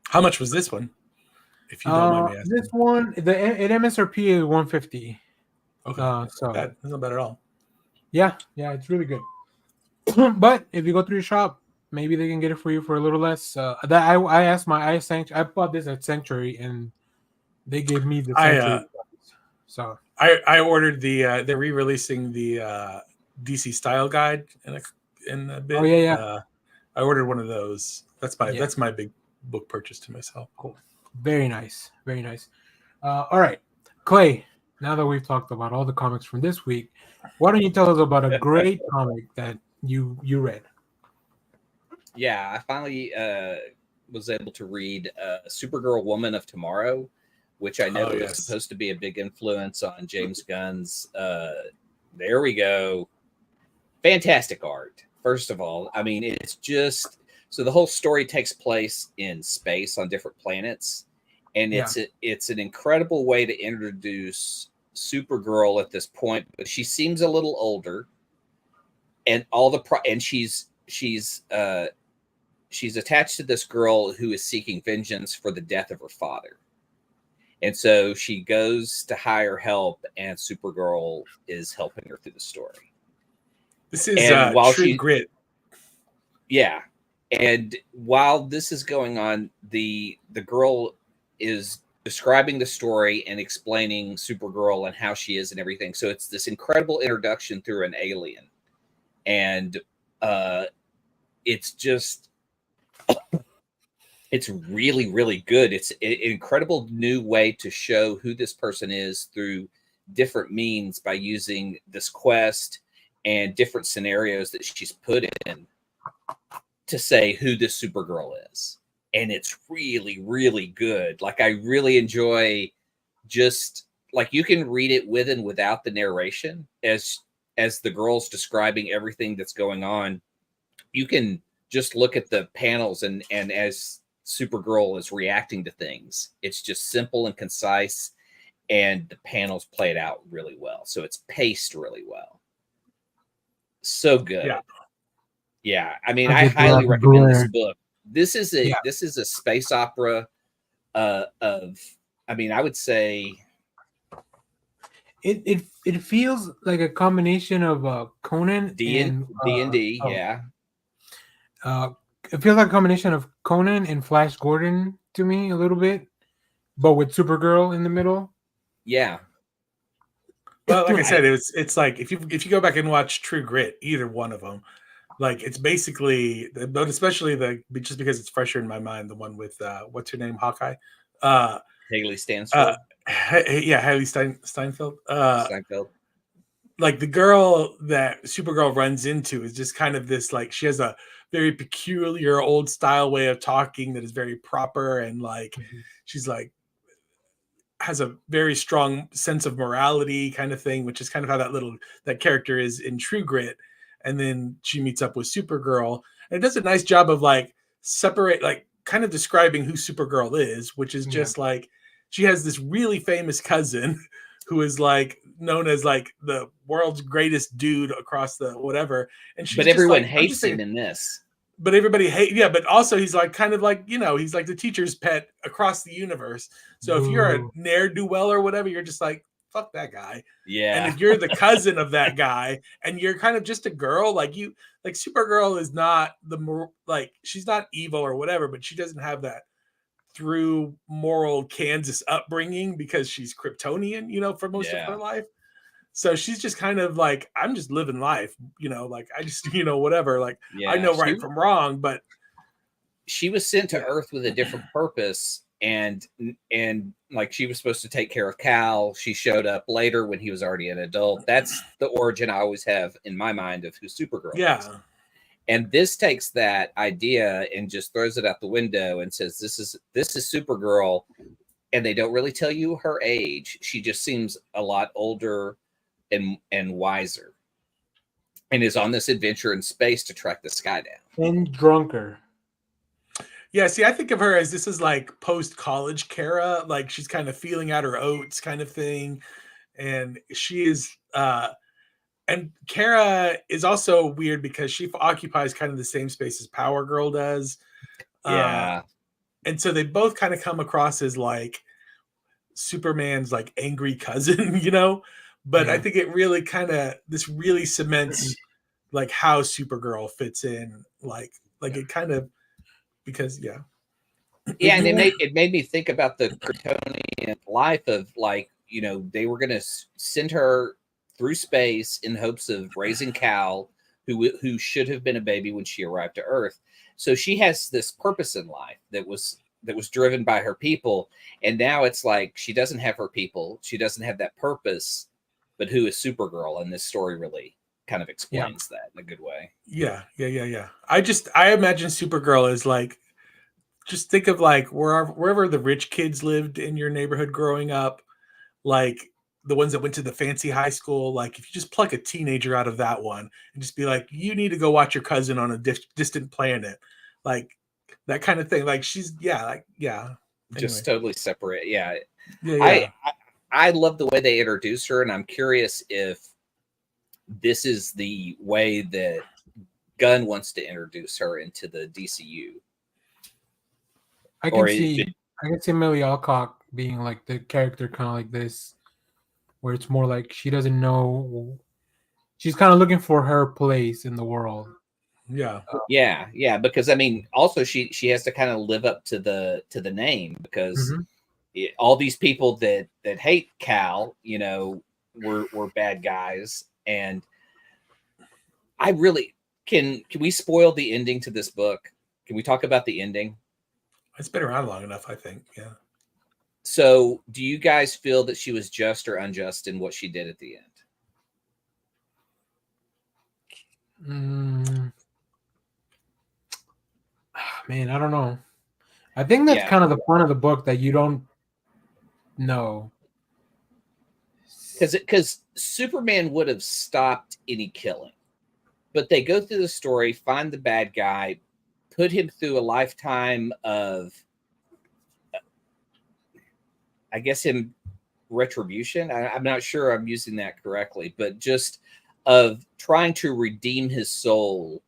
How much was this one? If you don't mind me asking. This one, at MSRP is $150. Okay, so that's not bad at all. Yeah, it's really good. But if you go through your shop, maybe they can get it for you for a little less. I asked I bought this at Sanctuary, and they gave me the Sanctuary price. So I ordered they're re-releasing the DC Style Guide in a bit. Oh yeah. I ordered one of those. That's my big book purchase to myself. Cool. Very nice. Very nice. All right, Clay. Now that we've talked about all the comics from this week, why don't you tell us about a great comic that you read? Yeah, I finally was able to read Supergirl Woman of Tomorrow, which I know was supposed to be a big influence on James Gunn's. There we go. Fantastic art. First of all, I mean, it's just so the whole story takes place in space on different planets. And it's an incredible way to introduce Supergirl at this point, but she seems a little older, and she's attached to this girl who is seeking vengeance for the death of her father, and so she goes to hire help, and Supergirl is helping her through the story. This is True Grit. Yeah, and while this is going on, the girl is describing the story and explaining Supergirl and how she is and everything. So it's this incredible introduction through an alien. And it's just, it's really, really good. It's an incredible new way to show who this person is through different means by using this quest and different scenarios that she's put in to say who this Supergirl is. And it's really, really good. Like, I really enjoy just like you can read it with and without the narration as the girl's describing everything that's going on. You can just look at the panels and as Supergirl is reacting to things, it's just simple and concise, and the panels play it out really well. So it's paced really well. So good. Yeah. I mean, I highly recommend this book. This is a space opera I would say it feels like a combination of Conan D&D, yeah. It feels like a combination of Conan and Flash Gordon to me a little bit, but with Supergirl in the middle. Yeah. Well, like I said, it's like if you go back and watch True Grit, either one of them, like it's basically, but especially just because it's fresher in my mind, the one with what's her name, Hawkeye, Haley Steinfeld. Haley Steinfeld. Steinfeld. Like the girl that Supergirl runs into is just kind of this, like she has a very peculiar old style way of talking that is very proper, and like she's like has a very strong sense of morality kind of thing, which is kind of how that character is in True Grit. And then she meets up with Supergirl, and it does a nice job of like separate, like kind of describing who Supergirl is, which is just like she has this really famous cousin who is like known as like the world's greatest dude across the whatever. And she's everyone hates him in this. But everybody but also he's like kind of like, he's like the teacher's pet across the universe. So if you're a ne'er-do-well or whatever, you're just like, fuck that guy. Yeah. And if you're the cousin of that guy and you're kind of just a girl, like Supergirl is not she's not evil or whatever, but she doesn't have that through moral Kansas upbringing because she's Kryptonian, for most of her life. So she's just kind of like, I'm just living life, like I just, whatever. Like I know right from wrong, but she was sent to Earth with a different purpose and like she was supposed to take care of Cal. She showed up later when he was already an adult. That's the origin I always have in my mind of who Supergirl is. And this takes that idea and just throws it out the window and says, this is Supergirl. And they don't really tell you her age. She just seems a lot older and wiser, and is on this adventure in space to track the sky down. And drunker. Yeah, see, I think of her as this is like post-college Kara, like she's kind of feeling out her oats kind of thing. And she is and Kara is also weird because she occupies kind of the same space as Power Girl does. Yeah. And so they both kind of come across as like Superman's like angry cousin, you know? But I think it really this really cements like how Supergirl fits in. Like it kind of, because and it made me think about the Kryptonian life of like, you know, they were going to send her through space in hopes of raising Cal, who should have been a baby when she arrived to Earth. So she has this purpose in life that was driven by her people, and now it's like she doesn't have her people, she doesn't have that purpose. But who is Supergirl? And this story really kind of explains that in a good way. Yeah. I imagine Supergirl is like, just think of like wherever the rich kids lived in your neighborhood growing up, like the ones that went to the fancy high school. Like if you just pluck a teenager out of that one and just be like, you need to go watch your cousin on a distant planet, like that kind of thing. Like she's just totally separate. I love the way they introduced her, and I'm curious if this is the way that Gunn wants to introduce her into the DCU. I can see Millie Alcock being like the character kind of like this, where it's more like she doesn't know, she's kind of looking for her place in the world. Yeah, because I mean, also she has to kind of live up to the name, because all these people that hate Cal, you know, were bad guys. And I really can we spoil the ending to this book? Can we talk about the ending? It's been around long enough, I think. Yeah. So do you guys feel that she was just or unjust in what she did at the end? Man, I don't know. I think that's kind of the point of the book, that you don't know. Because Superman would have stopped any killing. But they go through the story, find the bad guy, put him through a lifetime of, I guess, him retribution. I'm not sure I'm using that correctly, but just of trying to redeem his soul.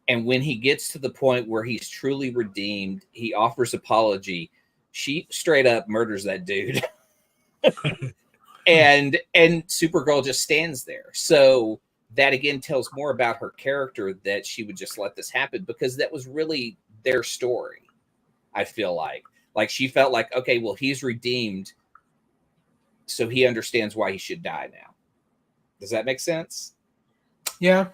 And when he gets to the point where he's truly redeemed, he offers apology. She straight up murders that dude. and Supergirl just stands there. So that again tells more about her character, that she would just let this happen, because that was really their story. I feel like she felt like, okay, well, he's redeemed, so he understands why he should die now. Does that make sense? Yeah.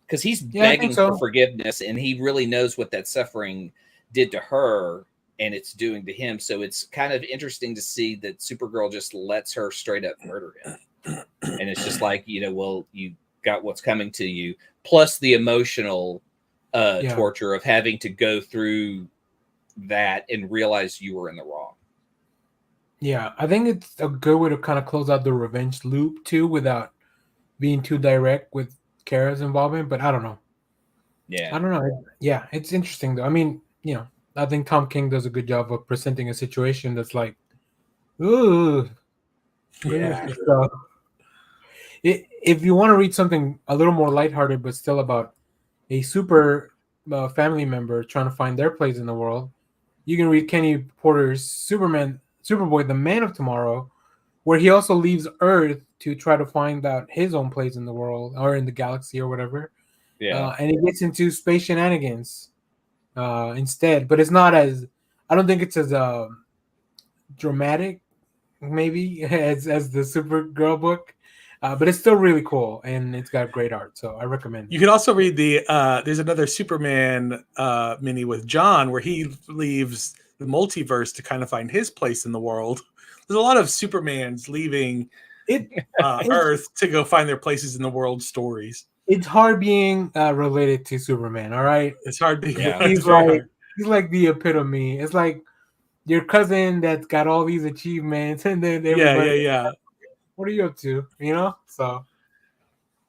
Because he's begging for forgiveness, and he really knows what that suffering did to her, and it's doing to him. So it's kind of interesting to see that Supergirl just lets her straight up murder him. And it's just like, you know, well, you got what's coming to you, plus the emotional torture of having to go through that and realize you were in the wrong. Yeah, I think it's a good way to kind of close out the revenge loop too, without being too direct with Kara's involvement. But I don't know. Yeah, I don't know. Yeah, it's interesting though. I mean, you know, I think Tom King does a good job of presenting a situation that's like, ooh, yeah. So, if you want to read something a little more lighthearted, but still about a super family member trying to find their place in the world, you can read Kenny Porter's Superboy, the Man of Tomorrow, where he also leaves Earth to try to find out his own place in the world or in the galaxy or whatever. Yeah. And he gets into space shenanigans instead, but it's not as, I don't think it's as dramatic maybe as the Supergirl book, but it's still really cool, and it's got great art, so I recommend it. You can also read the there's another Superman mini with John, where he leaves the multiverse to kind of find his place in the world. There's a lot of Supermans leaving Earth to go find their places in the world stories. It's hard being related to Superman. All right, It's hard being. Yeah. It's very hard. he's like the epitome. It's like your cousin that's got all these achievements, and then everybody, Yeah. what are you up to? You know, so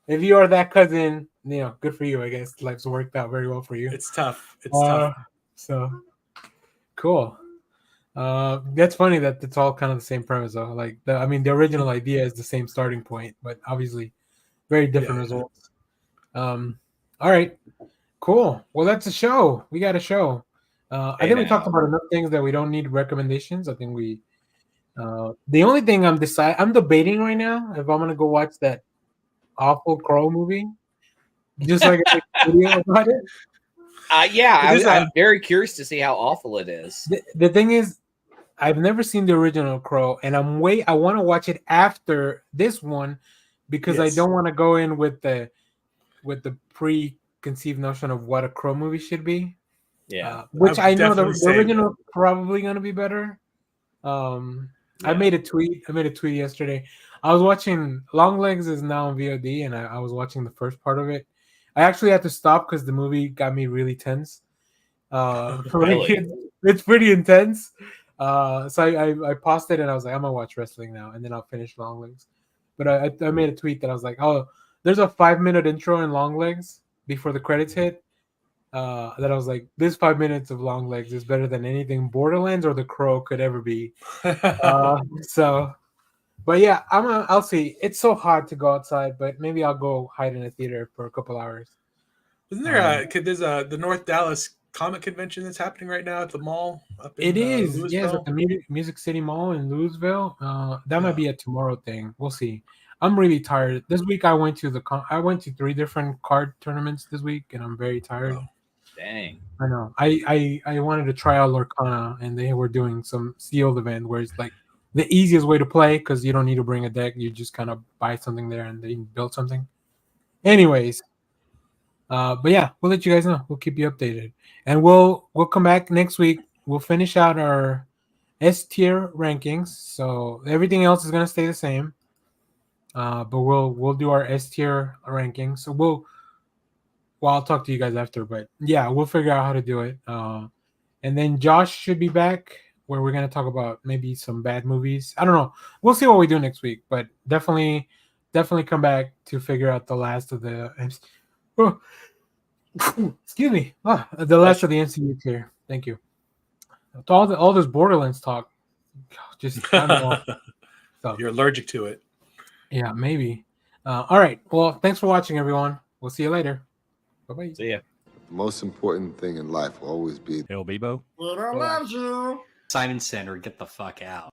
if you are that cousin, you know, good for you. I guess life's worked out very well for you. It's tough. It's tough. So cool. That's funny that it's all kind of the same premise, though. Like, the original idea is the same starting point, but obviously very different results. All right, cool. Well, that's a show. We got a show. I think we talked about enough things that we don't need recommendations. I think we. The only thing I'm debating right now if I'm gonna go watch that awful Crow movie, just like a video about it. I'm very curious to see how awful it is. The thing is, I've never seen the original Crow, and I want to watch it after this one because I don't want to go in with the preconceived notion of what a Crow movie should be. Yeah, which I know the original probably going to be better. I made a tweet. Yesterday. I was watching Longlegs is now on VOD, and I was watching the first part of it. I actually had to stop because the movie got me really tense. Really? It's pretty intense. So I paused it and I was like, I'm gonna watch wrestling now, and then I'll finish Longlegs. But I made a tweet that I was like, oh, there's a 5-minute intro in Longlegs before the credits hit. That I was like, this 5 minutes of Longlegs is better than anything Borderlands or The Crow could ever be. But yeah, I'll see. It's so hard to go outside, but maybe I'll go hide in a theater for a couple hours. Isn't there there's the North Dallas Comic Convention that's happening right now at the mall? It is, yes, at the Music City Mall in Louisville. That might be a tomorrow thing. We'll see. I'm really tired. This week I went to 3 different card tournaments this week, and I'm very tired. Oh. Dang. I know. I wanted to try out Lorcana, and they were doing some sealed event where it's like the easiest way to play because you don't need to bring a deck. You just kind of buy something there and then build something. Anyways, but yeah, we'll let you guys know. We'll keep you updated, and we'll come back next week. We'll finish out our S tier rankings. So everything else is gonna stay the same, but we'll do our S tier rankings. So I'll talk to you guys after, but yeah, we'll figure out how to do it. And then Josh should be back where we're going to talk about maybe some bad movies. I don't know. We'll see what we do next week, but definitely come back to figure out the last of the excuse me. The last of the MCU tier. Thank you. All this Borderlands talk. Just I don't know. So, you're allergic to it. Yeah, maybe. All right. Well, thanks for watching, everyone. We'll see you later. Bye-bye. See ya. The most important thing in life will always be Hail Bebo. Twitter loves you. Simon Center, get the fuck out.